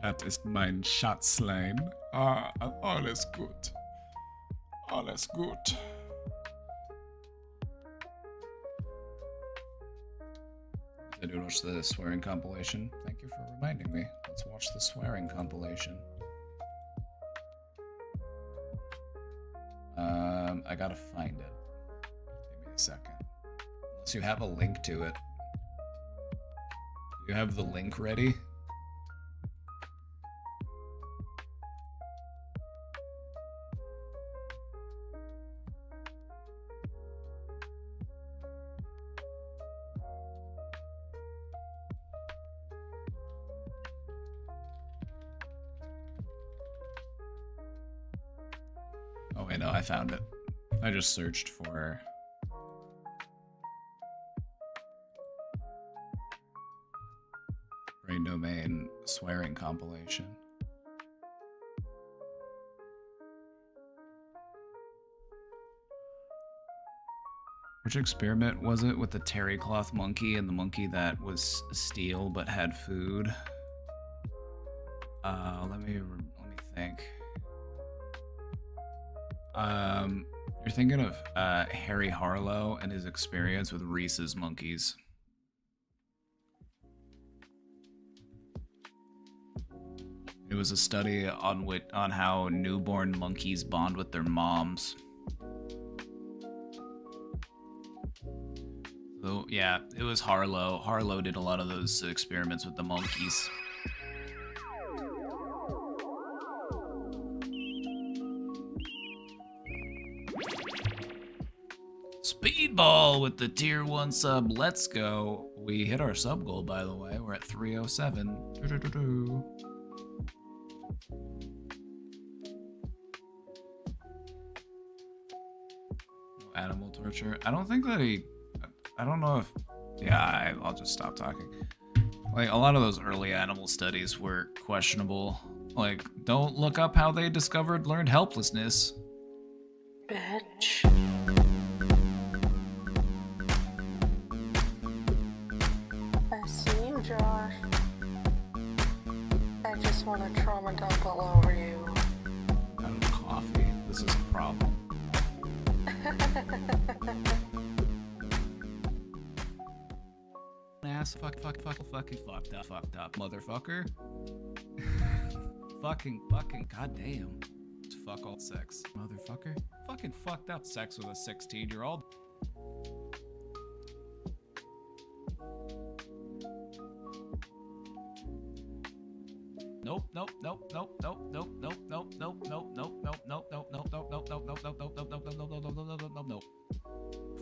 S1: That is mein Schatzlein. Ah, alles gut. Alles gut.
S3: I did watch the swearing compilation. Thank you for reminding me. Let's watch the swearing compilation. I gotta find it. Give me a second. Unless you have a link to it. You have the link ready? Oh wait, no, I found it. I just searched for... Brain Domain swearing compilation. Which experiment was it with the terry cloth monkey and the monkey that was steel but had food? Let me think. You're thinking of Harry Harlow and his experience with Reese's monkeys. It was a study on how newborn monkeys bond with their moms. So yeah, it was Harlow. Harlow did a lot of those experiments with the monkeys. Speedball with the tier 1 sub. Let's go. We hit our sub goal, by the way. We're at 307. Animal torture. I don't think that I don't know if... Yeah, I'll just stop talking. Like, a lot of those early animal studies were questionable. Like, don't look up how they learned helplessness.
S7: Bitch. I see you, Josh. I just want to trauma dump all over you.
S3: Out of coffee. This is a problem. Ass fucking fucked up, motherfucker. fucking goddamn. Fuck all sex, motherfucker. Fucking fucked up sex with a 16-year-old. Nope.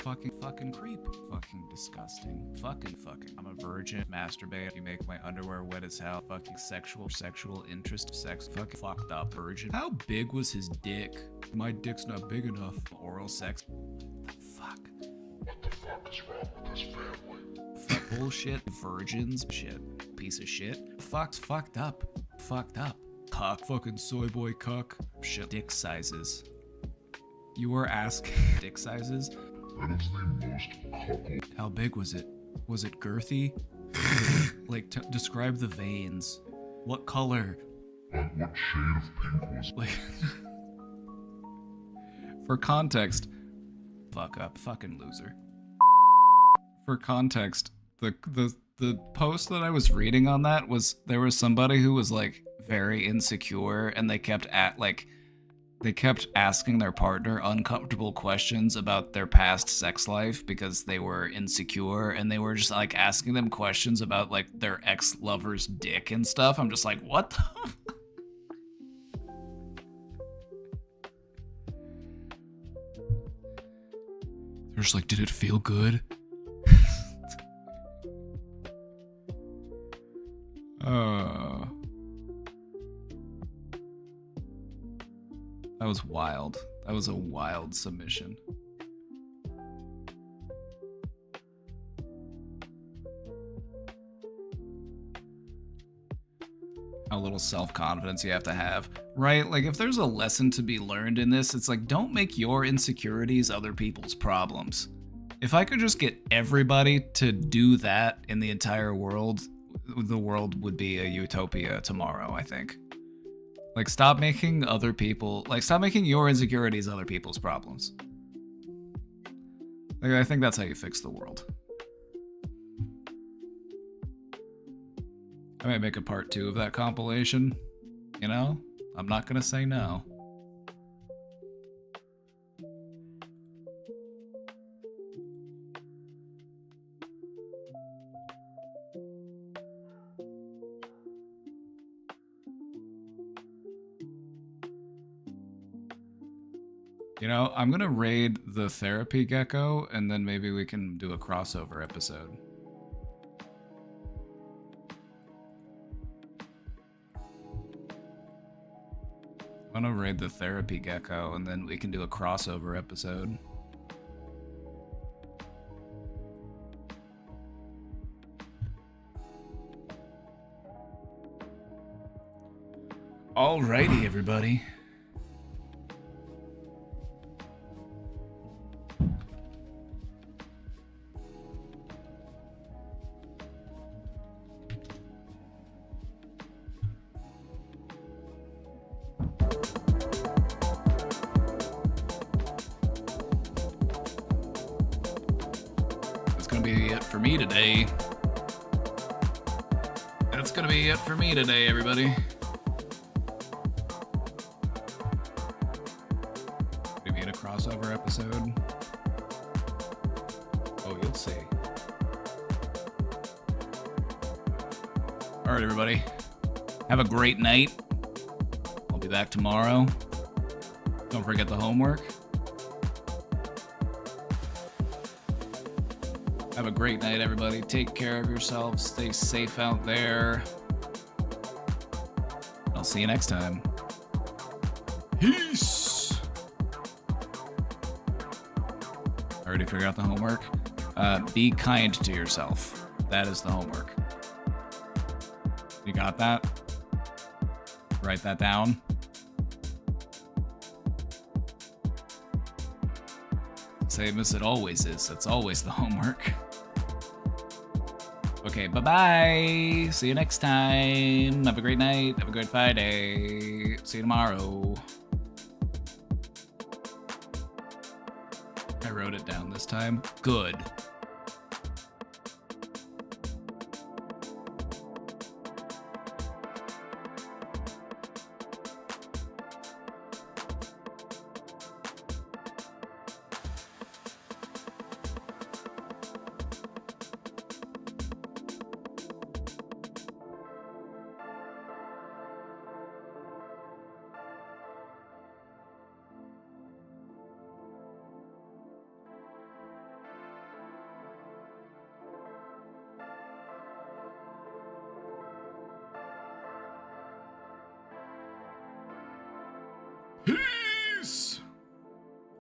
S3: Fucking creep. Fucking disgusting. Fucking. I'm a virgin. Masturbate. You make my underwear wet as hell. Fucking sexual interest. Sex. Fucking fucked up. Virgin. How big was his dick? My dick's not big enough. Oral sex. Fuck.
S8: What the fuck is wrong with this family?
S3: Fuck bullshit. Virgins. Shit. Piece of shit. Fucked up. Cuck. Fucking soy boy cuck. Shit. Dick sizes. You were asking dick sizes?
S8: That is the most cuckold.
S3: How big was it? Was it girthy? Like, describe the veins. What color?
S8: Like what shade of pink was
S3: Like, for context, fuck up, fucking loser. For context, the post that I was reading on that was there was somebody who was like very insecure, and they kept they kept asking their partner uncomfortable questions about their past sex life because they were insecure, and they were just like asking them questions about like their ex-lover's dick and stuff. I'm just like, what the They're just like, did it feel good? That was wild. That was a wild submission. How little self-confidence you have to have, right? Like, if there's a lesson to be learned in this, it's like, don't make your insecurities other people's problems. If I could just get everybody to do that in the entire world, the world would be a utopia tomorrow, I think. Like, stop making other people, like, stop making your insecurities other people's problems. Like, I think that's how you fix the world. I might make a part 2 of that compilation. You know? I'm not gonna say no. You know, I'm gonna raid the therapy gecko, and then maybe we can do a crossover episode. I'm gonna raid the therapy gecko, and then we can do a crossover episode. Alrighty, everybody. That's gonna be it for me today. That's gonna be it for me today, everybody. Maybe in a crossover episode. Oh, you'll see. Alright, everybody. Have a great night. I'll be back tomorrow. Don't forget the homework. Have a great night, everybody. Take care of yourselves. Stay safe out there. I'll see you next time. Peace. Already figured out the homework. Be kind to yourself. That is the homework. You got that? Write that down. Same as it always is. That's always the homework. Okay, bye-bye. See you next time. Have a great night. Have a good Friday. See you tomorrow. I wrote it down this time. Good.